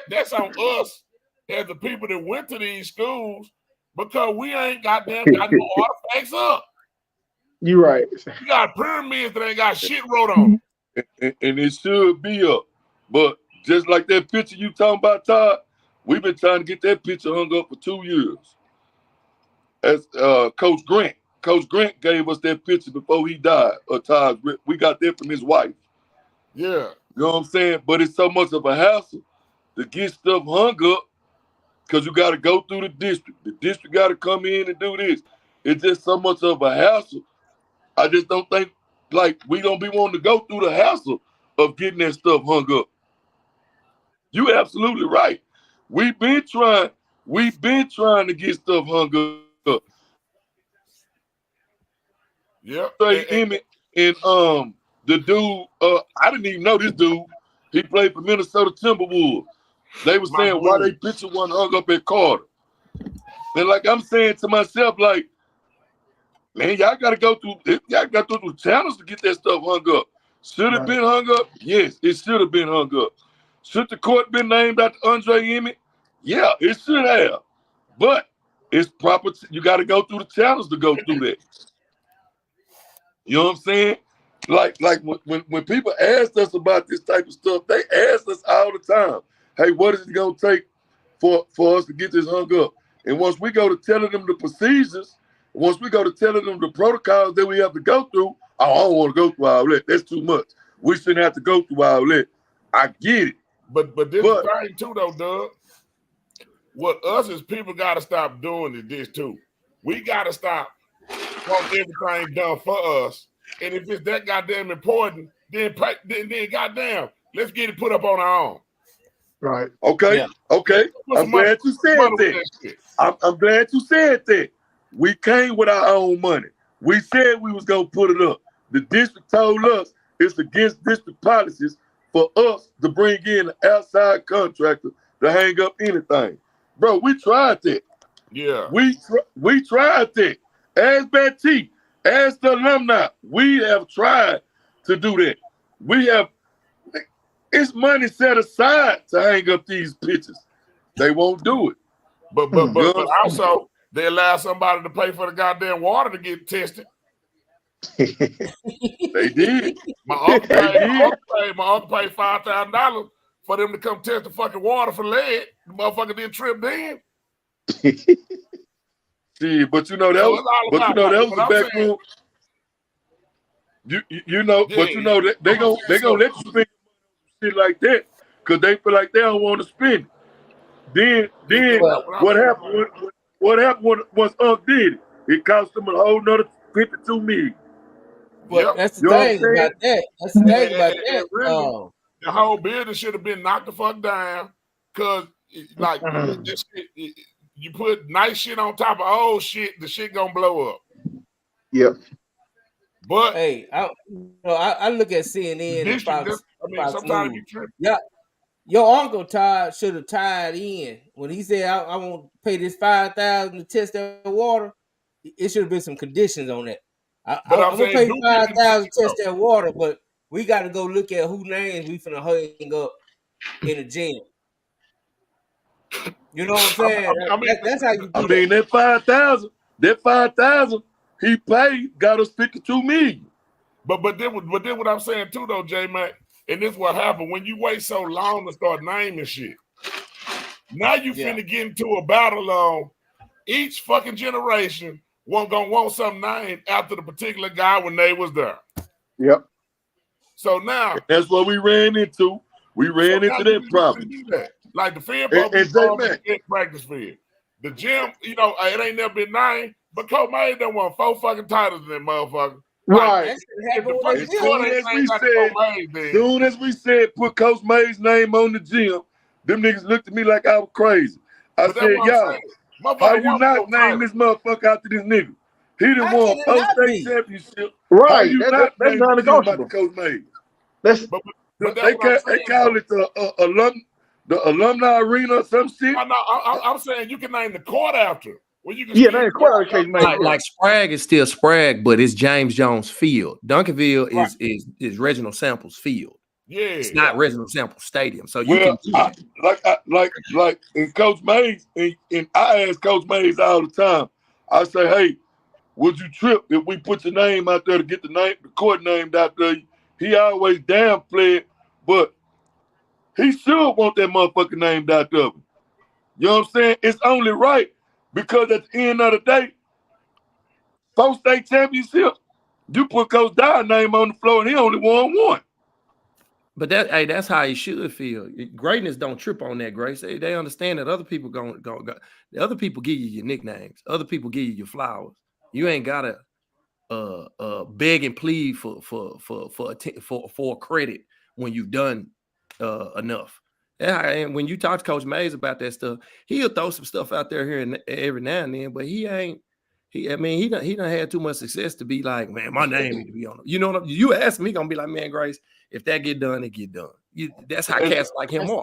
S12: that's on us as the people that went to these schools because we ain't got no artifacts up.
S5: You're right.
S12: You got pyramids that ain't got shit wrote on
S10: them. And it should be up. But just like that picture you talking about, Todd, we've been trying to get that picture hung up for 2 years. As Coach Grant. Coach Grant gave us that picture before he died. Todd, we got that from his wife.
S12: Yeah.
S10: You know what I'm saying? But it's so much of a hassle to get stuff hung up because you got to go through the district. The district got to come in and do this. It's just so much of a hassle. I just don't think, like, we don't be wanting to go through the hassle of getting that stuff hung up. You absolutely right. We've been trying to get stuff hung up.
S12: Yeah.
S10: Say Emmett and the dude, I didn't even know this dude. He played for Minnesota Timberwolves. They were saying why they picture one hung up at Carter. And like I'm saying to myself, like, man, y'all gotta go through the channels to get that stuff hung up. Should it been hung up? Yes, it should have been hung up. Should the court been named after Andre Emmett? Yeah, it should have. But it's proper. You got to go through the channels to go through that. You know what I'm saying? Like when people ask us about this type of stuff, they ask us all the time, hey, what is it going to take for us to get this hung up? And once we go to telling them the procedures, once we go to telling them the protocols that we have to go through, I don't want to go through all that. That's too much. We shouldn't have to go through all that. I get it.
S12: But this thing too, though, Doug, what us as people got to stop doing is this too. We got to stop wanting everything done for us. And if it's that goddamn important, then goddamn, let's get it put up on our own.
S5: Right.
S10: Okay. Yeah. Okay. I'm glad you said that. I'm glad you said that. We came with our own money. We said we was going to put it up. The district told us it's against district policies for us to bring in an outside contractor to hang up anything. Bro, we tried that.
S12: Yeah.
S10: We tried that. As Betty, as the alumni, we have tried to do that. It's money set aside to hang up these pictures. They won't do it.
S12: But also they allow somebody to pay for the goddamn water to get tested.
S10: They did.
S12: My uncle paid $5,000 for them to come test the fucking water for lead. The motherfucker didn't trip then.
S10: See, but you know that was the back room. You know,
S12: Yeah.
S10: but you know that they gonna let you spend shit like that because they feel like they don't want to spend it. Then what happened? What happened once Unc did it? It cost them a whole nother $52 million.
S6: Well, that's the thing about that. That's the thing about that.
S12: Really, the whole building should have been knocked the fuck down because, like, this shit, you put nice shit on top of old shit, the shit gonna blow up.
S5: Yep.
S12: But
S6: hey, I look at CNN and Fox
S12: sometimes
S6: News.
S12: you trip.
S6: Yeah, your uncle Todd should have tied in when he said, "I won't pay this $5,000 to test that water." It should have been some conditions on that. I'm gonna pay $5,000 to test that water, but we got to go look at who names we finna hang up in the gym. You know what I'm saying? That's how you do
S10: that $5,000 he paid got us $52 million.
S12: But then what I'm saying too though, J Mac, and this is what happened when you wait so long to start naming shit. Now you finna get into a battle on each fucking generation gonna want something named after the particular guy when they was there.
S5: Yep.
S12: So now
S10: that's what we ran into. We ran into that problem.
S12: Like the field practice field. The gym, you know, it ain't never been named, but Coach Mays done won 4 fucking titles in that motherfucker.
S5: Right.
S10: Soon as we said put Coach Mays' name on the gym, them niggas looked at me like I was crazy. I said, y'all, how you not name this motherfucker after this nigga? He done won 4 state championship.
S5: Right.
S10: How you
S5: That's non-negotiable.
S10: Coach Mays?
S5: They
S10: call it the alumni arena or some shit.
S12: I'm saying you can name the court after. Well, you can
S5: name the court after Coach Mays.
S14: Like Sprague is still Sprague, but it's James Jones Field. Duncanville is Reginald Samples Field.
S12: Yeah,
S14: it's not Reginald Samples Stadium. So you can
S10: like in Coach Mays, and I ask Coach Mays all the time. I say, hey, would you trip if we put your name out there to get the court named after you? He always downplay it, but he should want that motherfucker named after him. You know what I'm saying? It's only right because at the end of the day, 4 state championship, you put Coach Dye's name on the floor and he only won 1.
S14: But that's how he should feel. Greatness don't trip on that, Grace. They understand that other people go. Other people give you your nicknames. Other people give you your flowers. You ain't gotta beg and plead for credit when you've done enough. And when you talk to Coach Mays about that stuff, he'll throw some stuff out there here and every now and then, but he done had too much success to be like, man, my name need to be on it. You know what you ask me, gonna be like, man, Grace, if that get done, it get done. That's how cats like him are.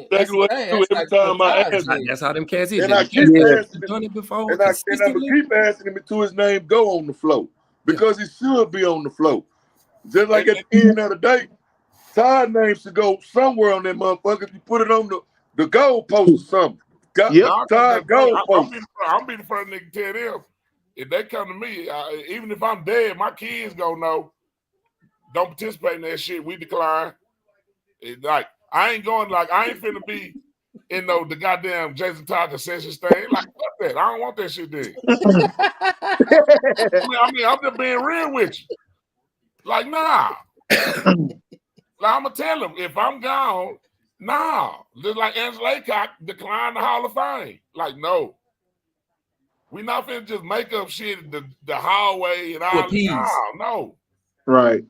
S10: That's what I do every time I ask him.
S14: That's how them cats is.
S10: And I keep asking him before. And I keep asking him until his name go on the floor because he should be on the floor. Just like at the end of the day, Todd name should go somewhere on that motherfucker. If you put it on the goal post or something. Todd goal post.
S12: I'll be the first nigga to tell them. If they come to me, even if I'm dead, my kids gonna know. Don't participate in that shit. We decline. Like I ain't finna be in the goddamn Jason Todd concession stand. Like fuck that. I don't want that shit there. I mean, I'm just being real with you. Like, nah. Like, I'm gonna tell them if I'm gone, nah. Just like Angela Aycock declined the Hall of Fame. Like, no. We not finna just make up shit the hallway and all that. No.
S5: Right.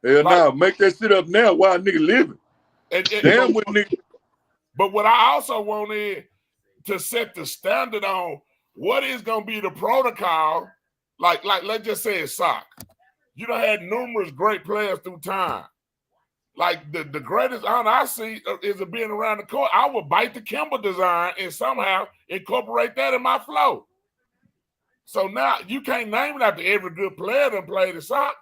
S10: Hell no, make that shit up now while a nigga living. Damn with nigga.
S12: But what I also want is to set the standard on what is gonna be the protocol. Like let's just say it's soccer. You done had numerous great players through time. Like the greatest honor I see is of being around the court. I would bite the Kimber design and somehow incorporate that in my flow. So now you can't name it after every good player that played the soccer.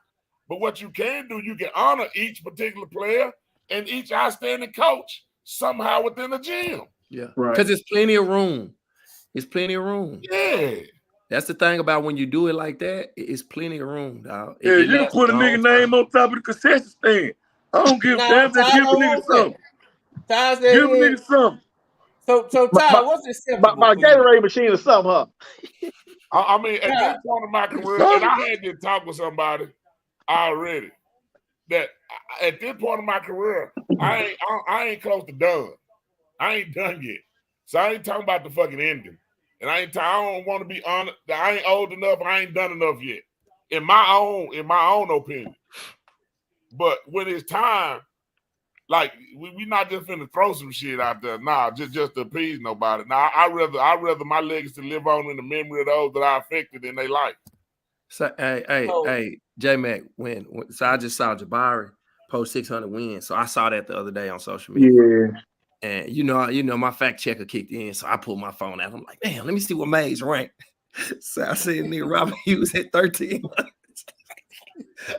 S12: But what you can do, you can honor each particular player and each outstanding coach somehow within the gym.
S14: Yeah,
S5: Right.
S14: because it's plenty of room. It's plenty of room.
S12: Yeah.
S14: That's the thing about when you do it like that. It's plenty of room, dog.
S10: Yeah, you can put a nigga name on top of the concession stand. I don't give a damn. They give a nigga something.
S6: Ty said
S10: Give a nigga something.
S6: So Ty, what's acceptable?
S5: My
S6: for you?
S5: Gatorade machine or something, huh?
S12: I mean, at this point in my career, and I had to talk with somebody already that at this point in my career, I ain't close to done. I ain't done yet. So I ain't talking about the fucking ending. And I don't want to be on. I ain't old enough. I ain't done enough yet. In my own opinion. But when it's time, like we not just finna throw some shit out there. Nah, just to appease nobody. Nah, I rather my legacy live on in the memory of those that I affected in their life.
S14: So hey, J Mac, so I just saw Jabari post 600 wins. So I saw that the other day on social media.
S5: Yeah.
S14: And you know, my fact checker kicked in, so I pulled my phone out. I'm like, damn, let me see what Mays ranked. So I said, nigga, Robert Hughes at 1300.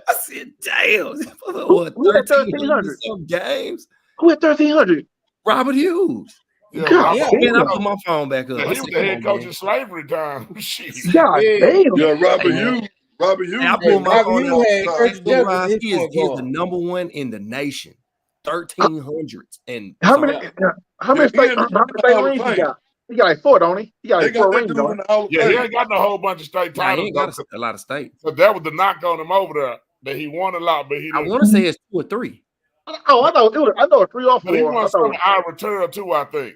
S14: I said, damn,
S5: Who had 1300
S14: some games?
S5: Who had 1300?
S14: Robert Hughes.
S5: God
S14: Man, I
S5: damn.
S14: put my phone back up.
S12: Yeah,
S14: I
S12: he
S14: said,
S12: was the head
S14: come
S12: coach
S14: on, man.
S12: in slavery time. Shit.
S5: God damn.
S10: Yeah, Robert
S14: Hey,
S10: Hughes. Robert Hughes.
S14: Hey, I pulled my
S6: Robert
S14: phone
S6: Hughes
S14: out.
S6: had Curtis Jefferson, his
S14: He is
S6: point
S14: the
S6: guard.
S14: number one in the nation. 1300s. And
S5: How many state rings he got? He got like 4, don't he? He got like 4 rings, don't he?
S12: Yeah, he ain't got no whole bunch of state
S14: Nah, he
S12: titles.
S14: ain't got a lot of state.
S12: So that was the knock on him over there. That he won a lot, but he
S14: I
S12: didn't.
S14: want to say it's 2 or 3.
S5: Oh, I know 3 or 4.
S12: But he won
S5: I
S12: some
S5: thought
S12: in Ira Turner too, I think.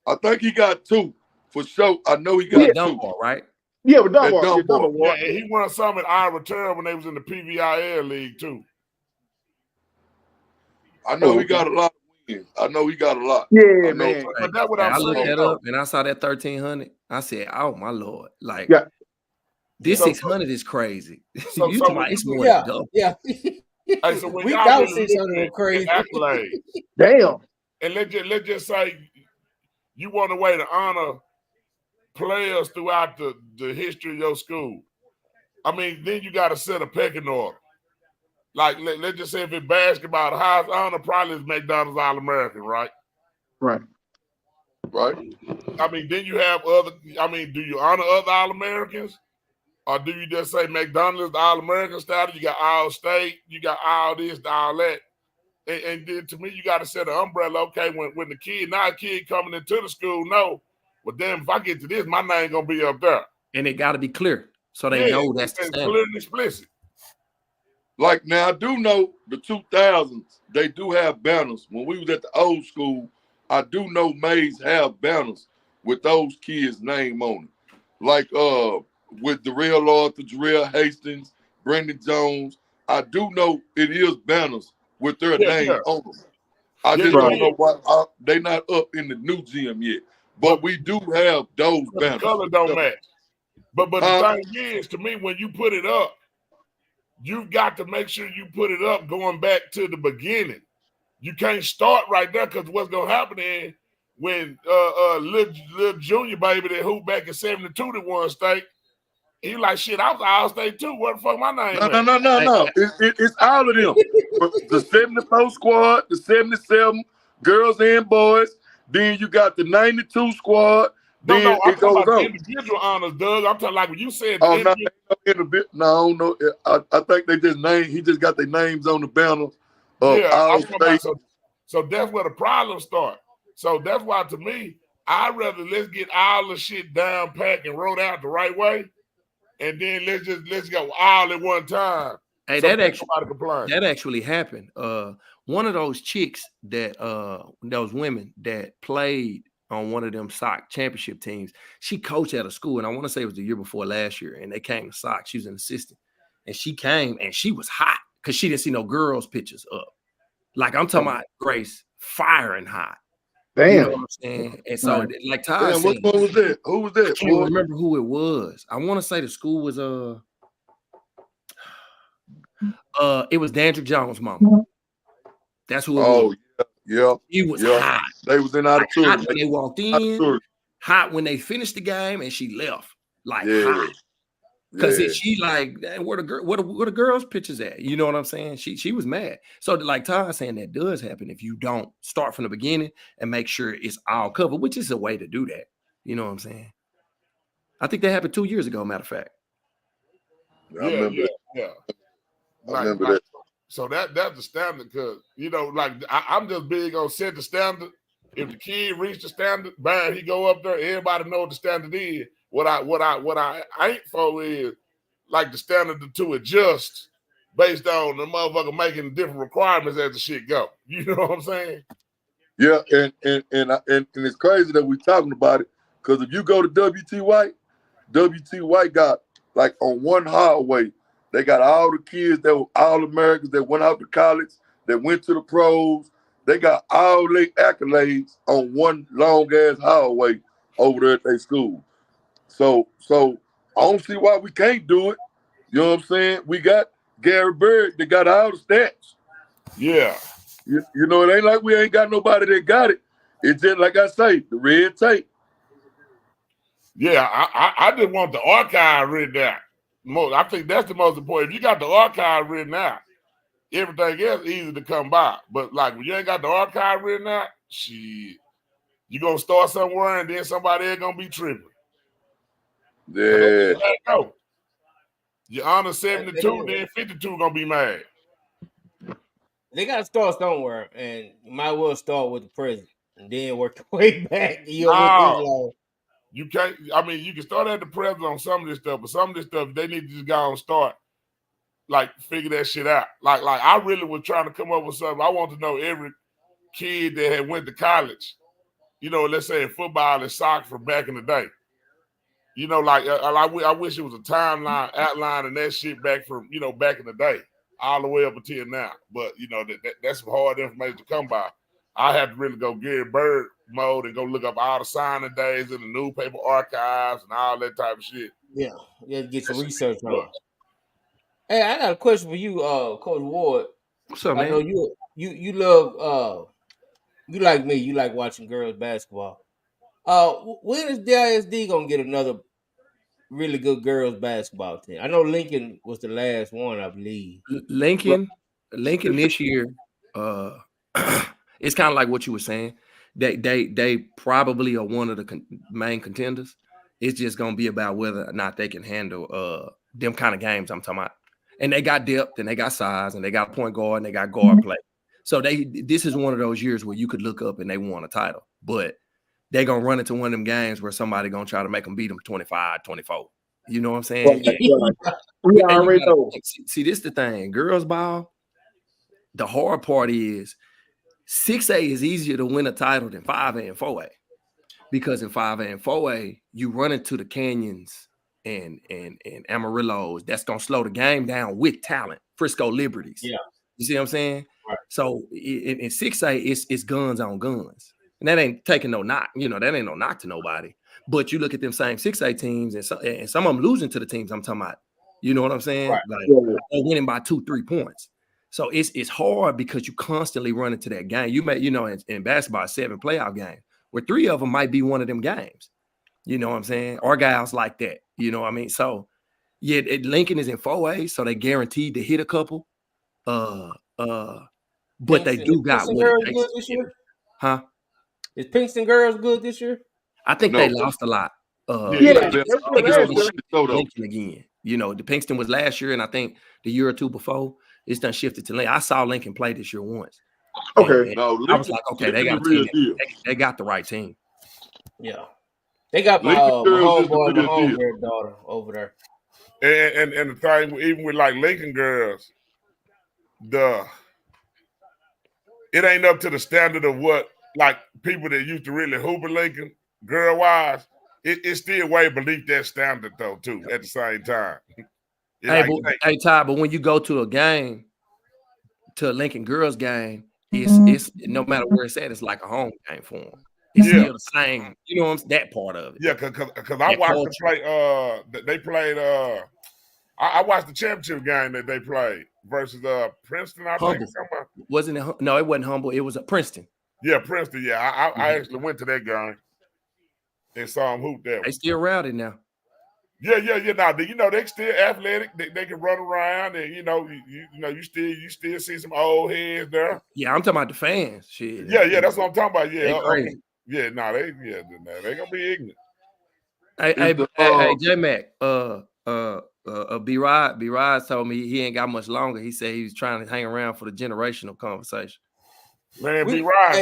S10: I think he got 2 for sure. I know he got 2.
S14: Dunbar, right?
S5: Yeah, with
S10: At
S5: Dunbar.
S10: Dunbar.
S12: Yeah, and he won some at Ira Turner when they was in the PVIL league too.
S10: I know he got a lot of wins. I know he got a lot.
S5: Yeah,
S10: I know.
S5: man.
S12: But that's what
S14: I
S12: I'm
S14: looked
S12: saying.
S14: that up and I saw that 1300. I said, "Oh my lord!" Like this
S12: So-
S14: 600 is crazy.
S12: So-
S14: You
S12: so
S14: talking
S12: when
S14: about it's
S12: you-
S14: more
S6: Yeah,
S14: than double.
S6: yeah.
S12: Hey, so when
S6: We
S12: y'all
S6: thought
S12: really
S6: 600
S12: looking
S6: was
S12: at
S6: crazy.
S12: accolades,
S5: Damn.
S12: and let's just say you want a way to honor players throughout the history of your school. I mean, then you got to set a pecking order. Like let's just say if it's basketball, the highest honor probably is McDonald's All-American, right?
S5: Right.
S10: Right.
S12: I mean, then you have other. I mean, do you honor other All-Americans, or do you just say McDonald's the All-American status? You got All State, you got all this, all that, and then to me, you got to set an umbrella. Okay, when the kid coming into the school, no, well, damn, if I get to this, my name gonna be up there,
S14: And it got to be clear so they know that's the
S12: it's
S14: standard.
S12: clear and explicit.
S10: Like now, I do know the 2000s. They do have banners. When we was at the old school, I do know Mays have banners with those kids' name on it. Like with Darrell Arthur, Jarrell Hastings, Brendan Jones. I do know it is banners with their name on them. I just don't know why they not up in the new gym yet. But we do have those
S12: The
S10: banners.
S12: color don't match. But the thing is, to me, when you put it up, you've got to make sure you put it up going back to the beginning. You can't start right there because what's gonna happen is when little junior baby that hooped back in 72 that won state, he like shit, I was all state too. What the fuck my name?
S10: No. It's all of them. The 74 squad, the 77 girls and boys. Then you got the 92 squad.
S12: No,
S10: Then
S12: I'm
S10: it goes
S12: talking about
S10: on.
S12: individual honors, Doug. I'm talking like when you said
S10: Oh no, I think they just named. He just got their names on the banner.
S12: I'm talking about, so that's where the problem starts. So that's why, to me, I'd rather let's get all the shit down packed and wrote out the right way, and then let's go all at one time.
S14: Hey,
S12: so
S14: that actually happened. One of those chicks that those women that played on one of them SOC championship teams, she coached at a school, and I want to say it was the year before last year, and they came to SOC. She was an assistant, and she came, and she was hot because she didn't see no girls' pictures up. Like I'm talking about Grace, firing hot.
S5: Damn.
S14: You know what I'm saying? And so, like Ty said,
S10: what was that? Who was that?
S14: I can't remember who it was. I want to say the school was it was Dandrick Jones' mama. That's who it was.
S10: Yeah.
S14: He was hot.
S10: They was in auditorium.
S14: Hot when they walked in, hot when they finished the game, and she left. Like hot. Because
S2: Yeah.
S14: she like, where the girls' pictures at? You know what I'm saying? She was mad. So like Todd saying, that does happen if you don't start from the beginning and make sure it's all covered, which is a way to do that. You know what I'm saying? I think that happened 2 years ago, matter of fact.
S2: I remember that.
S12: Yeah.
S2: I remember that.
S12: So that's the standard, because like I'm just big on set the standard. If the kid reach the standard, bang, he go up there. Everybody know what the standard is. What I ain't for is like the standard to adjust based on the motherfucker making different requirements as the shit go. You know what I'm saying?
S10: Yeah, and it's crazy that we're talking about it, because if you go to WT White got like on one hallway, they got all the kids that were all Americans that went out to college, that went to the pros. They got all their accolades on one long ass hallway over there at their school. So I don't see why we can't do it. You know what I'm saying? We got Gary Bird that got all the stats.
S12: Yeah.
S10: You know, it ain't like we ain't got nobody that got it. It's just like I say, the red tape.
S12: Yeah, I just want the archive written out. I think that's the most important. If you got the archive written out, everything else easy to come by. But like when you ain't got the archive written out, shit, you gonna start somewhere and then somebody else gonna be tripping.
S10: Yeah.
S12: Go. You honor 72, then 52 gonna be mad.
S6: They gotta start somewhere, and you might well start with the president and then work your way back.
S12: You can't. I mean, you can start at the president on some of this stuff, but some of this stuff they need to just go and start, like figure that shit out. Like I really was trying to come up with something. I want to know every kid that had went to college. Let's say in football and soccer from back in the day. I wish it was a timeline outlining that shit back from back in the day, all the way up until now. But that's some hard information to come by. I have to really go Gary Bird mode and go look up all the signing days in the newspaper archives and all that type of shit.
S6: Yeah, get some research on it. Hey, I got a question for you, Coach Ward.
S14: What's up, man?
S6: I know you love you like me. You like watching girls basketball. When is DISD gonna get another really good girls basketball team? I know Lincoln was the last one, I believe.
S14: Lincoln this year, it's kind of like what you were saying. They probably are one of the main contenders. It's just gonna be about whether or not they can handle them kind of games I'm talking about. And they got depth, and they got size, and they got point guard, and they got guard play. So this is one of those years where you could look up and they won a title, but they're going to run into one of them games where somebody going to try to make them beat them 25-24. You know what I'm saying?
S5: We already know.
S14: See, this is the thing. Girls ball, the hard part is 6A is easier to win a title than 5A and 4A. Because in 5A and 4A, you run into the Canyons and Amarillos. That's going to slow the game down with talent. Frisco Liberties.
S6: Yeah.
S14: You see what I'm saying?
S6: Right.
S14: So in 6A, it's guns on guns. And that ain't taking no knock. That ain't no knock to nobody. But you look at them same 6A teams, and some of them losing to the teams I'm talking about. You know what I'm saying?
S6: Right.
S14: Like they're winning by 2-3 points. So it's hard because you constantly run into that game. You may, in basketball, 7 playoff games, where 3 of them might be one of them games. You know what I'm saying? Argyle's like that. You know what I mean? So yeah, Lincoln is in 4A, so they guaranteed to hit a couple. But they do got what it takes.
S6: This year?
S14: Huh?
S6: Is Pinkston girls good this year?
S14: I think they lost a lot.
S6: Lincoln
S14: again. The Pinkston was last year, and I think the year or two before it's done shifted to Lincoln. I saw Lincoln play this year once.
S5: Okay,
S14: and I was like, okay, they got a team. They got the right team.
S6: Yeah, they got my homeboy, my homegirl daughter over there.
S12: And the thing, even with like Lincoln girls, it ain't up to the standard of what like people that used to really hoop at Lincoln girl wise. It's still way beneath that standard though too. At the same time,
S14: hey Ty, but when you go to a game, to a Lincoln girls game, it's no matter where it's at, it's like a home game for them. It's still the same, that part of it.
S12: Yeah, because I watched them play. They played. I watched the championship game that they played versus Princeton. I think
S14: wasn't it? No, it wasn't Humble. It was Princeton.
S12: Yeah, Princeton. Yeah, I actually went to that game and saw them hoop there.
S14: They still rowdy now.
S12: Yeah. Now, you know, they still athletic. They can run around, and you still see some old heads there.
S14: Yeah, I'm talking about the fans. Shit.
S12: Yeah, that's what I'm talking about.
S14: They
S12: Yeah,
S14: crazy.
S12: yeah. No, they gonna be ignorant.
S14: Hey, J Mac. B Rod told me he ain't got much longer. He said he was trying to hang around for the generational conversation.
S12: Man, B Rod,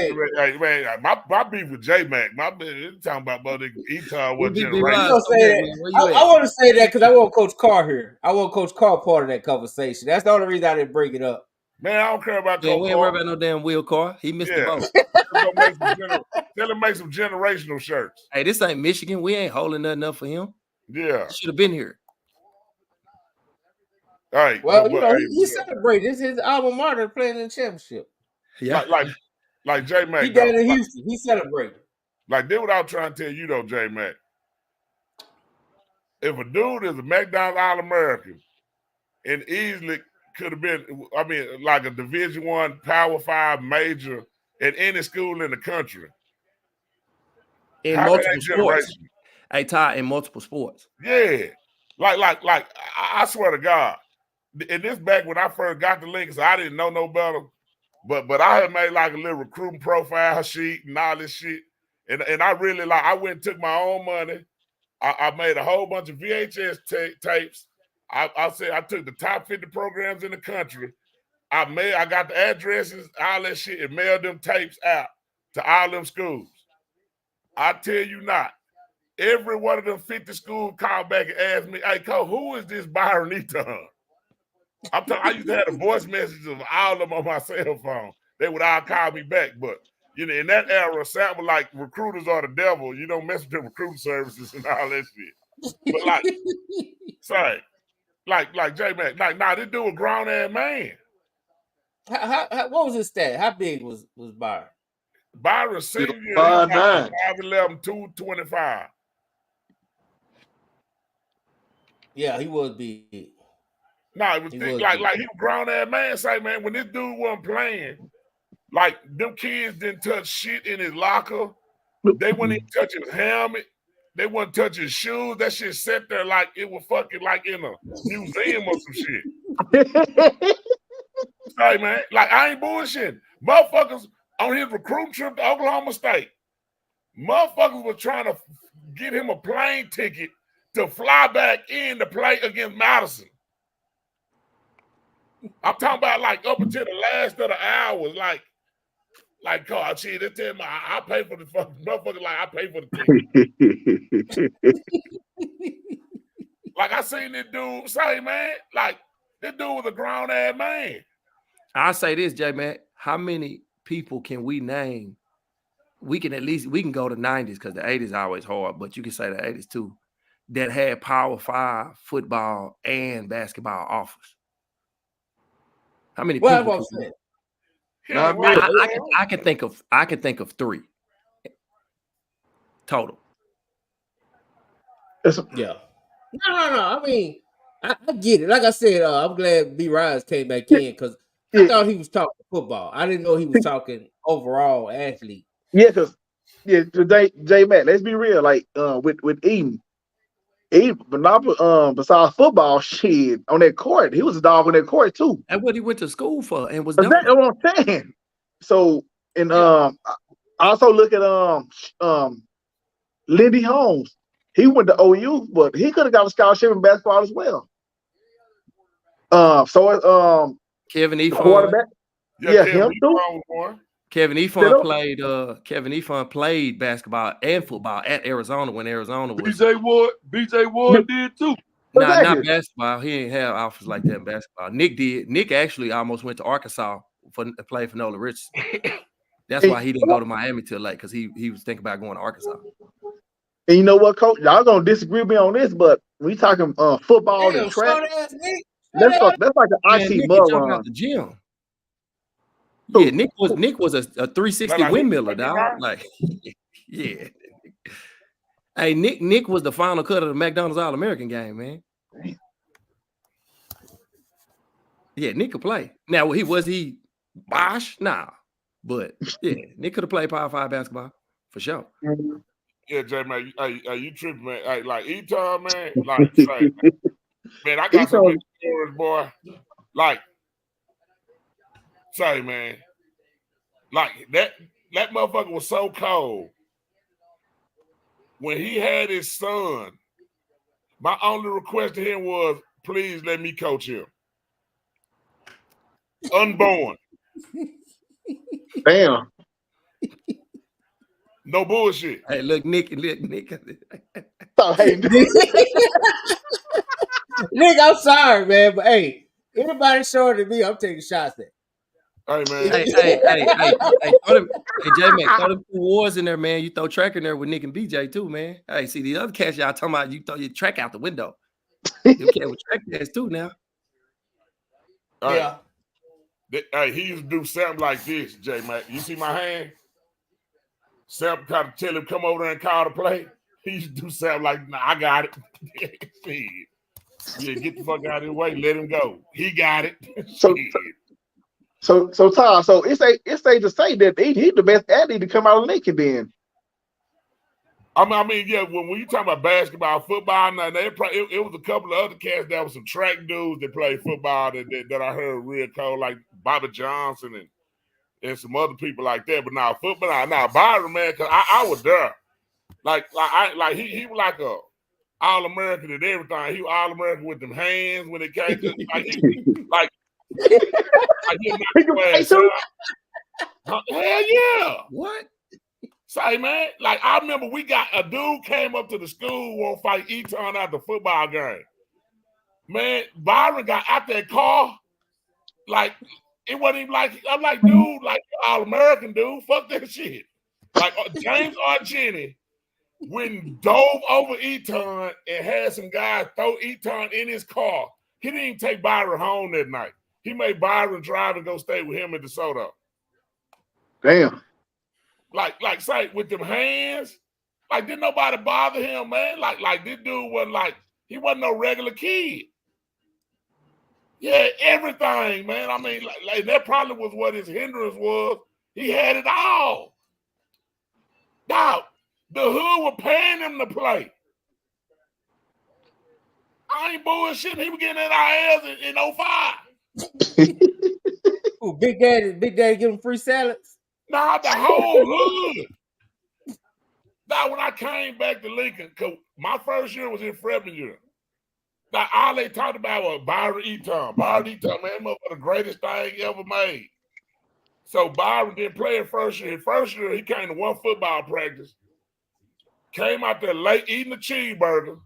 S12: man, my beef with J Mac. My beef talking about Eton what generation.
S6: I want to say that because I want Coach Carr here. I want Coach Carr part of that conversation. That's the only reason I didn't bring it up.
S12: Man, I don't care about
S14: Coach. We ain't worried about no damn Will Carr. He missed the boat.
S12: Tell him make some generational shirts.
S14: Hey, this ain't Michigan. We ain't holding nothing up for him.
S12: Yeah,
S14: should have been here.
S12: All right.
S6: Well, he celebrated. This is his alma mater playing in the championship.
S14: Yeah,
S12: like J Mac.
S6: He down in Houston. He celebrated.
S12: Like, this what I'm trying to tell you though, J Mac. If a dude is a McDonald's All-American and easily could have been, I mean, like a Division I Power 5 major at any school in the country.
S14: In multiple sports. Hey, Ty, in multiple sports.
S12: Yeah. Like I swear to God. And this back when I first got the Lincoln, I didn't know no better. But I had made like a little recruiting profile sheet and all this shit. And I really I went and took my own money. I made a whole bunch of VHS tapes. I said I took the top 50 programs in the country. I got the addresses, all that shit, and mailed them tapes out to all them schools. I tell you not. Every one of them 50 schools called back and asked me, "Hey, Cole, who is this Byron Eton?" I used to have the voice messages of all of them on my cell phone. They would all call me back, but in that era, it sounded like recruiters are the devil. You don't mess with the recruiting services and all that shit. But sorry, like J Mac, this dude a grown ass man.
S6: What was his stat? How big was Byron?
S12: Byron senior year, 5'9", 5'11", 225.
S6: Yeah, he was big.
S12: No, it was like he was grown ass man. Say, man, when this dude wasn't playing, like them kids didn't touch shit in his locker. They wouldn't even touch his helmet. They wouldn't touch his shoes. That shit sat there like it was fucking like in a museum or some shit. Hey, man, like I ain't bullshitting. Motherfuckers on his recruiting trip to Oklahoma State, motherfuckers were trying to get him a plane ticket to fly back in to play against Madison. I'm talking about like up until the last of the hours, like Carl, shit, they tell me I pay for the fucking motherfucker, like I pay for the ticket. Like I seen this dude say, man, like this dude was a grown ass man.
S14: I say this, J Mac, how many people can we name? We can go to 90s because the 80s is always hard, but you can say the 80s too, that had Power 5 football and basketball offers. How many people?
S6: Well, I'm saying.
S14: I can think of 3 total.
S6: Yeah. No. I mean, I get it. Like I said, I'm glad B. Rise came back in because I thought he was talking football. I didn't know he was talking overall athlete.
S5: Yeah, because today, J Mac, let's be real. Like with Eden, besides football, shit on that court, he was a dog on that court too.
S14: And what he went to school for and was
S5: done. That's what I'm saying. So I also look at Lindy Holmes. He went to OU, but he could have got a scholarship in basketball as well.
S14: Kevin Efon.
S5: Quarterback. Yeah, him too.
S14: Kevin Efon played basketball and football at Arizona when Arizona was.
S10: BJ Ward did too.
S14: Nah, not basketball. He ain't have offers like that in basketball. Nick did. Nick actually almost went to Arkansas to play for Nola Richardson. That's why he didn't go to Miami till late, because he was thinking about going to Arkansas.
S5: And you know what, Coach? Y'all gonna disagree with me on this, but we talking football and track. That's like the IT mud run.
S14: The gym. Yeah, Nick was a 360 windmiller, dog. Like, yeah. Hey, Nick was the final cut of the McDonald's All-American game, man. Yeah, Nick could play. Now, was he Bosch? Nah. But yeah, Nick could have played Power 5 basketball for sure.
S12: Yeah, J man, you tripping, man? Hey, like Eton, man, like say, man, I got so many stories, boy. Like, say, man, like that motherfucker was so cold. When he had his son, my only request to him was, please let me coach him. Unborn.
S5: Damn.
S12: No bullshit.
S14: Hey, look, Nick.
S5: Oh, hey,
S6: Nick, I'm sorry, man, but hey, anybody showing to me, I'm taking shots at.
S12: Hey, man.
S14: Hey, J-Mac, throw them 2 wars in there, man. You throw track in there with Nick and BJ too, man. Hey, see the other cats y'all talking about, you throw your track out the window. You can't with track cats too now.
S12: Yeah. Hey, he used to do something like this, J-Mac. You see my hand? Sam kind of tell him come over there and call the play. He used to do something like, nah, I got it. Yeah, get the fuck out of the way. Let him go. He got it.
S5: So Tom, so it's safe to say that he's the best athlete to come out of Lincoln then.
S12: I mean, yeah, when you talk about basketball, football, now it was a couple of other cats that was some track dudes that played football that I heard real cold, like Bobby Johnson and some other people like that. But now football, now Byron, man, because I was there. Like he was like a All-American and everything. He was All-American with them hands when it came to like hell yeah.
S14: What?
S12: Say, man, like I remember we got a dude came up to the school, won't fight Eton at the football game. Man, Byron got out that car, like it wasn't even like, I'm like, dude, like All-American dude, fuck that shit. Like James Argini dove over Eton and had some guys throw Eton in his car. He didn't even take Byron home that night. He made Byron drive and go stay with him at DeSoto.
S5: Damn.
S12: Like say with them hands, like didn't nobody bother him, man. Like this dude wasn't like, he wasn't no regular kid. Yeah, everything, man. I mean, like that probably was what his hindrance was. He had it all. Now, the hood were paying him to play. I ain't bullshitting. He was getting in our ass in 05.
S6: Ooh, Big Daddy give him free salads.
S12: Nah, the whole hood. Now, when I came back to Lincoln, cause my first year was in freshman year. Now, all they talked about was Byron Eton. Byron Eton, man, was the greatest thing ever made. So Byron didn't play in first year. First year, he came to one football practice. Came out there late eating a cheeseburger.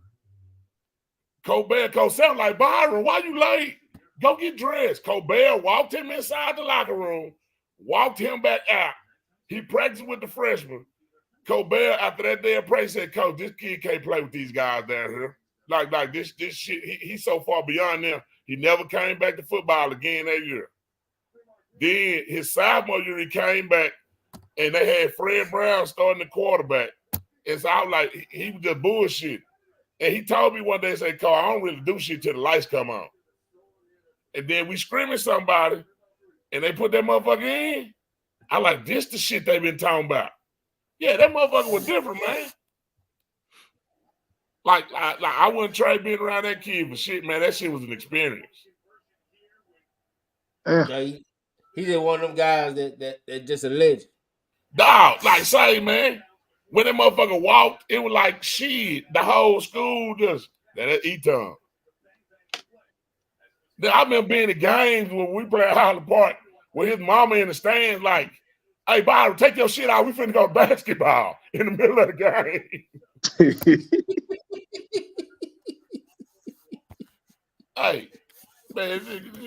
S12: Colbert sounded like, Byron, why you late? Go get dressed. Colbert walked him inside the locker room, walked him back out. He practiced with the freshmen. Colbert, after that day of practice, said, Coach, this kid can't play with these guys down here. Like this shit, he's so far beyond them. He never came back to football again that year. Then his sophomore year, he came back, and they had Fred Brown starting the quarterback. And so I was like, he was just bullshit. And he told me one day, said, Coach, I don't really do shit till the lights come on. And then we screaming somebody, and they put that motherfucker in. I like, this the shit they been talking about. Yeah, that motherfucker was different, man. Like I wouldn't try being around that kid for shit, man. That shit was an experience.
S6: Yeah, he just one of them guys that just a legend.
S12: Dog, like say, man, when that motherfucker walked, it was like shit. The whole school just that Eton. I remember being at games when we played at Highland Park with his mama in the stands, like, hey, Byron, take your shit out. We finna go basketball in the middle of the game. Hey, man,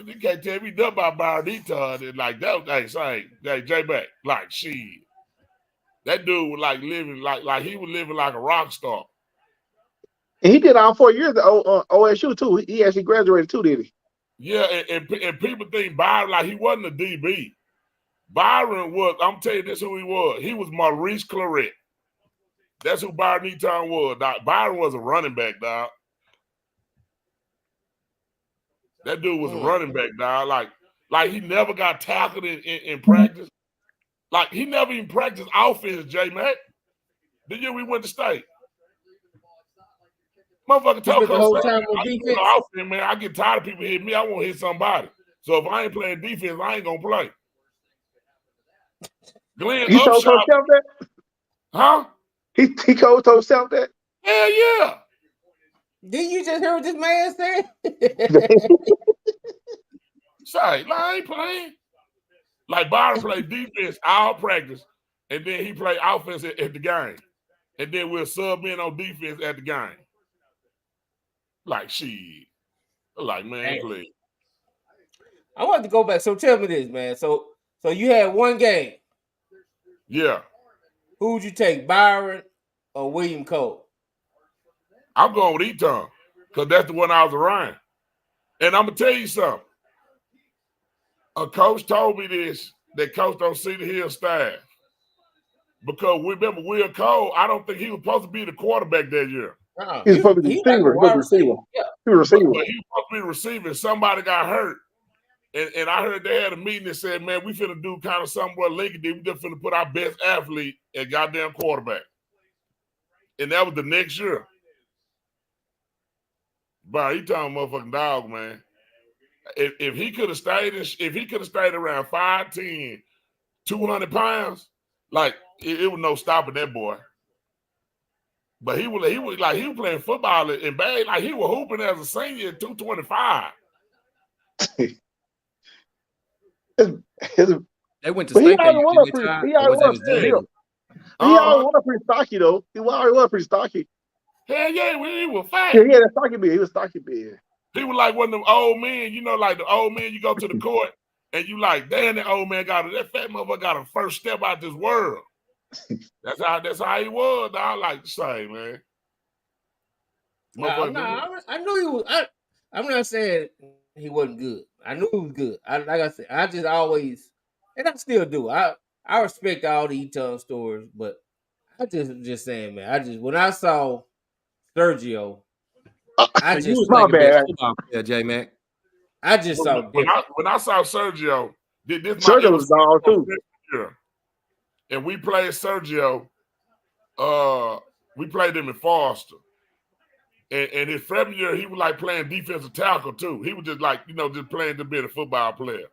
S12: you can't tell me nothing about Byron Eton. Like that, hey, J-Mac, like shit. That dude was like living like he was living like a rock star.
S5: And he did all 4 years at OSU too. He actually graduated too, did he?
S12: Yeah, and people think Byron like he wasn't a DB. Byron was, I'm telling you, this who he was. He was Maurice Claret. That's who Byron Eton was. Byron was a running back, dog. That dude was a running back, dog. Like he never got tackled in practice. Like he never even practiced offense, J-Mac. The year we went to state. Motherfucker
S6: You
S12: told
S6: spent the whole
S12: Coach,
S6: time on
S12: I ain't
S6: defense?
S12: doing no offense, man. I get tired of people hitting me. I want to hit somebody. So if I ain't playing defense, I ain't gonna play. Glenn
S5: You told
S12: Upshaw,
S5: yourself that?
S12: huh?
S5: He told himself that?
S12: Hell yeah.
S6: Did you just hear what this man said?
S12: Say, like, I ain't playing. Like Byron played defense all practice, and then he played offense at the game. And then we'll sub in on defense at the game. Like, shit. Like, man, please.
S6: I want to go back. So tell me this, man. So you had one game.
S12: Yeah.
S6: Who would you take, Byron or William Cole?
S12: I'm going with Eton because that's the one I was around. And I'm going to tell you something. A coach told me this, that coach don't see the Hill staff. Because remember, Will Cole, I don't think he was supposed to be the quarterback that year.
S5: He's supposed to be receiver. He was receiver.
S6: Yeah.
S5: He was receiver.
S12: But he was supposed to be receiving. Somebody got hurt. And I heard they had a meeting that said, man, we finna do kind of something what Lincoln did. We just finna put our best athlete at goddamn quarterback. And that was the next year. But he talking motherfucking dog, man. If he could have stayed around 5'10", 200 pounds, like it was no stopping that boy. But he was playing football in bad, like he was hooping as a senior at 225.
S14: They went to
S5: But he
S14: state that
S5: already was
S14: year,
S5: pretty.
S14: didn't
S5: He
S14: they, Ty? Or
S5: already
S14: was that
S5: was
S14: his
S5: pretty.
S14: junior?
S5: He already was pretty stocky though. He already was pretty stocky.
S12: Hell yeah, he was fat.
S5: Yeah, that stocky big. He was stocky big.
S12: He was like one of them old men, you know, like the old men you go to the court and you like, damn, that old man that fat motherfucker got a first step out this world. That's how he was. I like to say, man.
S6: I knew he was. I'm not saying he wasn't good. I knew he was good. Like I said, I just always, and I still do. I respect all the Eton stories, but I just saying, man. When I saw Sergio, I just
S14: you was
S6: my
S14: bad, J Mac.
S6: I just saw
S12: when I saw Sergio,
S5: Sergio was dog too.
S12: Year, and we played Sergio. We played him in Foster. And his freshman year, he was like playing defensive tackle too. He was just like, just playing to be a football player.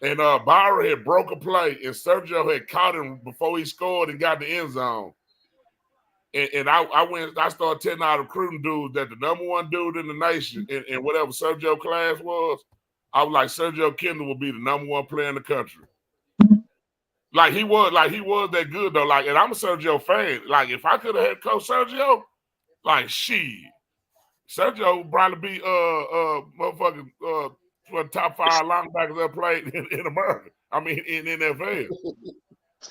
S12: And Byron had broke a play, and Sergio had caught him before he scored and got in the end zone. And I started telling our recruiting dudes that the number one dude in the nation in whatever Sergio class was, I was like, Sergio Kendall will be the number one player in the country. Like he was that good though. Like, and I'm a Sergio fan. Like, if I could have had Coach Sergio, like shit, Sergio would probably be motherfucking one of the top 5 linebackers that played in America. I mean, in NFL.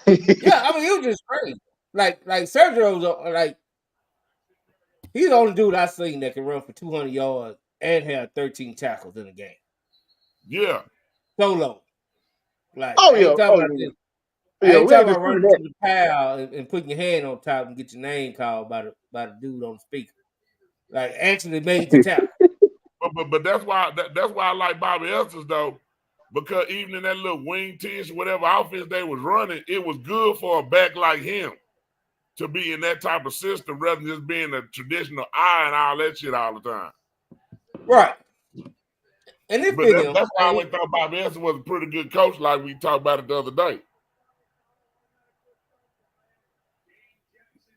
S6: Yeah, I mean, he was just crazy. Like Sergio's like, he's the only dude I've seen that can run for 200 yards and have 13 tackles in a game.
S12: Yeah.
S6: Solo. Like,
S5: Oh yeah.
S6: I ain't talking about running to the pile and putting your hand on top and get your name called by the dude on the speaker. Like, actually made the tackle.
S12: But that's why I like Bobby Ellis though, because even in that little wing tension, whatever offense they was running, it was good for a back like him to be in that type of system rather than just being a traditional eye and all that shit all the time.
S6: Right. And
S12: that's why I always thought Bobby Ellis was a pretty good coach, like we talked about it the other day.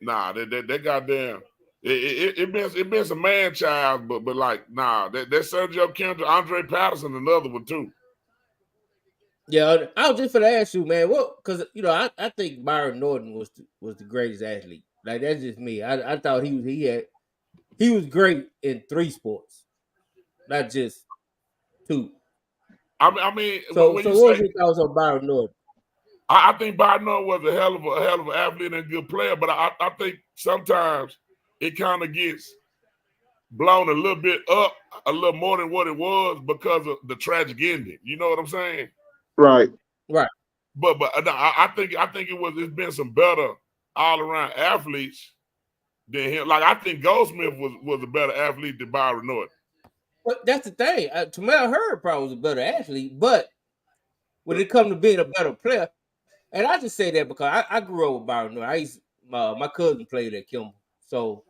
S12: Nah, that goddamn it been some man child, but like nah, that Sergio Kendall, Andre Patterson, another one too.
S6: Yeah, I was just for to ask you, man. Well, because I think Byron Norton was the greatest athlete. Like, that's just me. I thought he was great in 3 sports, not just 2.
S12: I mean,
S6: so what was your thoughts on Byron Norton?
S12: I think Byron Norton was a hell of an athlete and a good player, but I think sometimes it kind of gets blown a little bit up, a little more than what it was because of the tragic ending. You know what I'm saying?
S5: Right.
S6: But
S12: I think it's been some better all around athletes than him. Like, I think Goldsmith was a better athlete than Byron Norton.
S6: But that's the thing. Tamel Hurd probably was a better athlete, but when it comes to being a better player, and I just say that because I grew up with Byron Norton. my cousin played at Kimball, so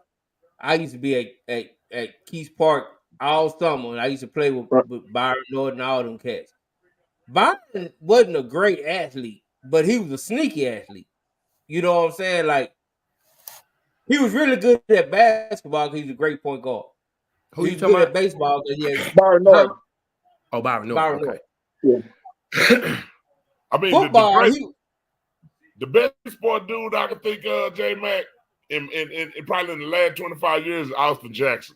S6: I used to be at Keys Park all summer, and I used to play with Byron Norton and all them cats. Byron wasn't a great athlete, but he was a sneaky athlete. You know what I'm saying? Like, he was really good at basketball because he's a great point guard.
S14: Who
S6: he
S14: you
S6: was
S14: talking
S6: good
S14: about?
S6: at baseball because he had
S5: Byron Norton.
S14: Oh, Byron Norton. Okay.
S5: Yeah.
S12: I mean,
S6: football.
S12: The best sport dude I can think of, J Mac, in probably in the last 25 years, is Austin Jackson.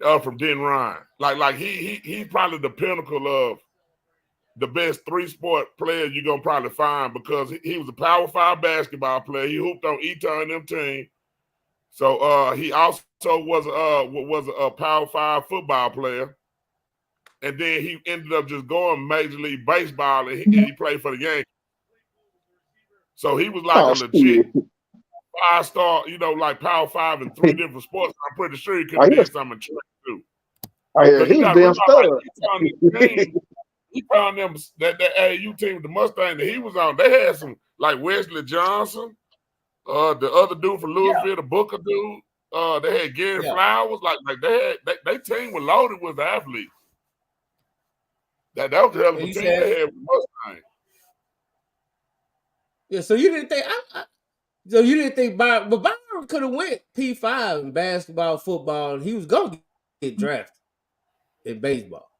S12: From Den Ryan. Like he's probably the pinnacle of the best 3-sport player you're gonna probably find, because he was a Power 5 basketball player. He hooped on Eton and them team. So he also was a Power 5 football player. And then he ended up just going Major League Baseball, and he played for the Yankees. So he was like a legit 5-star, like Power 5 in 3 different sports. I'm pretty sure he could have did something too.
S5: He was damn stud.
S12: He found them that AAU team with the Mustang that he was on. They had some like Wesley Johnson, the other dude from Louisville, the Booker dude. They had Gary Flowers. Like they team was loaded with athletes. That was the hell of a team they had with Mustang.
S6: Yeah, so you didn't think Byron, but Byron could have went P5 in basketball, football, and he was gonna get drafted in baseball.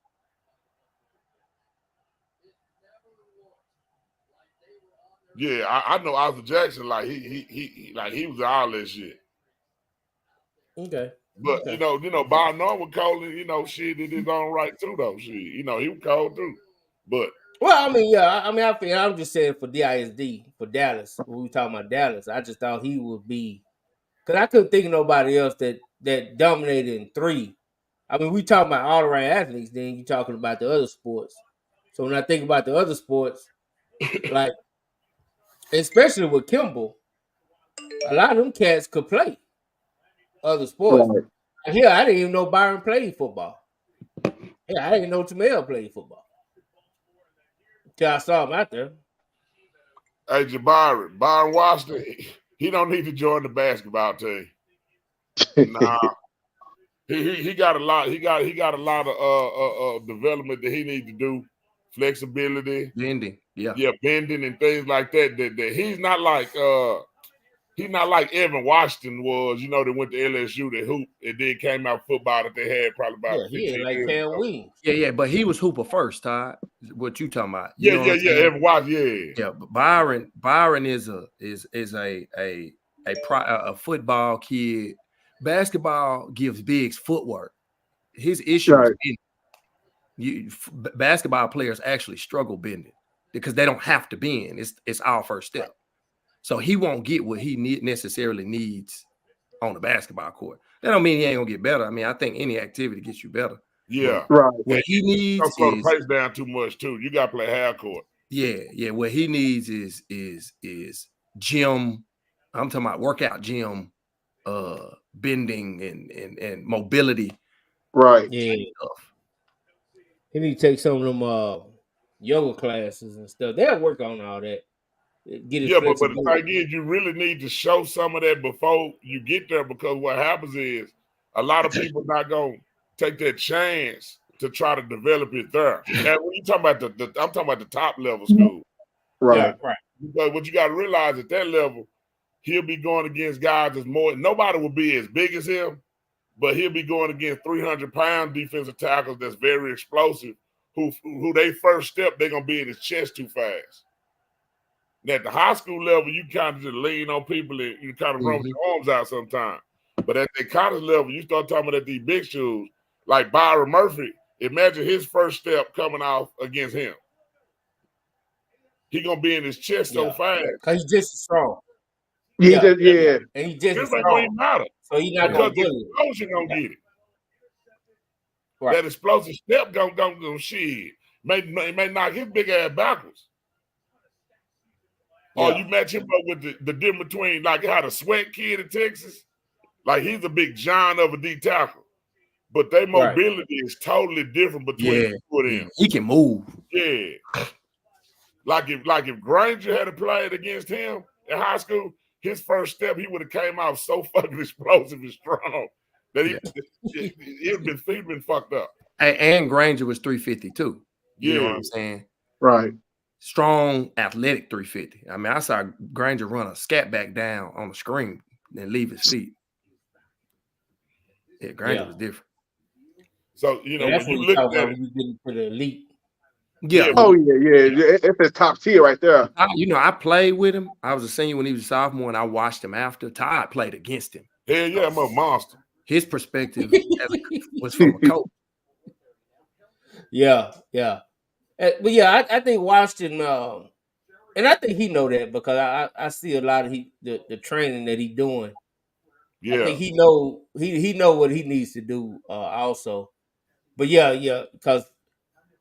S12: Yeah, I know Austin Jackson. Like he was all that shit.
S6: Okay.
S12: But you know, Byron Norton was cold. Shit did his own right too, though. Shit, he was cold too. But
S6: well, I'm just saying for DISD for Dallas. When we talking about Dallas, I just thought he would be, because I couldn't think of nobody else that dominated in 3. I mean, we talking about all around athletes. Then you talking about the other sports. So when I think about the other sports, like especially with Kimball, a lot of them cats could play other sports. Right. Here, I didn't even know Byron played football. Yeah, I didn't know Tamel played football till I saw him out there.
S12: Hey, Byron Washington, he don't need to join the basketball team. Nah, he got a lot. He got a lot of development that he needs to do, flexibility,
S14: bending,
S12: bending and things like that. That he's not like Evan Washington was. That went to LSU, that hoop, and then came out football that they had probably about 15 years ago.
S14: Yeah, but he was hooper first, Todd. What you talking about?
S12: Yeah, Evan Washington,
S14: yeah. But Byron is a football kid. Basketball gives Biggs footwork. His issue is basketball players actually struggle bending because they don't have to bend. It's our first step. So he won't get what he necessarily needs on the basketball court. That don't mean he ain't gonna get better. I mean, I think any activity gets you better.
S12: Yeah,
S14: right. What he needs
S12: is the pace down too much too. You gotta play half court.
S14: Yeah. What he needs is gym. I'm talking about workout gym, bending and mobility.
S5: Right.
S6: Yeah. He need to take some of them yoga classes and stuff. They'll work on all that.
S12: But the thing is, you really need to show some of that before you get there, because what happens is a lot of people not gonna take that chance to try to develop it there. And when you talking about I'm talking about the top level school,
S5: right?
S12: Because what you got to realize at that level, he'll be going against guys that's more. Nobody will be as big as him, but he'll be going against 300-pound defensive tackles that's very explosive. Who they first step, they're gonna be in his chest too fast. At the high school level, you kind of just lean on people and you kind of run with your arms out sometimes. But at the college level, you start talking about these big shoes, like Byron Murphy. Imagine his first step coming off against him. He gonna be in his chest so fast.
S6: Because he's just strong.
S5: And
S6: he just
S12: strong. Don't even matter.
S6: So he's not gonna get it.
S12: Explosion gonna get it.
S6: Right.
S12: That explosive step gonna shit. May knock his big ass backwards. Or you match him up with the difference between, like, how the Sweat kid in Texas, like, he's a big John of a D tackle, but their mobility is totally different between the two of them.
S14: He can move.
S12: Yeah. Like if Granger had played against him in high school, his first step, he would have came out so fucking explosive and strong that he'd been fucked up.
S14: And Granger was 350 too. You know what
S12: Yeah.
S14: I'm saying?
S5: Right.
S14: Strong, athletic 350. I mean, I saw Granger run a scat back down on the screen and leave his feet. Yeah, Granger was different.
S12: So, you know,
S6: that's
S12: when
S6: what
S12: you
S6: we
S12: look
S6: talk
S12: at
S6: about
S12: it,
S6: when you get into the elite.
S14: Yeah.
S5: Oh yeah. It's his top tier right there.
S14: You know, I played with him. I was a senior when he was a sophomore, and I watched him after. Todd played against him.
S12: Hell yeah, I'm a monster.
S14: His perspective was from a coach.
S6: Yeah. But yeah, I think Washington, and I think he know that because I see a lot of the training that he doing.
S12: Yeah.
S6: I think he know what he needs to do also. But yeah, because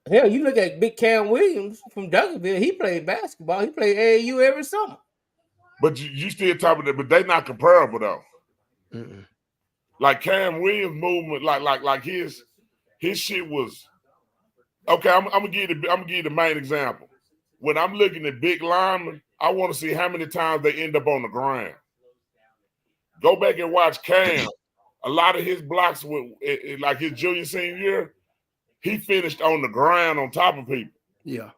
S6: hell, you look at Big Cam Williams from Duncanville. He played basketball. He played AAU every summer.
S12: But you still talking that, but they not comparable though. Like Cam Williams' movement, like his shit was okay. I'm gonna give you the main example. When I'm looking at big linemen, I want to see how many times they end up on the ground. Go back and watch Cam. A lot of his blocks were like his junior senior year. He finished on the ground on top of people.
S14: Yeah.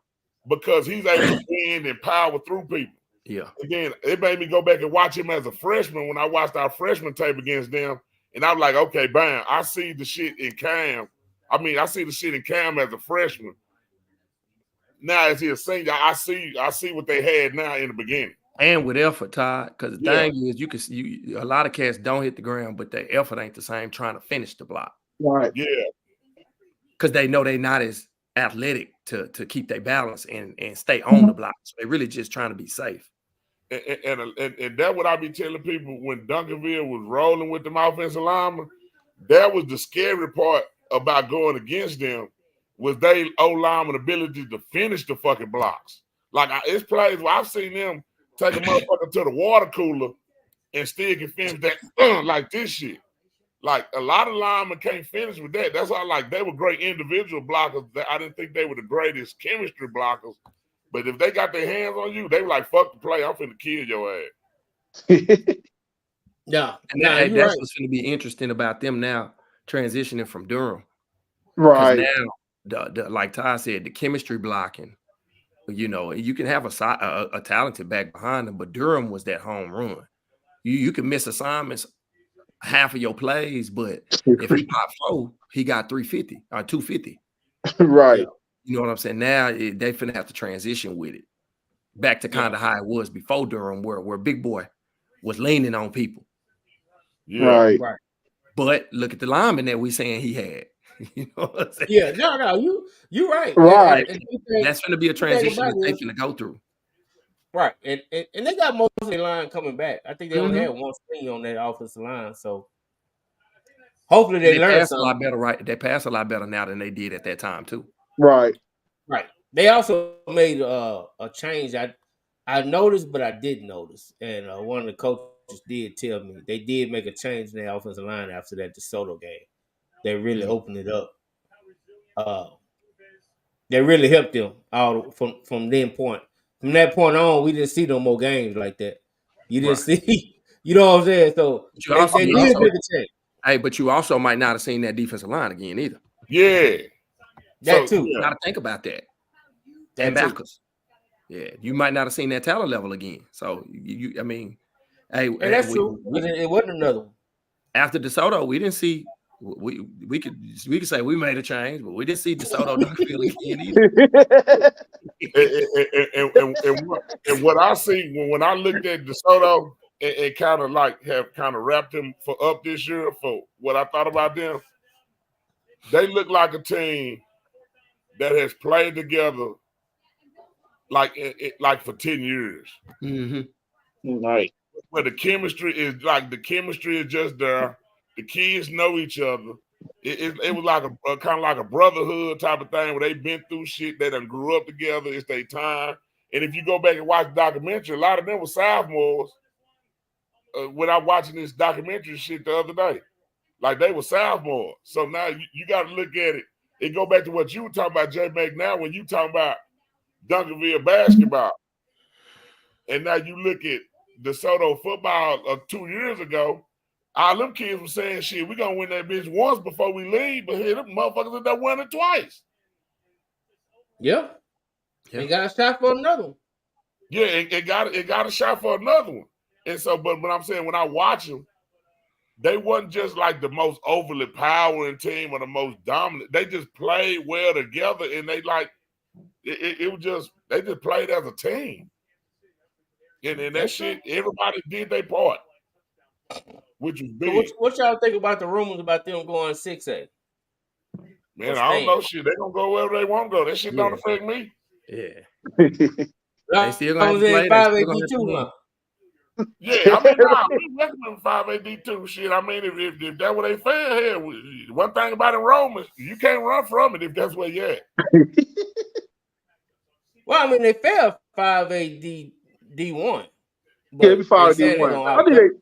S12: Because he's able to bend and power through people.
S14: Yeah.
S12: Again, it made me go back and watch him as a freshman when I watched our freshman tape against them. And I was like, okay, bam, I see the shit in Cam. I see the shit in Cam as a freshman. Now as he a senior, I see what they had now in the beginning.
S14: And with effort, Todd, because the thing is, a lot of cats don't hit the ground, but their effort ain't the same trying to finish the block.
S5: Right.
S12: Yeah.
S14: Because they know they're not as athletic to keep their balance and stay on the block. So they're really just trying to be safe.
S12: And that's what I be telling people when Duncanville was rolling with them offensive linemen. That was the scary part about going against them was they O-lineman ability to finish the fucking blocks. Like it's plays where I've seen them take a motherfucker to the water cooler and still can finish that like this shit. Like a lot of linemen can't finish with that. That's why like they were great individual blockers. I didn't think they were the greatest chemistry blockers. But if they got their hands on you, they were like, fuck the play. I'm finna kill your ass.
S6: Yeah.
S14: And that's what's going to be interesting about them now transitioning from Durham.
S5: Right.
S14: Now, like Ty said, the chemistry blocking, you know, you can have a talented back behind them, but Durham was that home run. You can miss assignments, half of your plays, but if he popped 4, he got 350 or 250.
S5: Right.
S14: You know what I'm saying? Now they finna have to transition with it back to kind of how it was before Durham, where Big Boy was leaning on people.
S5: Yeah. Right.
S14: But look at the lineman that we saying he had. You know what I'm saying?
S6: Yeah, no, you right.
S5: Right.
S14: That's going to be a transition that they finna go through.
S6: Right, and they got most of their line coming back. I think they only had one thing on that offensive line, so hopefully they learn
S14: pass
S6: something.
S14: a lot better. Right, they pass a lot better now than they did at that time too.
S5: Right.
S6: They also made a change. I noticed, but I didn't notice, and one of the coaches did tell me they did make a change in their offensive line after that DeSoto game. They really opened it up. They really helped them all from that point. From that point on, we didn't see no more games like that. You didn't see, you know what I'm saying? So they did make a change.
S14: Hey, but you also might not have seen that defensive line again either.
S12: Yeah,
S6: that too.
S14: You got to think about that. And backers. Yeah, you might not have seen that talent level again. So I mean, hey,
S6: and that's true. It wasn't another one.
S14: After DeSoto, we didn't see. We could say we made a change, but we didn't see DeSoto Duncanville again
S12: either. and what I see when I looked at DeSoto and kind of like have kind of wrapped him up this year for what I thought about them, they look like a team that has played together like for 10 years.
S14: Mm-hmm.
S5: Right.
S12: Where the chemistry is just there. The kids know each other. It was like a kind of like a brotherhood type of thing where they've been through shit. They done grew up together. It's their time. And if you go back and watch the documentary, a lot of them were sophomores when I'm watching this documentary shit the other day. Like they were sophomores. So now you got to look at it. It go back to what you were talking about, J. McNair, when you talking about Duncanville basketball. And now you look at DeSoto football 2 years ago, all them kids were saying, shit, we're going to win that bitch once before we leave, but here, them motherfuckers end up winning twice.
S6: Yep. They got a shot for another one.
S12: Yeah, it got a shot for another one. And so, but I'm saying, when I watch them, they wasn't just like the most overly powering team or the most dominant. They just played well together, and they like it was just they just played as a team. And that shit, everybody did their part, which was big.
S6: So what y'all think about the rumors about them going 6A?
S12: Man, I don't know shit. They gonna go wherever they want to go. That shit don't affect me.
S14: Yeah. They still gonna play.
S6: 5A-D2.
S12: Yeah, I mean, we recommend 5A-D2 shit. I mean, if that's what they fan here, one thing about enrollment, you can't run from it if that's where you at.
S6: Well, I mean, they failed 5A-D1.
S5: Yeah, we 5A-D1. I think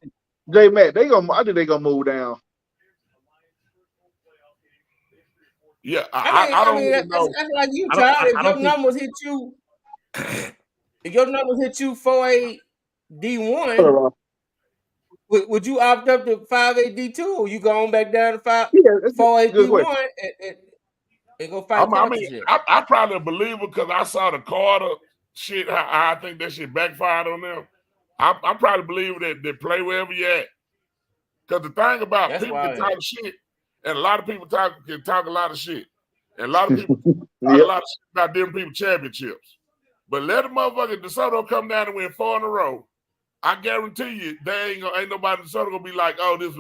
S5: J-Mac, I think they gonna move down.
S12: Yeah,
S6: I mean, that's like you, Todd. If your numbers hit you, 4A-D1, would you opt up to 5A-D2, or you go on back down to 4A-D1 and go fight?
S12: I probably believe it because I saw the Carter shit. I think that shit backfired on them. I probably believe that they play wherever you at. Because the thing about people can talk shit, and a lot of people can talk a lot of shit, and a lot of people talk a lot of shit about different people championships. But let a motherfucker DeSoto come down and win 4 in a row. I guarantee you, ain't nobody in DeSoto gonna be like, oh, this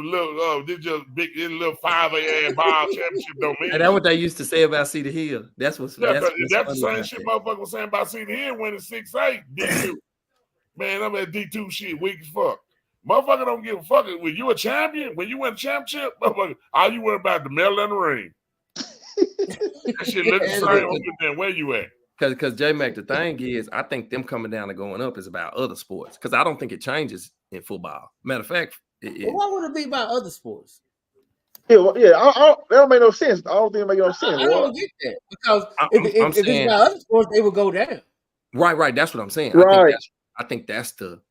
S12: just big, this little 5A ball championship don't mean.
S14: And that's what they used to say about Cedar Hill. That's the
S12: same shit motherfucker was saying about Cedar Hill winning 6A D2. Man, I'm at D2 shit weak as fuck. Motherfucker don't give a fuck. When you a champion, when you win a championship, motherfucker, all you worry about the medal and the ring. That shit look the same than where you at.
S14: Because J-Mac, the thing is, I think them coming down and going up is about other sports. Because I don't think it changes in football. Matter of fact,
S6: why would it be about other sports?
S5: That don't make no sense. I don't think it make no sense.
S6: I don't get that because if it's about other sports, they would go down.
S14: Right. That's what I'm saying.
S5: Right.
S14: I think that's the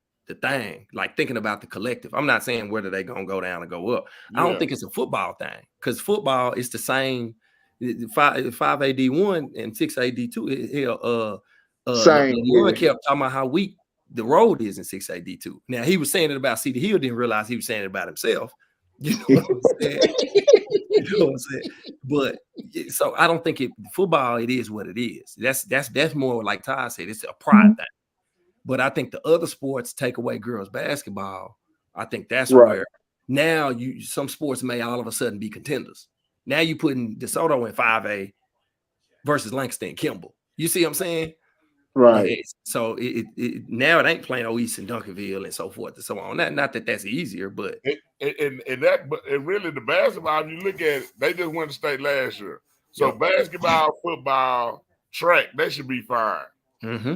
S14: thing. Like thinking about the collective. I'm not saying whether they gonna go down or go up. I don't think it's a football thing because football is the same. 5A-D1 and 6A-D2. One kept talking about how weak the road is in 6A-D2. Now he was saying it about Cedar Hill, didn't realize he was saying it about himself. You know what I'm saying? But so I don't think football. It is what it is. That's more like Todd said. It's a pride thing. But I think the other sports take away girls basketball. I think that's where now some sports may all of a sudden be contenders. Now you putting DeSoto in 5A versus Lancaster and Kimball. You see what I'm saying?
S5: Right.
S14: So now it ain't playing East and Duncanville and so forth and so on. Not that that's easier, but
S12: really the basketball, if you look at it, they just won the state last year. So basketball, football, track, they should be fine.
S14: Mm-hmm.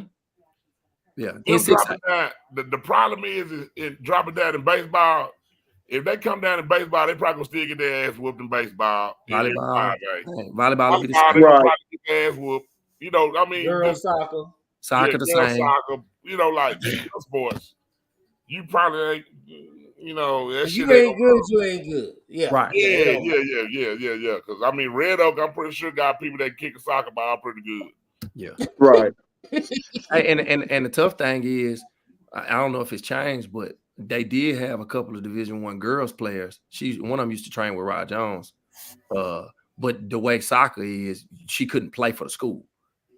S14: Yeah.
S12: The problem is dropping down in baseball. If they come down in baseball, they probably gonna still get their ass whooped in baseball.
S14: Volleyball
S12: will be the same. Probably get their ass whooped. You know, I mean,
S14: soccer the same.
S12: Soccer, you know, like sports. You probably ain't. You know, that
S6: you
S12: shit
S6: ain't good. You ain't good. Yeah.
S14: Right.
S12: Yeah. Because I mean, Red Oak, I'm pretty sure got people that kick a soccer ball pretty good.
S14: Yeah.
S5: Right.
S14: and the tough thing is, I don't know if it's changed, but they did have a couple of Division I girls players. One of them used to train with Rod Jones. But the way soccer is, she couldn't play for the school.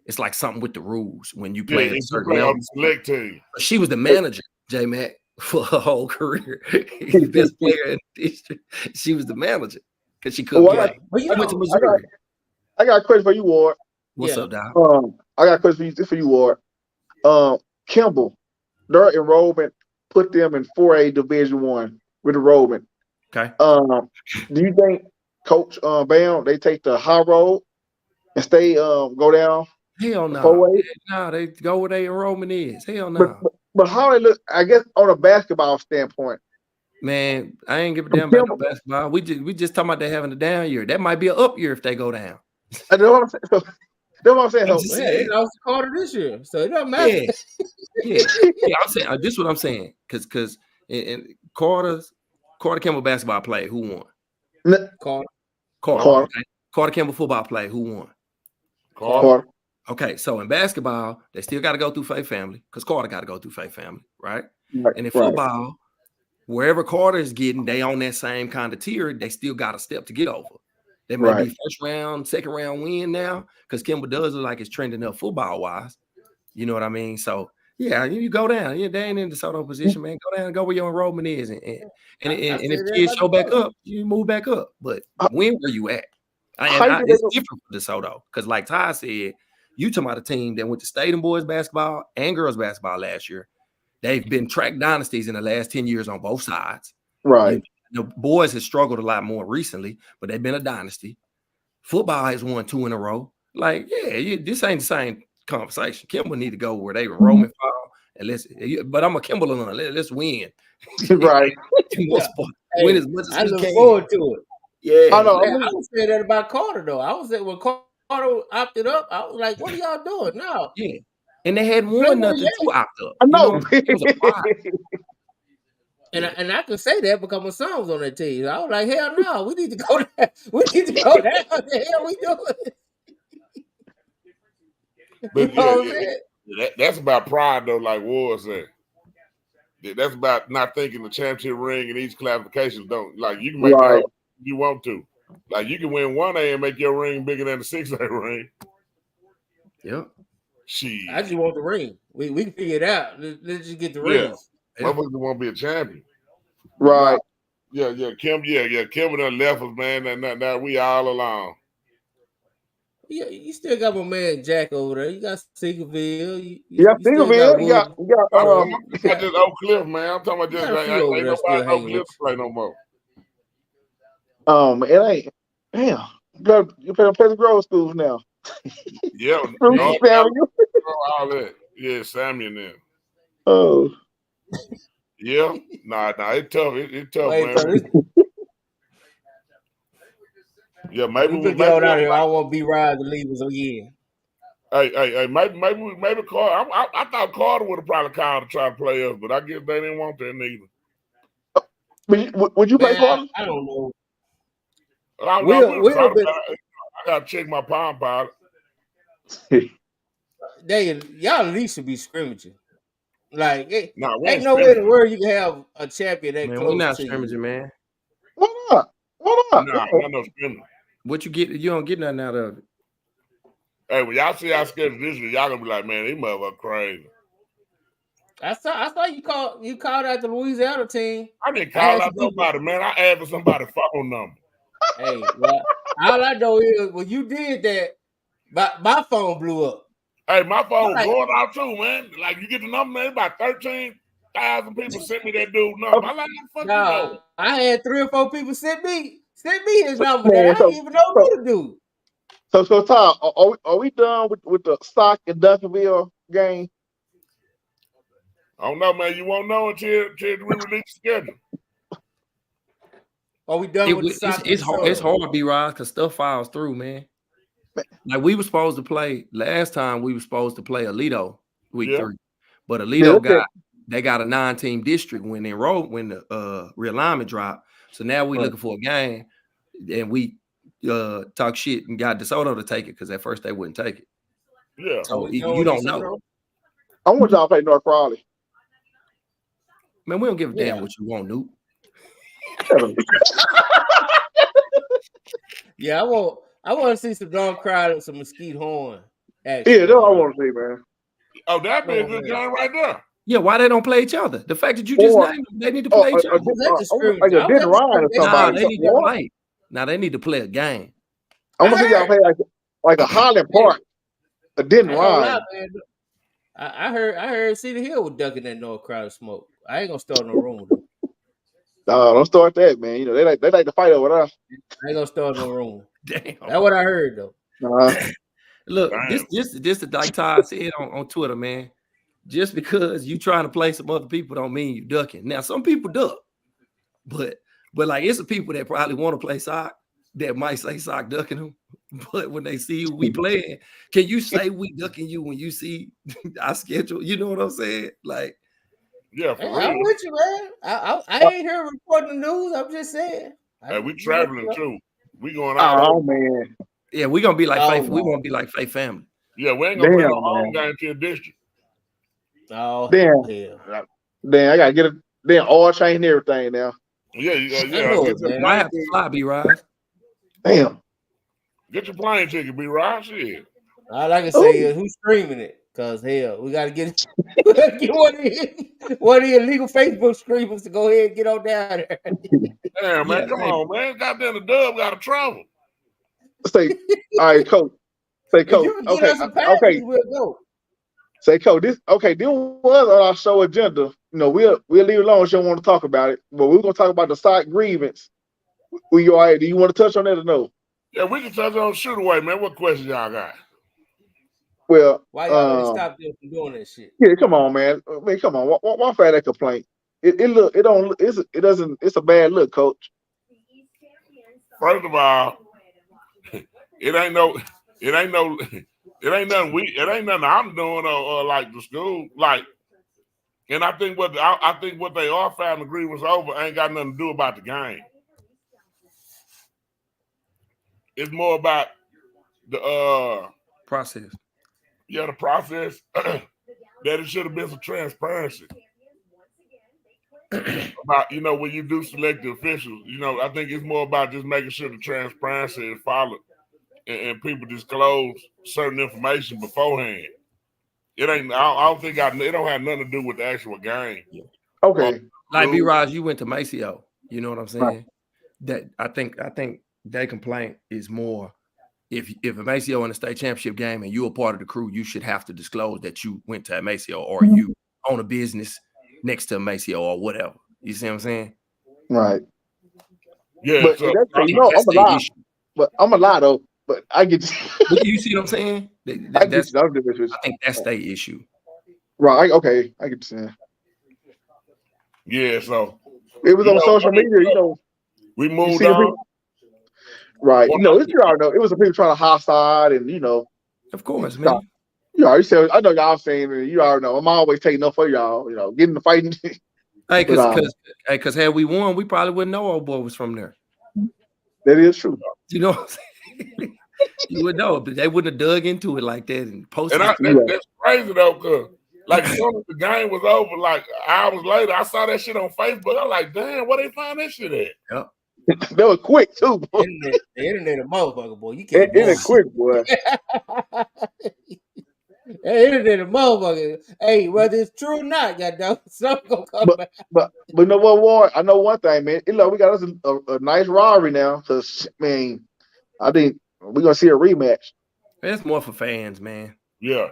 S14: It's like something with the rules when you play at a certain level.
S12: Select team.
S14: She was the manager, J-Mac, for her whole career. The best player in the district. She was the manager because she couldn't play. I went to Missouri.
S5: I got a question for you, Ward.
S14: What's up, Doc?
S5: I got a question for you, Ward. Kimball, their enrollment put them in 4A Division I with enrollment.
S14: Okay.
S5: Do you think Coach Bam, they take the high road and stay go down?
S14: Hell no.
S5: 4A?
S14: No, they go where their enrollment is. Hell no.
S5: But how they look, I guess, on a basketball standpoint.
S14: Man, I ain't give a damn about no basketball. We just talking about they having a down year. That might be an up year if they go down.
S5: That's what I'm saying. That's what I'm saying.
S6: They lost Carter this year, so it doesn't matter.
S14: Yeah, I'm saying this is what I'm saying. Because in Carter Campbell basketball play, who won?
S6: Carter.
S14: Okay. Carter Campbell football play, who won?
S5: Carter.
S14: Okay, so in basketball, they still got to go through Faye family because Carter got to go through Faye family, right?
S5: Right,
S14: And in
S5: right.
S14: football, wherever Carter is getting, they on that same kind of tier. They still got a step to get over. They may be first round, second round win now because Kimball does look like it's trending up football wise. You know what I mean? So yeah, you go down. Yeah, they ain't in the DeSoto position, man. Go down and go where your enrollment is, and if kids show back up, you move back up. But when were you at? It's different for DeSoto because, like Ty said, you talking about a team that went to state and boys basketball and girls basketball last year. They've been track dynasties in the last 10 years on both sides.
S5: Right.
S14: The boys have struggled a lot more recently, but they've been a dynasty. Football has won 2 in a row. Like, yeah, this ain't the same conversation. Kimball need to go where they enrollment fall, and but I'm a Kimball alum. Let's win.
S5: Right.
S14: Win as much as
S6: I
S14: we
S6: look
S14: can.
S6: forward to it.
S14: Yeah.
S5: I know.
S6: Man, I was saying that about Carter though. I was saying when Carter opted up, I was like, "What are y'all doing now?"
S14: Yeah, and they hadn't won nothing to opt up.
S5: I know.
S6: And I can say that because my son was on that team. I was like, "Hell no, we need to go down. We need to go down. What the hell we doing?"
S12: But that's about pride though, like Ward said. That's about not thinking the championship ring in each classification don't like you can make it if you want to. Like you can win 1A and make your ring bigger than the 6A ring.
S14: Yep.
S6: I just want the ring. We can figure it out. Let's just get the rings.
S12: Motherfuckers want to be a champion.
S5: Right.
S12: Kimber done left us, man. Now we all alone.
S6: Yeah, you still got my man Jack over there. You got Seagoville.
S5: Seagoville. You got
S12: I'm not just Oak Cliff, man. I'm talking about just ain't nobody Oak Cliff to play no more.
S5: It ain't. Damn. You play on Pleasant Grove schools now.
S12: Yeah.
S5: Samuel.
S12: All that. Yeah, Samuel then.
S5: Oh.
S12: Yeah. Nah, it's tough. It's tough, man. Yeah, maybe
S6: we get out here. I want B-Ride to leave us again.
S12: Hey, maybe Carter. I thought Carter would have probably called to try to play us, but I guess they didn't want that neither.
S5: Would you play Carter?
S6: I don't know.
S12: I gotta check my palm pilot.
S6: Y'all at least should be scrimmaging. Like, ain't no way in the world you can have a champion that close.
S14: We're not
S6: to
S14: scrimmaging,
S6: you.
S14: man.
S5: Why not?
S12: Nah, no scrimmaging.
S14: What you get? You don't get nothing out of it.
S12: Hey, when y'all see our schedule this year, y'all gonna be like, man, these motherfuckers crazy.
S6: I saw you called out the Louisiana team.
S12: I didn't call out nobody, man. I asked for somebody's phone number.
S6: Hey, well, all I know is when you did that, my phone blew up.
S12: Hey, my phone was blowing out too, man. Like you get the number, man. About 13,000 people sent me that dude number. I'm like, fuck you know.
S6: I had 3 or 4 people sent me his number. Man, I didn't even know what to do.
S5: So Tom, are we done with the Stock and Duncanville game?
S12: I don't know, man. You won't know until we release the schedule.
S6: Are we done with the Stock?
S14: It's hard to be right because stuff files through, man. Like we were supposed to play last time. We were supposed to play Alito week 3, but Alito got a 9-team district when the realignment dropped. So now we looking for a game, and we talk shit and got DeSoto to take it because at first they wouldn't take it.
S12: Yeah.
S14: So you don't know.
S5: I want y'all to play North Raleigh.
S14: Man, we don't give a damn what you want, Nuke.
S6: Yeah, I want to see some Don Crowder and some Mesquite Horn.
S5: Actually. Yeah, that's what I want to see, man.
S12: Oh, that'd be a good game right there.
S14: Yeah, why they don't play each other? The fact that you just named them, they need to play each other.
S5: Like a Den Ryan or somebody.
S14: They need to play. Now they need to play a game.
S5: I want to see y'all play like a Highland Park, a Den Ryan.
S6: I heard Cedar Hill was ducking that North Crowder smoke. I ain't gonna start no rumor.
S5: Don't start that, man. You know they like to fight over us.
S6: I ain't gonna start no rumor.
S14: Damn,
S6: that's what I heard though.
S14: Look, this like Todd said on Twitter, man. Just because you trying to play some other people don't mean you ducking. Now some people duck, but like it's the people that probably want to play soccer that might say Sock ducking them, but when they see who we playing, can you say we ducking you when you see our schedule? You know what I'm saying? Like,
S12: yeah, for
S6: I'm
S12: real.
S6: with you, man. I ain't here reporting the news. I'm just saying.
S12: Hey, we traveling too. We going out.
S5: Oh man.
S14: Yeah, we're gonna be like Faith.
S6: no.
S14: We won't be like Faith family.
S12: Yeah, we ain't gonna play
S5: Damn,
S12: no home
S5: man.
S12: game to a district.
S6: Oh,
S5: Damn.
S6: hell.
S5: Damn, I gotta get a damn oil change and everything now.
S12: Yeah,
S6: I
S12: yeah.
S6: know
S12: Get
S6: it,
S12: your
S6: man.
S14: I
S12: plane
S14: have to
S12: ticket.
S14: fly, B-Rise.
S5: Damn.
S12: Get your plane ticket, be right. Shit.
S6: All I can say is who's streaming it? Cause hell, we gotta get one of the illegal Facebook streamers to go ahead and get on down there.
S12: Damn, man,
S14: Yeah,
S12: come
S14: hey.
S12: on, man. Goddamn, the Dub got to travel.
S5: Say, all right, coach. Say,
S6: If
S5: coach.
S6: you can get
S5: Okay,
S6: us some passes,
S5: okay.
S6: we'll go.
S5: Say, coach. This was on our show agenda. You know, we'll leave it alone. If you don't want to talk about it, but we're gonna talk about the site grievance. Do you want to touch on that or no?
S12: Yeah, we can touch on shoot away, man. What questions y'all got?
S5: Well,
S6: Why y'all gonna stop them from doing that shit?
S5: yeah, come on, man. I mean, come on. Why fight that complaint? It's a bad look, coach.
S12: First of all, it ain't nothing I'm doing or like the school. Like, and I think what they are filing agreements over ain't got nothing to do about the game. It's more about the
S14: process.
S12: Yeah, the process that it should have been some transparency about, when you do select the officials. I think it's more about just making sure the transparency is followed and people disclose certain information beforehand. It ain't. I don't think it don't have nothing to do with the actual game.
S5: Okay.
S14: Like B-Raj, you went to Maceo. You know what I'm saying?
S5: Right.
S14: That I think that complaint is more. If a Maceo in a state championship game and you're a part of the crew, you should have to disclose that you went to a Maceo or you own a business next to a Maceo or whatever. You see what I'm saying?
S5: Right.
S12: Yeah.
S5: But
S12: So,
S5: I'm a lie. But I'm a lie though. But I get
S14: you see what I'm saying? I think that's their issue.
S5: Right. Okay. I get you saying.
S12: Yeah. So
S5: it was on social media.
S12: We moved on.
S5: Right. It's it was the people trying to hostile and
S14: Of course, man.
S5: You already said I know y'all saying it, you already know I'm always taking up for y'all, getting the fighting.
S14: Hey, because had we won, we probably wouldn't know old boy was from there.
S5: That is true.
S14: You know what I'm saying? You would know, but they wouldn't have dug into it like that and posted.
S12: And that's crazy though, cause like as soon as the game was over, like hours later, I saw that shit on Facebook. I'm like, damn, where they find that shit at?
S14: Yep.
S5: That was quick too, boy.
S6: The internet a motherfucker, boy. You can't.
S5: It is quick, boy.
S6: Internet a motherfucker. Hey, whether it's true or not, goddamn, something gonna come back.
S5: But you know what, Ward? I know one thing, man. We got us a nice rivalry now. Cause I think we're gonna see a rematch.
S14: It's more for fans, man.
S12: Yeah.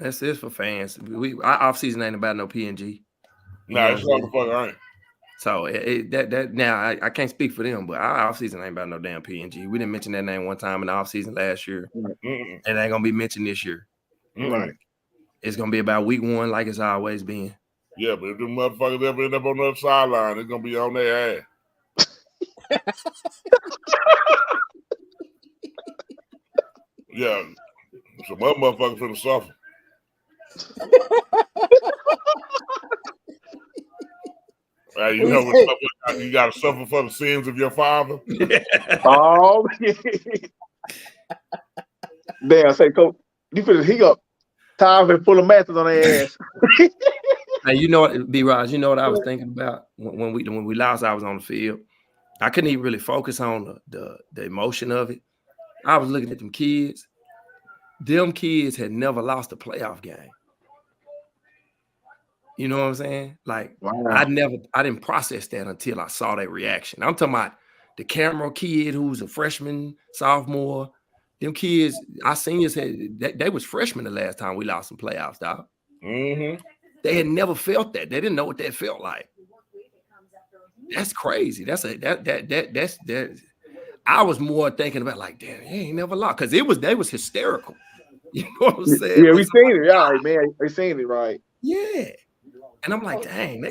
S14: That's it for fans. Our off season ain't about no PNG.
S12: Nah, it's motherfucker ain't.
S14: So that now I can't speak for them, but our offseason ain't about no damn PNG. We didn't mention that name one time in the offseason last year.
S12: Mm-mm.
S14: And it ain't gonna be mentioned this year.
S12: Right.
S14: It's gonna be about week one, like it's always been.
S12: Yeah, but if them motherfuckers ever end up on the other sideline, it's gonna be on their ass. Yeah. Some other motherfuckers finna suffer. You know what you gotta suffer for the sins of your father.
S5: Oh, damn! Say, coach, he got time to pull a mattress on their ass.
S14: Hey, you know what, B-Raj, you know what I was thinking about when we lost. I was on the field. I couldn't even really focus on the emotion of it. I was looking at them kids. Them kids had never lost a playoff game. You know what I'm saying? Like, wow. I didn't process that until I saw that reaction. I'm talking about the Cameron kid who's a freshman, sophomore. Them kids, our seniors they was freshmen the last time we lost some playoffs, dog.
S12: Mm-hmm.
S14: They had never felt that. They didn't know what that felt like. That's crazy. That's I was more thinking about like, damn, he ain't never lost. Because they was hysterical. You know what I'm saying?
S5: Yeah, we seen it. All right, man. We seen it, right?
S14: Yeah. And I'm like, dang, they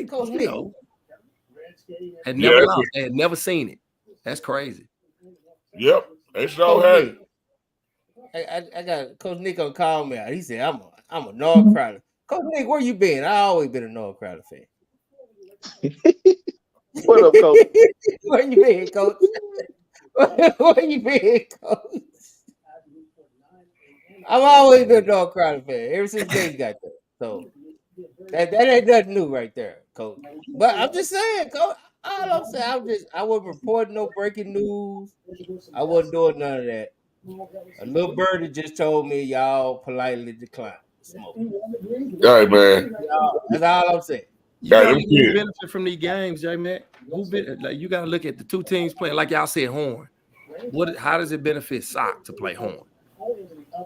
S14: had never lost. They had never seen it. That's crazy.
S12: Yep, they sure
S6: Coach
S12: had
S6: Nick, I got Coach Nick on call me out. He said, I'm a North Crowley. Coach Nick, where you been? I always been a North Crowley fan.
S5: What up, Coach?
S6: Where you been, Coach? Where you been, Coach? I've always been a North Crowley fan ever since they got there. So that ain't nothing new right there, Coach. But I'm just saying, Coach. All I'm saying, I wasn't reporting no breaking news. I wasn't doing none of that. A little birdie just told me y'all politely declined smoke.
S12: Hey, man.
S6: That's all I'm saying.
S14: You know who benefit from these games, J Mac? Like you got to look at the two teams playing. Like y'all said, Horn. How does it benefit SOC to play Horn?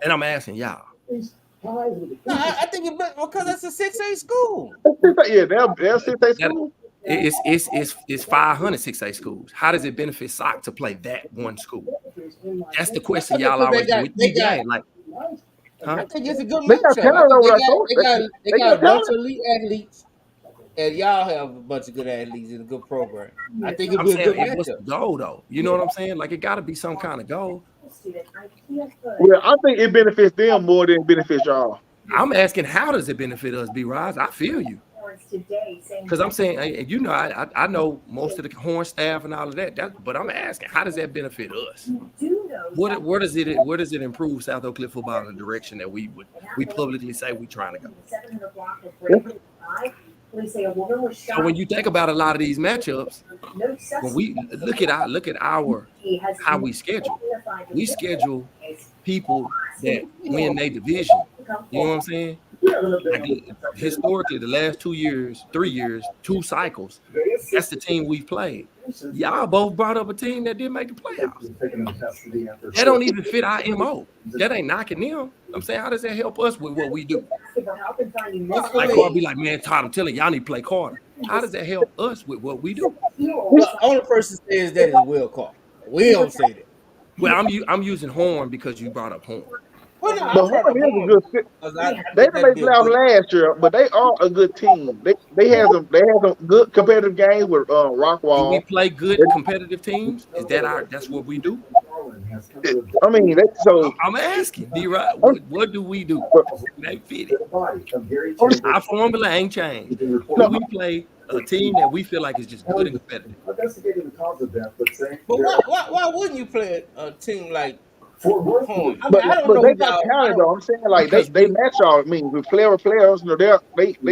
S14: And I'm asking y'all.
S6: No, I think because that's a 6A school.
S5: Yeah, they're 6A school.
S14: It's 500 6A schools. How does it benefit SOC to play that one school? That's the question y'all always do.
S6: I think it's a good matchup. They got a bunch of elite athletes, and y'all have a bunch of good athletes in a good program. I think it'll be a good matchup.
S14: What's the goal, though? You know what I'm saying? Like, it got to be some kind of goal.
S5: Well, I think it benefits them more than it benefits y'all.
S14: I'm asking, how does it benefit us, B-Rise? I feel you. Because I'm saying, you know, I know most of the Horn staff and all of that, but I'm asking, how does that benefit us? Where does it improve South Oak Cliff football in the direction that we publicly say we're trying to go? So when you think about a lot of these matchups, when we look at how we schedule people that win their division. You know what I'm saying? Like, historically, the last 3 years, 2 cycles, that's the team we've played. Y'all both brought up a team that didn't make the playoffs. That don't even fit our MO. That ain't knocking them. I'm saying, how does that help us with what we do? Like Carter be like, man, Todd, I'm telling y'all need to play Carter. How does that help us with what we do?
S6: The only person says that is Will Carter. We don't say that.
S14: Well, I'm using Horn because you brought up Horn.
S5: Well, no, but Horn is a good fit. They didn't make playoffs last year, but they are a good team. They have some good competitive games with Rockwall.
S14: Do we play good competitive teams? That's what we do?
S5: I mean,
S14: I'm asking, D-Rod, what do we do? They fit it. Our formula ain't changed. Do we play a team that we feel like is just good and competitive?
S6: But why wouldn't you play a team like Horn?
S5: But they got talent, though. I'm saying, like, they match y'all. I mean, with players, you know, they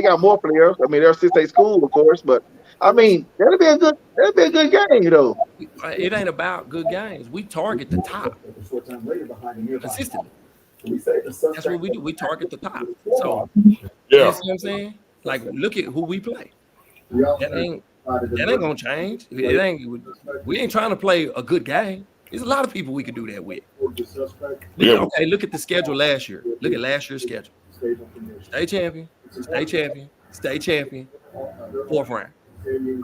S5: got more players. I mean, they're 6A school, of course, but I mean, that'll be a good game, though.
S14: It ain't about good games. We target the top consistently. That's what we do. We target the top. So, you see what I'm saying? Like, look at who we play. That ain't gonna change. We ain't trying to play a good game. There's a lot of people we could do that with. Okay, look at the schedule last year. Look at last year's schedule. State champion, state champion, state champion, 4th round,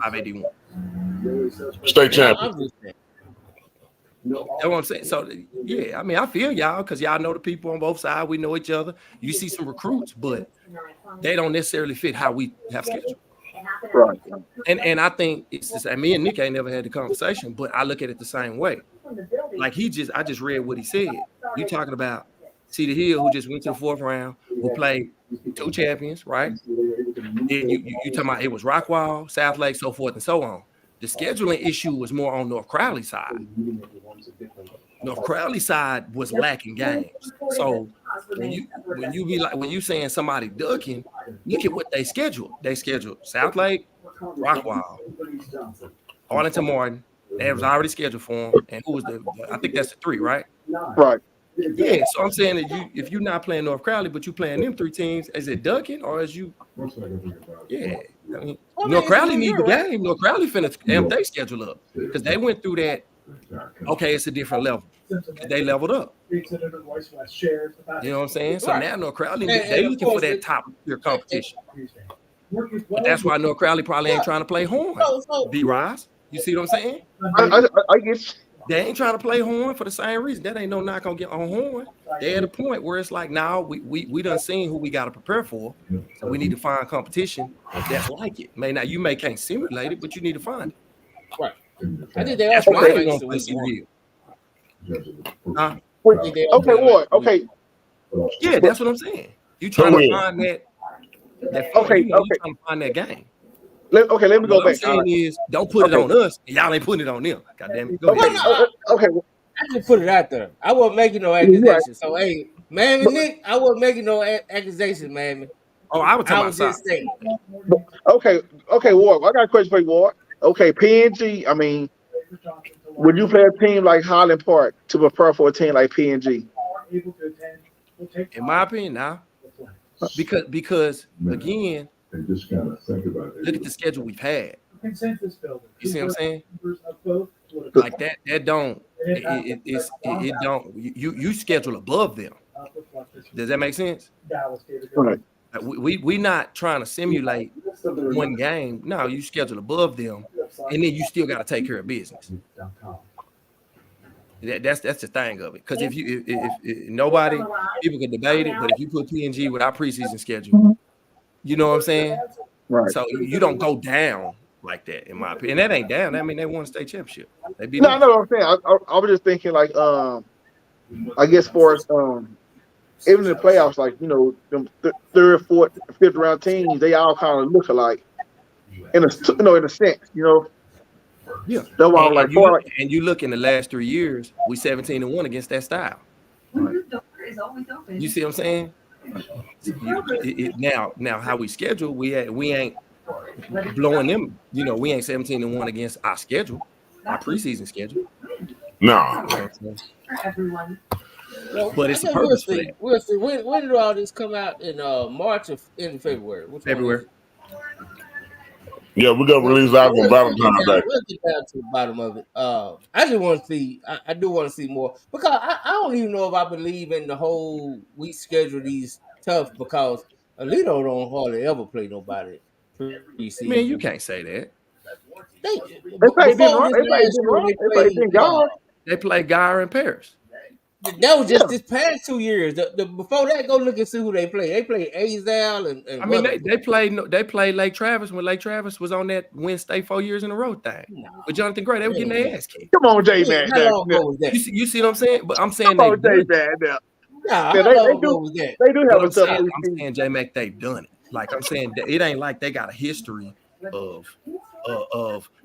S14: 581.
S12: State champion.
S14: That's what I'm saying. So, yeah, I mean, I feel y'all because y'all know the people on both sides. We know each other. You see some recruits, but they don't necessarily fit how we have scheduled.
S5: Right.
S14: And I think it's just, me and Nick ain't never had the conversation, but I look at it the same way. Like I just read what he said. You talking about Cedar Hill, who just went to the 4th round, who played 2 champions, right? And you talking about it was Rockwall, South Lake, so forth and so on. The scheduling issue was more on North Crowley side. North Crowley side was lacking games. So when you saying somebody ducking, look at what they scheduled. They scheduled South Lake, Rockwall, Arlington Martin. That was already scheduled for them. And who was I think that's the 3, right?
S5: Right.
S14: Yeah. So I'm saying that if you're not playing North Crowley, but you playing them 3 teams, is it ducking or is you? Yeah. I mean, North Crowley need the game. North Crowley finna amp their schedule up because they went through that. Okay, it's a different level. They leveled up. You know what I'm saying? So now North Crowley, they looking for that top tier competition. But that's why North Crowley probably ain't trying to play Horn. B-Rise. You see what I'm saying?
S5: I guess
S14: they ain't trying to play Horn for the same reason. That ain't no knock on Horn. They're at a point where it's like, now we done seen who we got to prepare for. So we need to find competition that's like it. You may can't simulate it, but you need to find it.
S6: Right. I think they
S14: That's
S6: also
S14: why
S6: play
S14: you don't
S6: Eastern
S14: play
S6: Western One.
S14: CVL. Huh?
S5: Wait,
S6: I think they all
S5: okay,
S6: play
S5: Ward.
S6: like
S5: Okay,
S14: Yeah, that's what I'm saying. You trying
S12: Who
S14: to
S12: is?
S14: find that fun,
S5: okay,
S14: you know, you
S5: okay.
S14: trying to find that game.
S5: Let me go
S14: What I'm
S5: back. All
S14: saying
S5: right.
S14: is, don't put it
S5: Okay,
S14: on us. And y'all ain't putting it on them. God damn it. Go
S5: okay,
S14: ahead.
S6: No, no,
S5: okay.
S6: I just put it out there. I wasn't making no
S5: Yeah, you're right.
S6: accusations. So, hey, man, Nick, I wasn't making no accusations, man.
S14: Oh, I was talking
S6: I
S14: about
S6: was just saying.
S5: Okay, Ward. I got a question for you, Ward. Okay, PNG. I mean, would you play a team like Highland Park to prepare for a team like PNG?
S14: In my opinion, now, because again, look at the schedule we've had. You see what I'm saying? Like that don't it don't you schedule above them. Does that make sense?
S5: Right.
S14: We not trying to simulate one game. No, you schedule above them, and then you still got to take care of business. That's the thing of it. Because if nobody, people can debate it, but if you put PNG with our preseason schedule, you know what I'm saying?
S5: Right.
S14: So you don't go down like that, in my opinion. And that ain't down. That mean they won a state championship. They beat
S5: No,
S14: us.
S5: I know what I'm saying. I was just thinking like I guess for even in the playoffs, like them third, fourth, fifth round teams, they all kind of look alike in a sense,
S14: Yeah.
S5: That's why I was like,
S14: and you look in the last 3 years, we 17-1 against that style. You see what I'm saying? Now how we schedule, we ain't blowing them. We ain't 17-1 against our schedule, our preseason schedule.
S12: No.
S6: Well,
S14: But it's
S6: I
S14: a
S6: guess
S14: purpose for that.
S6: We'll see. When did all this come out? In March or in February? Which
S14: February.
S12: Yeah, we're gonna release out on Valentine's Day.
S6: We'll get down to the bottom of it. I just want to see. I do want to see more because I don't even know if I believe in the whole we schedule these tough because Alito don't hardly ever play nobody preseason.
S14: Man, you can't say that.
S5: They played
S14: They played Guyer in Paris.
S6: That was just this past 2 years. The before that, go look and see who they play. They played Azal and
S14: I mean, they played Lake Travis when Lake Travis was on that win state 4 years in a row thing with Jonathan Gray. They were getting their ass kicked.
S5: Come on, J Man.
S6: How long ago was that?
S14: You see what I'm saying? But I'm saying
S5: Come on, J Man. They do have a tough
S14: I'm saying J Mac, they've done it. Like I'm saying, it ain't like they got a history of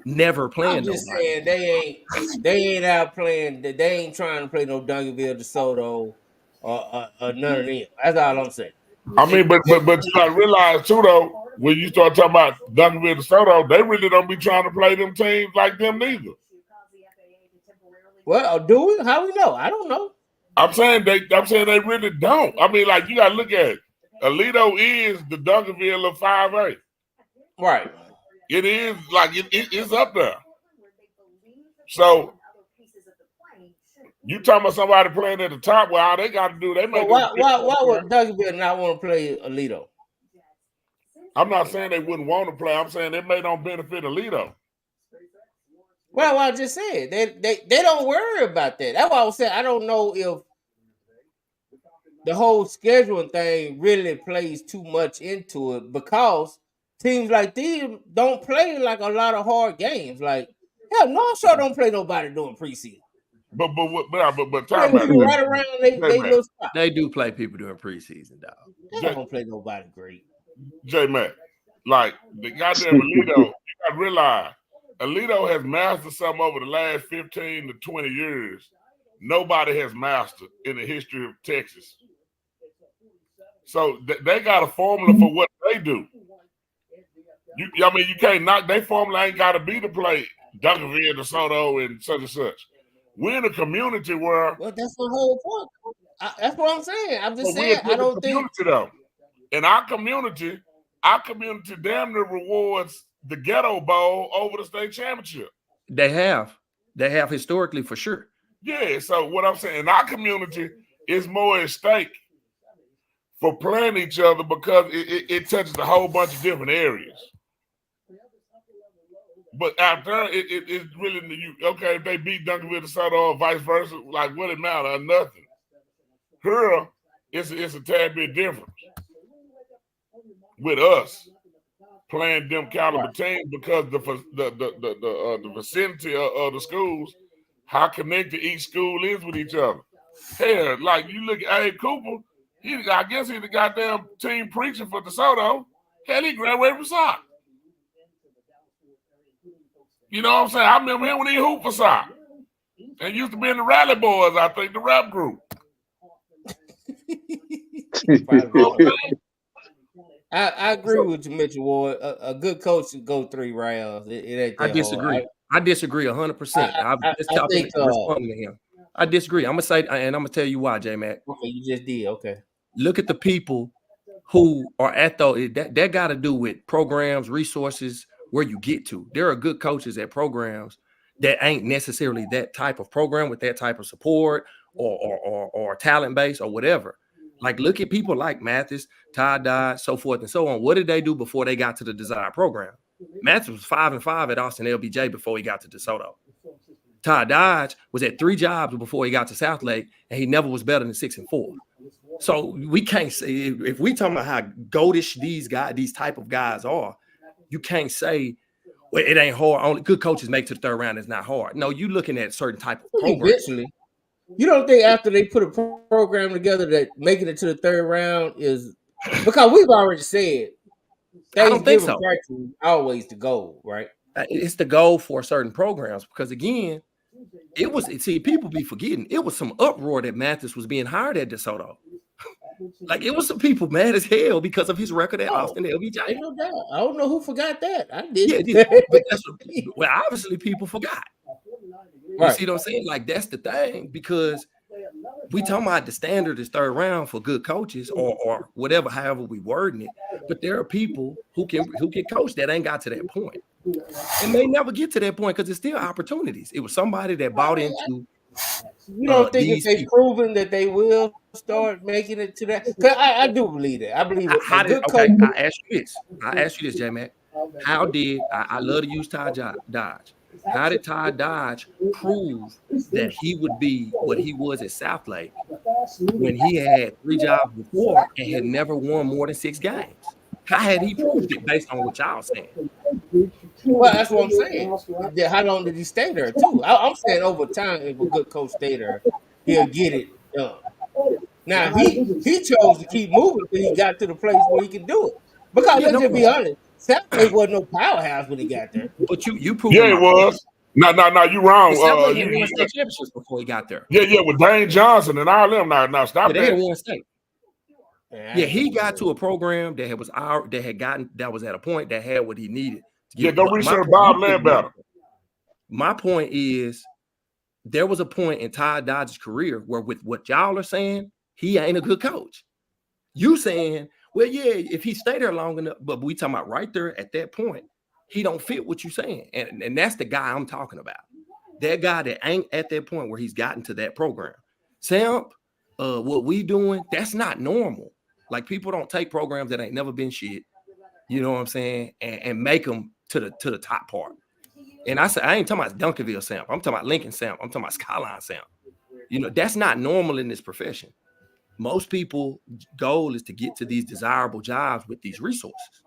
S14: never playing.
S6: I'm just saying they ain't out playing. They ain't trying to play no Duncanville, DeSoto, or none of them. That's all I'm saying.
S12: I mean, but you gotta realize too though, when you start talking about Duncanville, DeSoto, they really don't be trying to play them teams like them neither.
S6: Well, do we? How we know? I don't know.
S12: I'm saying they really don't. I mean, like you gotta look at it. Alito is the Duncanville of 5A.
S6: Right.
S12: It is like it's up there. So you talking about somebody playing at the top? Well, all they got to do, they make.
S6: Why would Duncanville not want to play Alito?
S12: I'm not saying they wouldn't want to play. I'm saying they may don't benefit Alito.
S6: Well, I just said they don't worry about that. That's why I was saying I don't know if the whole scheduling thing really plays too much into it because teams like these don't play like a lot of hard games. Like hell, North Shore don't play nobody during preseason.
S12: But time out.
S6: Right around they
S14: they do play people during preseason, dog.
S6: They don't play nobody great.
S12: J-Mac, like the goddamn Alito, you gotta realize Alito has mastered something over the last 15 to 20 years. Nobody has mastered in the history of Texas. So they got a formula for what they do. I mean, you can't knock their formula. Ain't got to be to play Duncanville, DeSoto, and such and such. We're in a community where.
S6: Well, that's the whole point. That's what I'm saying. I'm just saying I don't think.
S12: Though. In our community damn near rewards the Ghetto Bowl over the state championship.
S14: They have historically for sure.
S12: Yeah. So what I'm saying, in our community, is more at stake for playing each other because it touches a whole bunch of different areas. But out there, it's really okay if they beat Duncanville, DeSoto, or vice versa. Like, what it matter? Or nothing. Here, it's a tad bit different with us. playing them caliber teams because the vicinity of the schools, how connected each school is with each other. Hell, like you look at Abe Cooper, I guess he's the goddamn team preaching for DeSoto. Hell, he graduated from SOC. You know what I'm saying? I remember him when he hooped for SOC. And used to be in the Rally Boys, I think, the rap group.
S6: I agree with you, Mitchell Ward. A good coach should go 3 rounds. It ain't that
S14: I disagree.
S6: hard.
S14: I disagree 100%.
S6: I think
S14: Responding to him. I disagree. I'm gonna say, and I'm gonna tell you why, J Mac.
S6: Okay, you just did. Okay.
S14: Look at the people who are at that got to do with programs, resources, where you get to. There are good coaches at programs that ain't necessarily that type of program with that type of support or talent base or whatever. Like, look at people like Mathis, Todd Dodge, so forth and so on. What did they do before they got to the desired program? Mathis was 5-5 at Austin LBJ before he got to DeSoto. Todd Dodge was at 3 jobs before he got to Southlake, and he never was better than 6-4. So we can't say, if we talking about how goatish these type of guys are, you can't say, well, it ain't hard. Only good coaches make to the 3rd round. It's not hard. No, you looking at certain type of program.
S6: Eventually. You don't think after they put a program together that making it to the 3rd round is because we've already said
S14: I don't think so.
S6: Is always the goal, right?
S14: It's the goal for certain programs because again, people be forgetting it was some uproar that Mathis was being hired at DeSoto. Like it was some people mad as hell because of his record at Austin LBJ.
S6: No doubt. I don't know who forgot that. I did.
S14: Yeah, but obviously people forgot. You see what I'm saying? Like that's the thing because we talking about the standard is 3rd round for good coaches or whatever, however we wording it. But there are people who can coach that ain't got to that point, and they never get to that point because it's still opportunities. It was somebody that bought into.
S6: You don't think if they've proven that they will start making it to that? Because I do believe that. I believe it.
S14: I ask you this, J Mac. How did I love to use Todd Dodge? How did Todd Dodge prove that he would be what he was at Southlake when he had 3 jobs before and had never won more than 6 games? How had he proved it based on what y'all saying?
S6: Well, that's what I'm saying. How long did he stay there too? I'm saying over time, if a good coach stay there, he'll get it done. Now he chose to keep moving until he got to the place where he could do it. Because let's just be honest, Southlake wasn't no powerhouse when he got there.
S14: But you proved
S12: it was. No, you wrong.
S14: He won state championships before he got there.
S12: Yeah, with Dane Johnson and all them. Now stop
S14: that. They won state. Yeah, he got to a program that was at a point that had what he needed.
S12: Yeah, go research Bob Ledbetter.
S14: My point is, there was a point in Todd Dodge's career where, with what y'all are saying, he ain't a good coach. You saying, well, yeah, if he stayed there long enough, but we talking about right there at that point, he don't fit what you're saying, and that's the guy I'm talking about. That guy that ain't at that point where he's gotten to that program. Sam, what we doing, that's not normal. Like people don't take programs that ain't never been shit, you know what I'm saying, and make them to the top part. And I ain't talking about Duncanville Sam. I'm talking about Lincoln Sam. I'm talking about Skyline Sam. You know, that's not normal in this profession. Most people's goal is to get to these desirable jobs with these resources.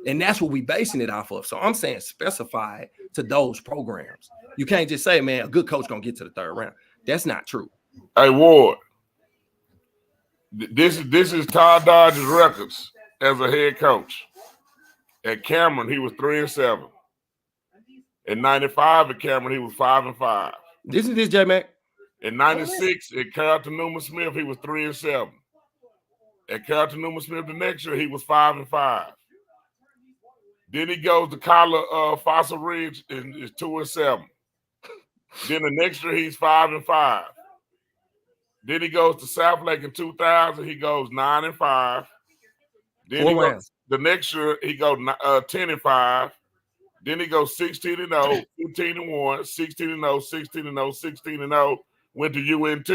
S14: And that's what we basing it off of. So I'm saying specify it to those programs. You can't just say, man, a good coach gonna get to the 3rd round. That's not true.
S12: Hey, Ward, this is Todd Dodge's records as a head coach. At Cameron, he was 3-7. In 95 at Cameron, he was 5-5.
S14: This is J Mac.
S12: In 96 at Carrollton Newman Smith, he was 3-7. At Carrollton Newman Smith the next year, he was 5-5. Then he goes to Collar Fossil Ridge and is 2-7. Then the next year he's 5-5. Then he goes to Southlake in 2000. He goes 9-5. Then he goes, the next year he goes 10-5. Then he goes 16-0, 15-1, 16-0, 16-0, 16-0. Went to UNT.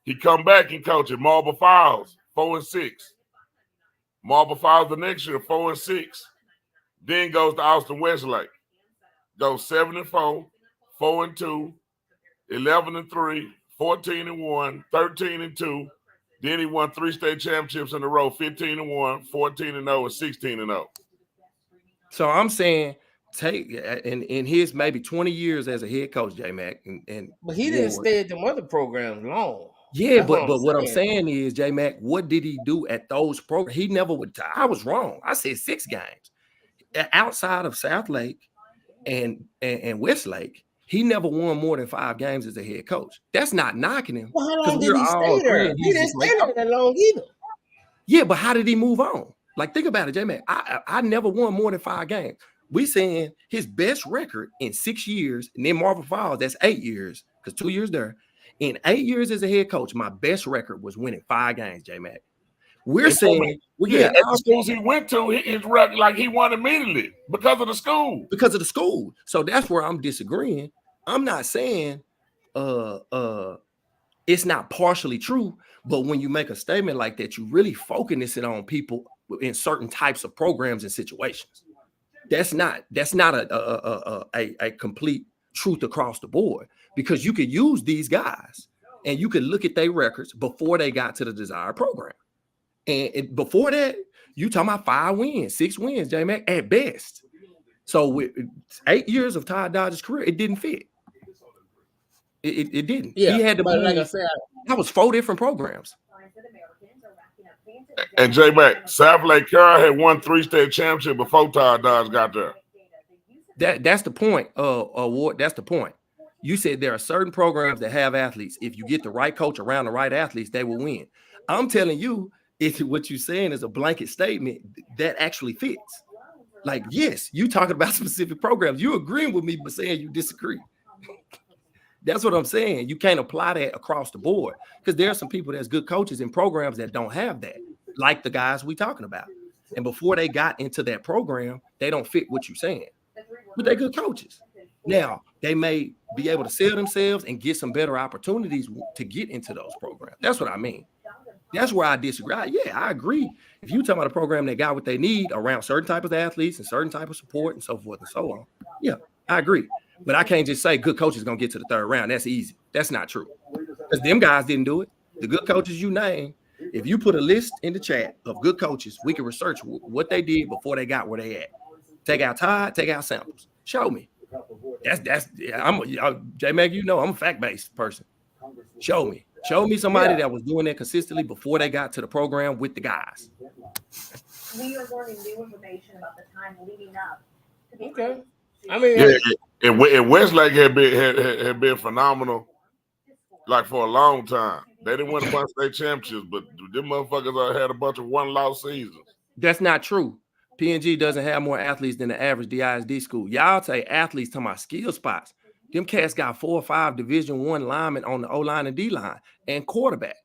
S12: He come back and coach at Marble Falls, 4-6. Marble Falls the next year, 4-6. Then goes to Austin Westlake. Goes 7-4, 4-2, 11-3, 14-1, 13-2. Then he won 3 state championships in a row, 15-1, 14-0, and 16-0.
S14: So I'm saying take in his maybe 20 years as a head coach, J-Mac, and
S6: But he didn't
S14: Ward.
S6: stay at them other programs long.
S14: Yeah,
S6: That's
S14: but what I'm saying is, J-Mac, what did he do at those programs? He never would. I was wrong. I said 6 games. Outside of South Lake and Westlake, he never won more than 5 games as a head coach. That's not knocking him.
S6: Well, how long did he stay there? He didn't stay there that long either.
S14: Yeah, but how did he move on? Like, think about it, J-Mac. I never won more than 5 games. We saying his best record in 6 years, and then Marvin Falls, that's 8 years, because 2 years there. In 8 years as a head coach, my best record was winning 5 games, J-Mac. We're saying,
S12: at the schools he went to, his record, like he won immediately because of the school.
S14: Because of the school. So that's where I'm disagreeing. I'm not saying it's not partially true, but when you make a statement like that, you really focus it on people in certain types of programs and situations. That's not a complete truth across the board, because you could use these guys and you could look at their records before they got to the desired program. And before that, you talking about 5 wins, 6 wins, J-Mac, at best. So with 8 years of Todd Dodge's career, it didn't fit. It didn't.
S6: Yeah,
S14: he had to.
S6: But like I said,
S14: that was 4 different programs.
S12: And J-Mac, South Lake Carroll had won 3 state championships before Todd Dodge got there.
S14: That's the point, Ward. That's the point. You said there are certain programs that have athletes. If you get the right coach around the right athletes, they will win. I'm telling you, what you're saying is a blanket statement that actually fits. Like, yes, you talking about specific programs. You agreeing with me, but saying you disagree. That's what I'm saying. You can't apply that across the board, because there are some people that's good coaches in programs that don't have that, like the guys we talking about. And before they got into that program, they don't fit what you're saying, but they're good coaches. Now, they may be able to sell themselves and get some better opportunities to get into those programs. That's what I mean. That's where I disagree. I agree. If you talk about a program that got what they need around certain types of athletes and certain type of support and so forth and so on, yeah, I agree. But I can't just say good coaches going to get to the 3rd round. That's easy. That's not true, because them guys didn't do it. The good coaches you name, if you put a list in the chat of good coaches, we can research what they did before they got where they at. Take out Todd, take out Samples. Show me. J-Mac, you know I'm a fact-based person. Show me somebody that was doing that consistently before they got to the program with the guys.
S13: We are learning new information about the time leading up.
S6: Okay. I mean,
S12: and Westlake had been phenomenal, like, for a long time. They didn't win a bunch of state championships, but them motherfuckers had a bunch of 1-loss seasons.
S14: That's not true. PNG doesn't have more athletes than the average DISD school. Y'all say athletes talking about skill spots. Them cats got 4 or 5 Division I linemen on the O-line and D-line and quarterback.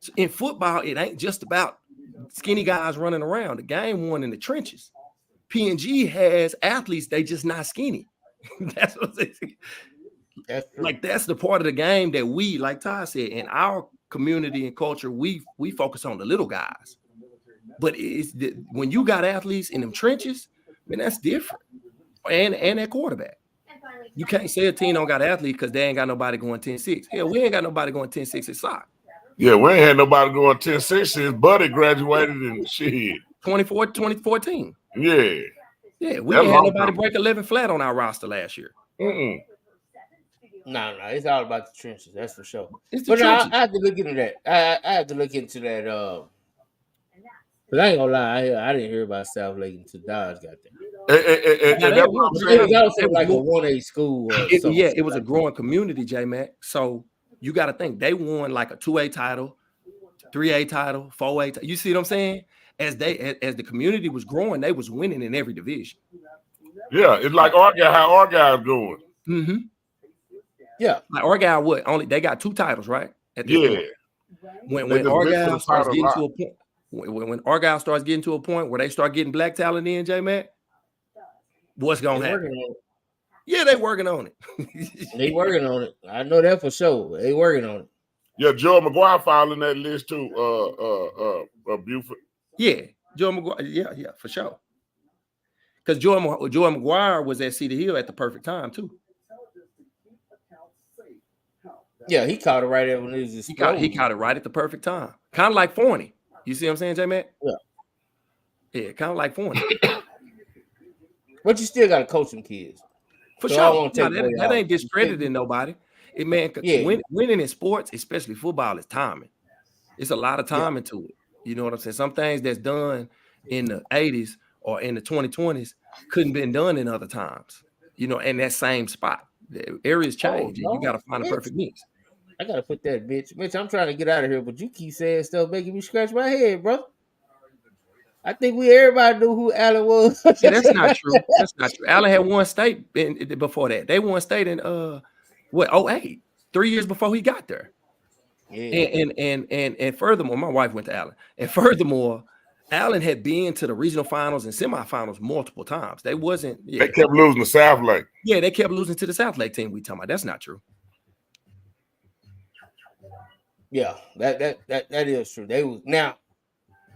S14: So in football, it ain't just about skinny guys running around. The game won in the trenches. PNG has athletes, they just not skinny. That's what that's the part of the game that we, like Todd said, in our community and culture, we focus on the little guys. But when you got athletes in them trenches, man, that's different. And that quarterback. You can't say a team don't got athletes because they ain't got nobody going 10-6. Hell, we ain't got nobody going 10-6 at soccer.
S12: Yeah, we ain't had nobody going 10-6 since Buddy graduated in shit.
S14: 2014.
S12: Yeah.
S14: Yeah, we ain't had nobody break 11 flat on our roster last year.
S6: No, it's all about the trenches. That's for sure.
S14: But
S6: I have to look into that. I have to look into that. But I ain't gonna lie, I didn't hear about South Lake until Dodge got there.
S14: That
S6: was like a 1A school.
S14: It was a growing community, J-Mac. So you got to think they won like a 2A title, 3A title, 4A title. You see what I'm saying? As the community was growing, they was winning in every division.
S12: Yeah, it's like Argyle, how Argyle's going.
S14: Mm-hmm.
S6: Yeah,
S14: like Argyle, they got 2 titles, right? When Argyle starts getting to a point, when Argyle starts getting to a point where they start getting black talent in, J-Mac, what's gonna happen? Yeah, they working on it.
S6: They working on it. I know that for sure. They working on it.
S12: Yeah, Joe McGuire following that list too. Buford.
S14: Yeah, Joe McGuire. Yeah, for sure. Because Joe McGuire was at Cedar Hill at the perfect time too.
S6: Yeah, he caught it right at when it was
S14: he caught it right at the perfect time. Kind of like Forney. You see what I'm saying, J-Mac?
S6: Yeah.
S14: Yeah, kind of like Forney.
S6: But you still got to coach them kids.
S14: For
S6: So I
S14: sure.
S6: won't
S14: No,
S6: take away
S14: that
S6: all-
S14: ain't discrediting nobody. It man,
S6: Yeah.
S14: winning in sports, especially football, is timing. It's a lot of timing to it. You know what I'm saying? Some things that's done in the 80s or in the 2020s couldn't been done in other times. You know, in that same spot. The areas change, and you got to find a perfect mix.
S6: I gotta put that bitch. Mitch, I'm trying to get out of here, but you keep saying stuff making me scratch my head, bro. I think everybody knew who Allen was.
S14: See, that's not true. That's not true. Allen had won state before that. They won state in 08, 3 years before he got there.
S6: Yeah.
S14: And furthermore, my wife went to Allen. And furthermore, Allen had been to the regional finals and semifinals multiple times. They wasn't.
S12: They kept losing to South Lake.
S14: Yeah, they kept losing to the South Lake team. We talking about that's not true.
S6: Yeah, that is true. They was now.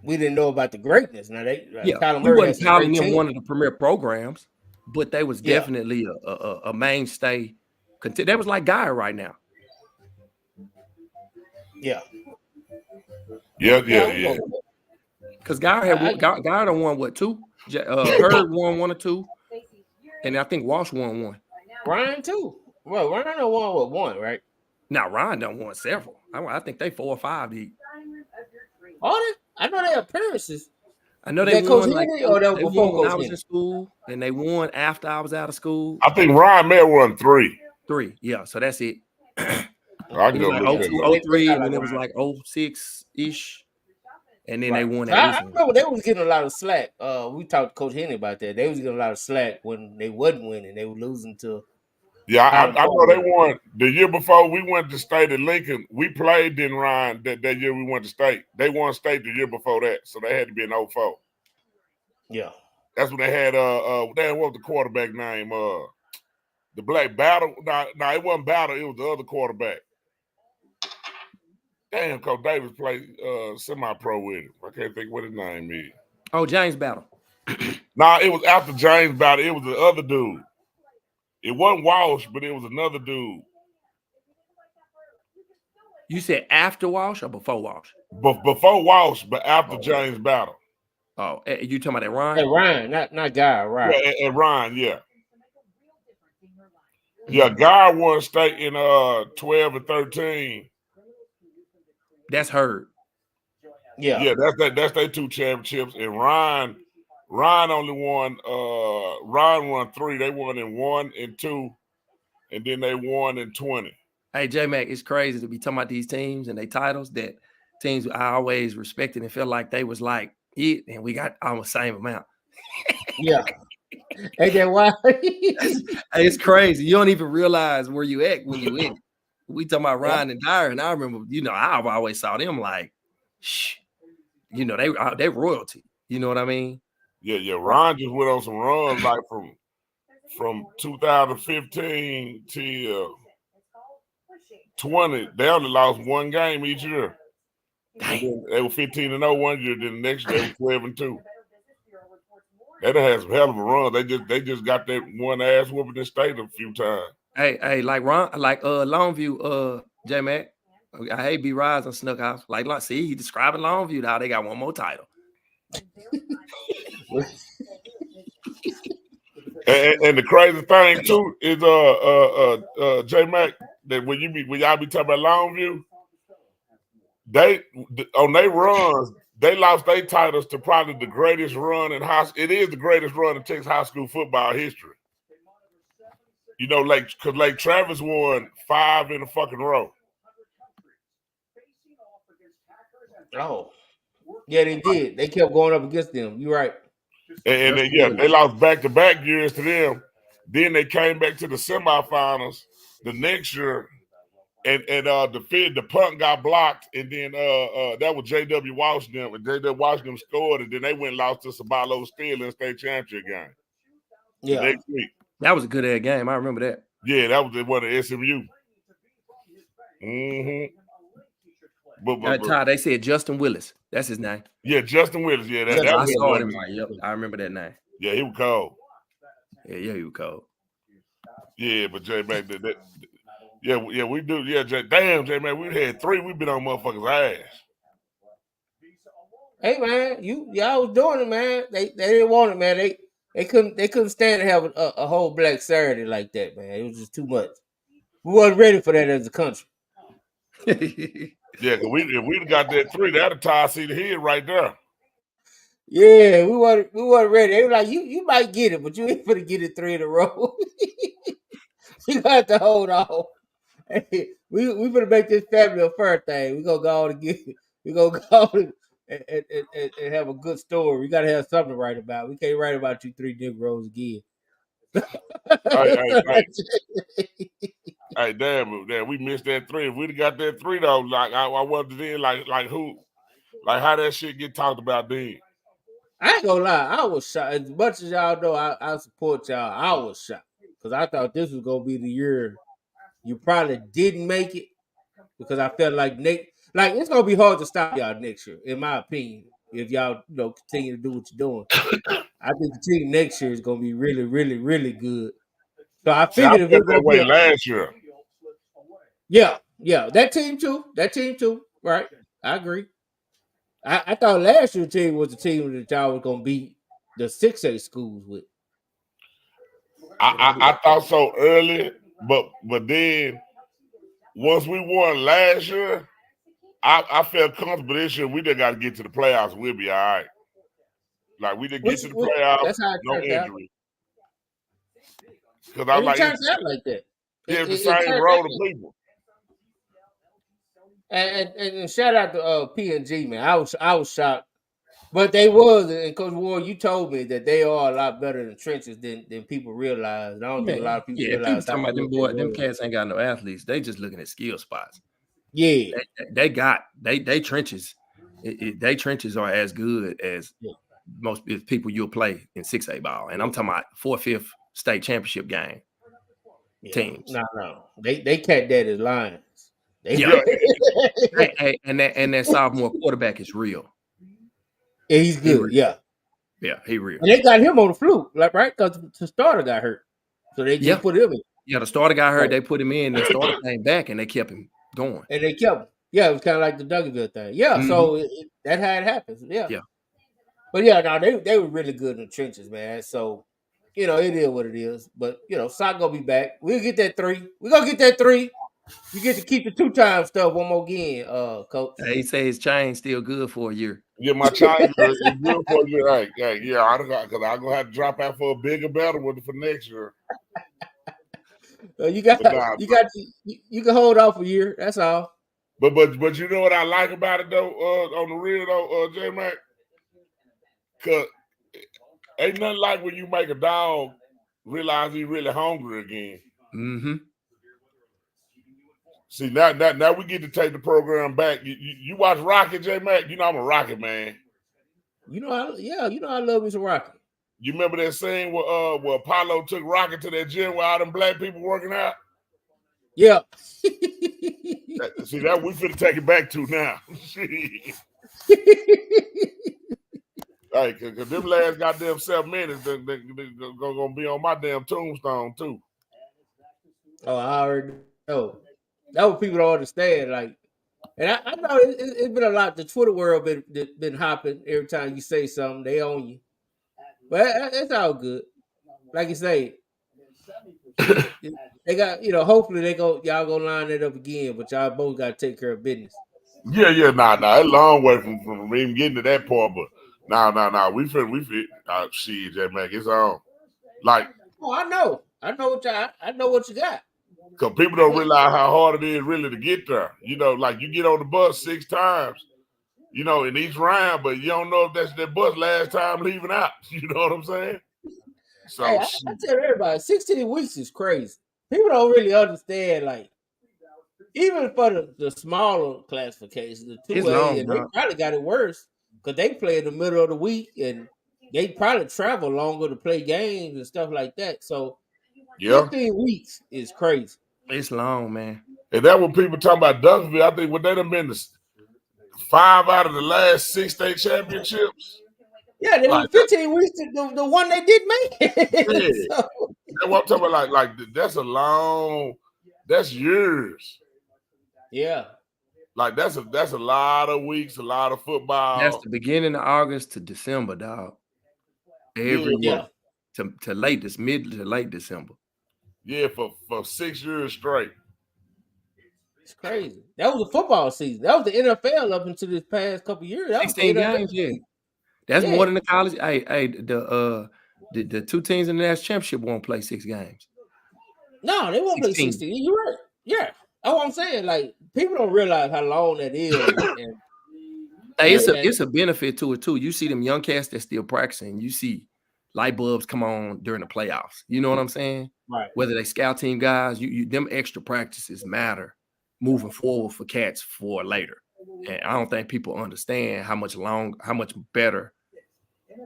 S6: We didn't know about the greatness. Now they
S14: Yeah, we wasn't calling them one of the premier programs, but they was definitely a mainstay. That was like Guy right now.
S6: Yeah.
S12: Yeah.
S14: Because Guy done won what, 2? Hurd won 1 or 2, and I think Walsh won 1.
S6: Ryan too. Well, Ryan done won with 1, right?
S14: Now Ryan done won several. I think they 4 or 5 deep.
S6: I know their appearances.
S14: I know they
S6: Coach
S14: won like
S6: Henry or that
S14: they
S6: before
S14: won when
S6: Coach
S14: I was
S6: Henry?
S14: in school, and they won after I was out of school.
S12: I think Ryan may have won 3.
S14: 3, yeah. So that's it.
S12: I can go
S14: like
S12: look at
S14: 02,
S12: it.
S14: 03, and then it was like 06-ish, and then they won
S6: I
S14: that.
S6: remember they was getting a lot of slack. We talked to Coach Henry about that. They was getting a lot of slack when they wasn't winning. They were losing to.
S12: Yeah, I know they won the year before we went to state at Lincoln. We played in Ryan that year we went to state. They won state the year before that, so they had to be in 04.
S6: Yeah,
S12: that's when they had what was the quarterback name? The Black Battle. No, it wasn't Battle. It was the other quarterback. Damn, Coach Davis played semi-pro with him. I can't think what his name is.
S14: Oh, James Battle.
S12: Nah, it was after James Battle. It was the other dude. It wasn't Walsh, but it was another dude.
S14: You said after Walsh or before Walsh?
S12: Before Walsh, but after James Battle.
S14: Oh, you talking about that Ryan?
S6: Hey, Ryan, not Guy, Ryan.
S12: Yeah, and Ryan, yeah. Yeah, Guy won state in 12 and 13.
S14: That's Hurd.
S6: Yeah.
S12: That's their 2 championships. And Ryan only won Ryan won 3. They won in 1 and 2, and then they won in 20.
S14: Hey, J-Mac, it's crazy to be talking about these teams and their titles that teams I always respected and felt like they was like it, and we got almost the same amount.
S6: Yeah. Ain't that why?
S14: It's crazy. You don't even realize where you at when you in it. We talking about Ryan and Dyer, and I remember, I always saw them like, shh, they royalty. You know what I mean?
S12: Yeah. Ryan just went on some runs like from 2015 till 20. They only lost 1 game each year. They were 15-0 one year. Then the next year they were 12-2. They done had some hell of a run. They just got that one ass whooping in state a few times.
S14: Hey, like Longview, J-Mac. I hate B Rise and Snook House. See, he describing Longview now. They got 1 more title.
S12: and the crazy thing too is J-Mac, that when y'all be talking about Longview, they on their runs, they lost their titles to probably the greatest run in it is the greatest run in Texas high school football history. Because Lake Travis won 5 in a fucking row.
S6: Oh, yeah, they did. They kept going up against them. You're right.
S12: And they lost back-to-back years to them. Then they came back to the semifinals the next year, and the punt got blocked, and then that was J.W. Walsh them, and J.W. Walsh them scored, and then they went and lost to Sabalo Steel in the state championship game.
S6: Yeah,
S12: next week.
S14: That was a good ass game. I remember that.
S12: Yeah, that was one of SMU. Mm-hmm.
S14: Todd, they said Justin Willis. That's his name.
S12: Yeah, Justin Willis. Yeah,
S14: I saw him. Yep, I remember that name.
S12: Yeah, he was cold.
S14: Yeah, he was cold.
S12: Yeah, but J-Mac, we do. Yeah, damn, J-Mac, we had 3. We've been on motherfuckers' ass.
S6: Hey, man, y'all was doing it, man. They didn't want it, man. They couldn't stand to have a whole Black Saturday like that, man. It was just too much. We wasn't ready for that as a country.
S12: Yeah, because if we'd got that 3, that'd have tied Cedar Hill right there.
S6: Yeah, we weren't ready. They were like, you might get it, but you ain't gonna get it 3 in a row. You got to hold on. Hey, we gonna make this family affair thing. We gonna go on and get. We gonna go and have a good story. We gotta have something to write about. We can't write about you 3 Negroes again.
S12: Hey, damn, we missed that 3. If we'd have got that 3 though, like I wondered then, like who, like how that shit get talked about then.
S6: I ain't gonna lie, I was shocked. As much as y'all know, I support y'all. I was shocked because I thought this was gonna be the year you probably didn't make it because I felt like it's gonna be hard to stop y'all next year, in my opinion. If y'all continue to do what you're doing, I think the team next year is gonna be really, really, really good. So I figured if
S12: it that way last year.
S6: Yeah, that team too, right? I agree. I thought last year's team was the team that y'all was gonna beat the 6A schools with.
S12: I thought so early, but then once we won last year, I felt comfortable this year. We just got to get to the playoffs and we'll be all right. Like we didn't get to the playoffs, no injury. Because I was like,
S6: turns out like that.
S12: Yeah, the same road of people.
S6: And shout out to P&G, man. I was shocked, but they was, and Coach Ward, you told me that they are a lot better in the trenches than people realize. And I don't think a lot of people realize.
S14: People talking about them cats ain't got no athletes. They just looking at skill spots.
S6: Yeah,
S14: they trenches. They trenches are as good as most people you'll play in 6A ball, and I'm talking about 4th, 5th state championship game teams.
S6: No, they cat that as Lions.
S14: And that sophomore quarterback is real.
S6: Yeah, he's good. Yeah,
S14: he real.
S6: And they got him on the fluke, right? Because the starter got hurt, so they just put him in.
S14: Yeah, the starter got hurt. They put him in. The starter came back, and they kept him going.
S6: And they kept him. Yeah, it was kind of like the Duncanville thing. Yeah, so that's how it happens. Yeah. But yeah, no, they were really good in the trenches, man. So it is what it is. But Sock gonna be back. We'll get that 3. We're gonna get that 3. You get to keep the 2-time stuff one more again, Coach.
S14: He say his chain's still good for a year.
S12: Yeah, my chain is good for a year. I gonna have to drop out for a bigger, better one for next year.
S6: You can hold off a year. That's all.
S12: But you know what I like about it though, on the real though, J Mac, cause ain't nothing like when you make a dog realize he's really hungry again.
S14: Mm-hmm.
S12: See, now we get to take the program back. You watch Rocket, J Mac. You know I'm a Rocket man.
S6: I love me some Rocket.
S12: You remember that scene where Apollo took Rocket to that gym where all them black people working out?
S6: Yeah.
S12: See, that we finna take it back to now. Hey, cause them last goddamn 7 minutes, they're gonna be on my damn tombstone too.
S6: Oh, I already know. That's what people don't understand. Like, and I know it's been a lot. The Twitter world been hopping every time you say something. They own you, but it's all good. Like you say, they got hopefully y'all gonna line it up again. But y'all both got to take care of business.
S12: Yeah, nah. It's a long way from even getting to that part, but nah. We fit. Shit, that man, it's on. Like,
S6: oh, I know what you got.
S12: Because people don't realize how hard it is really to get there. Like you get on the bus 6 times, in each round, but you don't know if that's that bus last time leaving out. You know what I'm saying? So
S6: hey, I tell everybody, 16 weeks is crazy. People don't really understand, like, even for the smaller classifications, the 2A, and they probably got it worse because they play in the middle of the week and they probably travel longer to play games and stuff like that. So 15 weeks is crazy.
S14: It's long, man.
S12: And that when people talking about Duncanville, I think when they done been 5 out of the last 6 state championships.
S6: Yeah, they were 15 weeks to the one they did make.
S12: Yeah. So. That's what I'm talking about. Like that's years.
S6: Yeah.
S12: Like that's a lot of weeks, a lot of football.
S14: That's the beginning of August to December, dog. Every month. to late this mid to late December.
S12: Yeah, for 6 years straight.
S6: It's crazy. That was a football season. That was the NFL up until this past couple years. That was
S14: 16
S6: the NFL.
S14: games, yeah. That's more than the college. Hey, the two teams in the national championship won't play 6 games.
S6: No, they won't play 16. You're right. Yeah. That's what I'm saying. Like, people don't realize how long that is. And
S14: hey, it's a benefit to it too. You see them young cats that's still practicing. You see light bulbs come on during the playoffs. You know what I'm saying?
S6: Right.
S14: Whether they scout team guys, you them extra practices matter moving forward for cats for later. And I don't think people understand how much better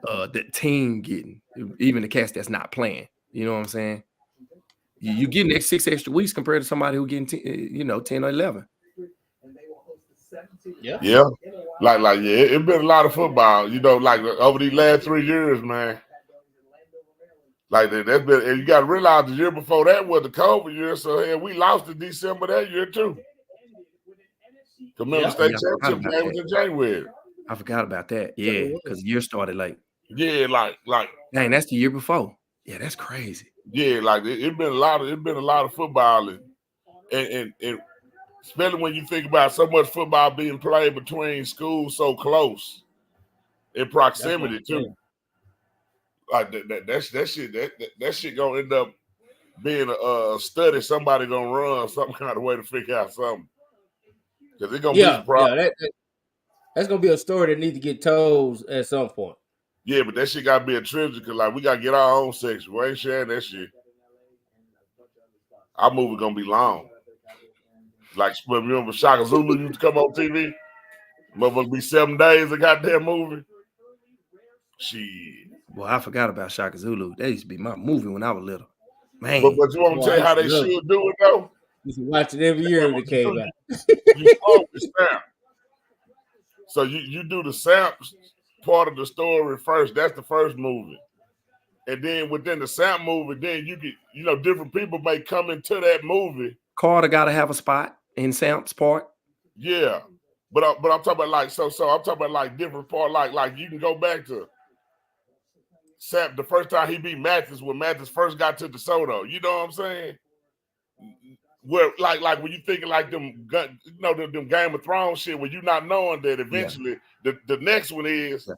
S14: the team getting, even the cats that's not playing. You know what I'm saying? You getting 6 extra weeks compared to somebody who getting 10 or 11.
S12: Yeah. Like it's been a lot of football, like over these last 3 years, man. Like that's been, and you got to realize the year before that was the COVID year, so we lost in December that year too. Remember, state championship game was in January.
S14: I forgot about that. Yeah, because the year started late.
S12: Yeah, like
S14: dang, that's the year before. Yeah, that's crazy.
S12: Yeah, like it's been a lot of football, and especially when you think about so much football being played between schools so close in proximity too. Like that shit gonna end up being a study. Somebody gonna run some kind of way to figure out something. Because it's gonna be a problem.
S6: Yeah, that's gonna be a story that needs to get told at some point.
S12: Yeah, but that shit gotta be a trilogy because like we gotta get our own section. We ain't sharing that shit. Our movie gonna be long. Like remember Shaka Zulu used to come on TV? Motherfucker be 7 days a goddamn movie. Shit.
S14: Well, I forgot about Shaka Zulu. That used to be my movie when I was little. Man.
S12: But you want to tell you how they should do it though?
S6: You should watch it every year when it came out.
S12: You start with Samp. So you do the Samp part of the story first. That's the first movie. And then within the Samp movie, then you get, different people may come into that movie.
S14: Carter got to have a spot in Samp's part.
S12: Yeah. But I'm talking about like, so I'm talking about like different part, like you can go back to Samp the first time he beat Mathis when Mathis first got to DeSoto. You know what I'm saying? Where like when you thinking like them Game of Thrones shit, where you not knowing that eventually the next one is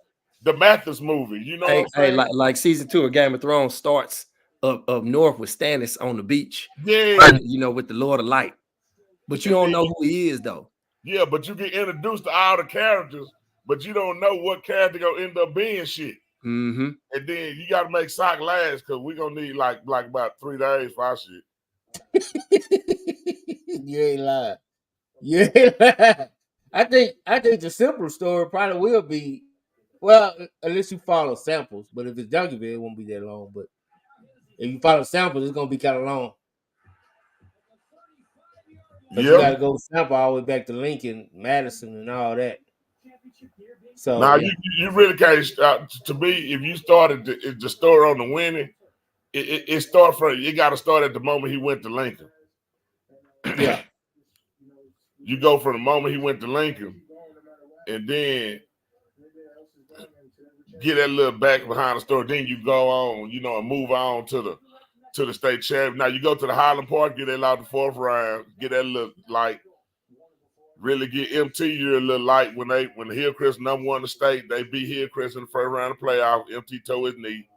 S12: the Mathis movie. You know what I'm saying?
S14: Like season 2 of Game of Thrones starts up north with Stannis on the beach.
S12: Yeah.
S14: With the Lord of Light. But you don't know who he is though.
S12: Yeah, but you get introduced to all the characters, but you don't know what character gonna end up being shit.
S14: Mm-hmm.
S12: And then you got to make sock last because we're gonna need like about 3 days for our shit.
S6: You ain't lying. You ain't lying. I think the simple story probably will be, well, unless you follow samples. But if it's Duncanville, it won't be that long. But if you follow samples, it's gonna be kind of long. But you gotta go sample all the way back to Lincoln, Madison, and all that. So
S12: now you really can't. To me, if you started the story on the winning, it start from. You got to start at the moment he went to Lincoln.
S6: Yeah.
S12: You go from the moment he went to Lincoln, and then get that little back behind the story. Then you go on, and move on to the state champion. Now you go to the Highland Park, get that out the 4th round, get that little like. Really get MT your little light when the Hillcrest number 1 in the state. They beat Hillcrest in the first round of the playoff. MT tore his knee.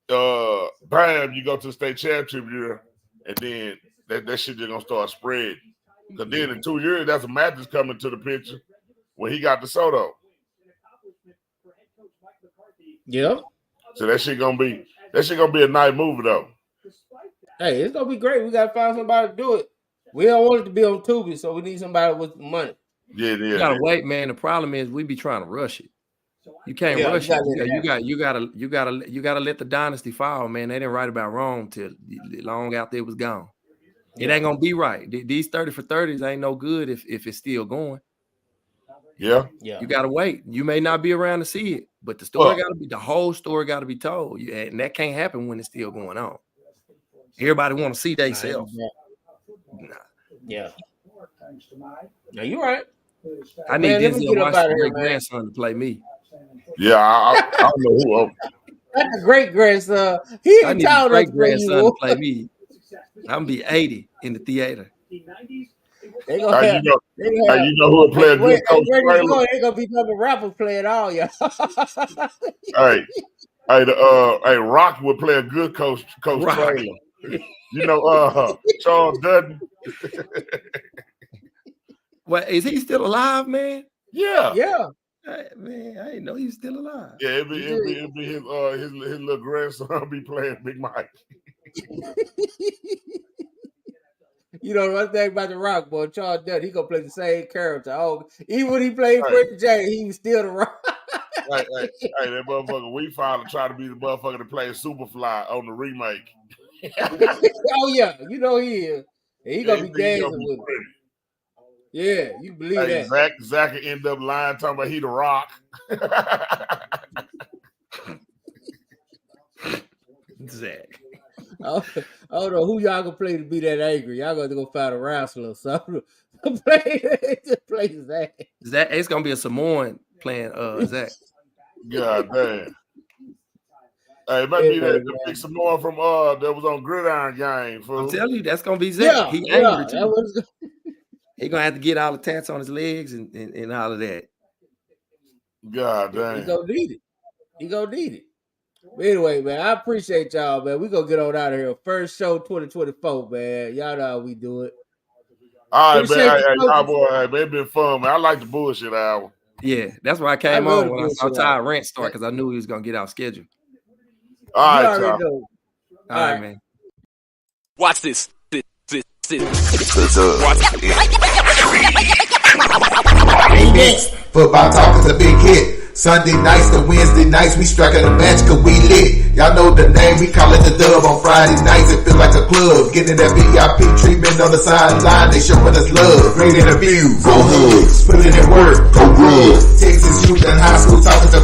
S12: Bam, you go to the state championship year, and then that shit just gonna start spreading. Because then in 2 years, that's a Mathis coming to the picture when he got DeSoto.
S6: Yeah.
S12: So that shit gonna be a nice movie though.
S6: Hey, it's gonna be great. We gotta find somebody to do it. We don't want it to be on Tubi, so we need somebody with money.
S12: Yeah.
S14: You gotta wait, man. The problem is we be trying to rush it. You can't rush it. You gotta let the dynasty fall, man. They didn't write about Rome till long after it was gone. It ain't gonna be right. These 30 for 30s ain't no good if it's still going.
S12: Yeah.
S14: You gotta wait. You may not be around to see it, but the whole story gotta be told. And that can't happen when it's still going on. Everybody want to see themselves. Nah.
S6: Yeah. Yeah, you're right.
S14: I need Denzel Washington's great grandson to play me.
S12: Yeah, I don't know who.
S6: That's a great grandson. He
S14: I
S6: ain't
S14: need a
S6: told us
S14: great
S6: where
S14: grandson
S6: you
S14: to play me. I'm gonna be 80 in the theater.
S6: They gonna have,
S12: you
S6: they
S12: you know who will play a good coach trailer?
S6: They gonna be coming rappers playing all y'all.
S12: Hey, Rock would play a good coach
S14: Rock.
S12: trailer. You know, Charles Dutton.
S14: Well, is he still alive, man?
S12: Yeah.
S14: Man, I didn't know he was still alive.
S12: Yeah, it'd be his little grandson be playing Big Mike.
S6: You know one thing about the Rock, boy, Charles Dutton, he gonna play the same character. Oh, even when he played Freddie J, he was still the Rock.
S12: Hey, that motherfucker, we finally try to be the motherfucker that plays Superfly on the remake.
S6: Oh yeah, you know he is. And he gonna be dancing with him. Yeah, you believe that.
S12: Zach will end up lying, talking about he the Rock.
S14: Zach.
S6: I don't know who y'all gonna play to be that angry. Y'all gonna go find a wrestler or something. play Zach.
S14: Zach, it's gonna be a Samoan playing Zach.
S12: God damn. Hey, it might be the big Samoan from that was on Gridiron Gang.
S14: I'm telling you, that's gonna be Zach. He angry too. He gonna have to get all the tats on his legs and all of that.
S12: God damn.
S6: He gonna need it. He gonna need it. But anyway, man, I appreciate y'all, man. We gonna get on out of here. First show 2024, man. Y'all know how we do it.
S12: All right, man. Hey, boy, man, it's been fun, man. I like the bullshit hour.
S14: Yeah, that's why I came on when I saw Ty Rant start because I knew he was gonna get out schedule.
S12: All right, y'all.
S14: All right, man.
S15: Watch this.
S2: Football talk is a big hit. Sunday nights to Wednesday nights, we striking a match cause we lit. Y'all know the name, we call it the Dub. On Friday nights, it feel like a club. Getting that VIP treatment on the sideline, they showing us love. Great interviews, go hugs, putting in work, go good. Texas youth and high school talking to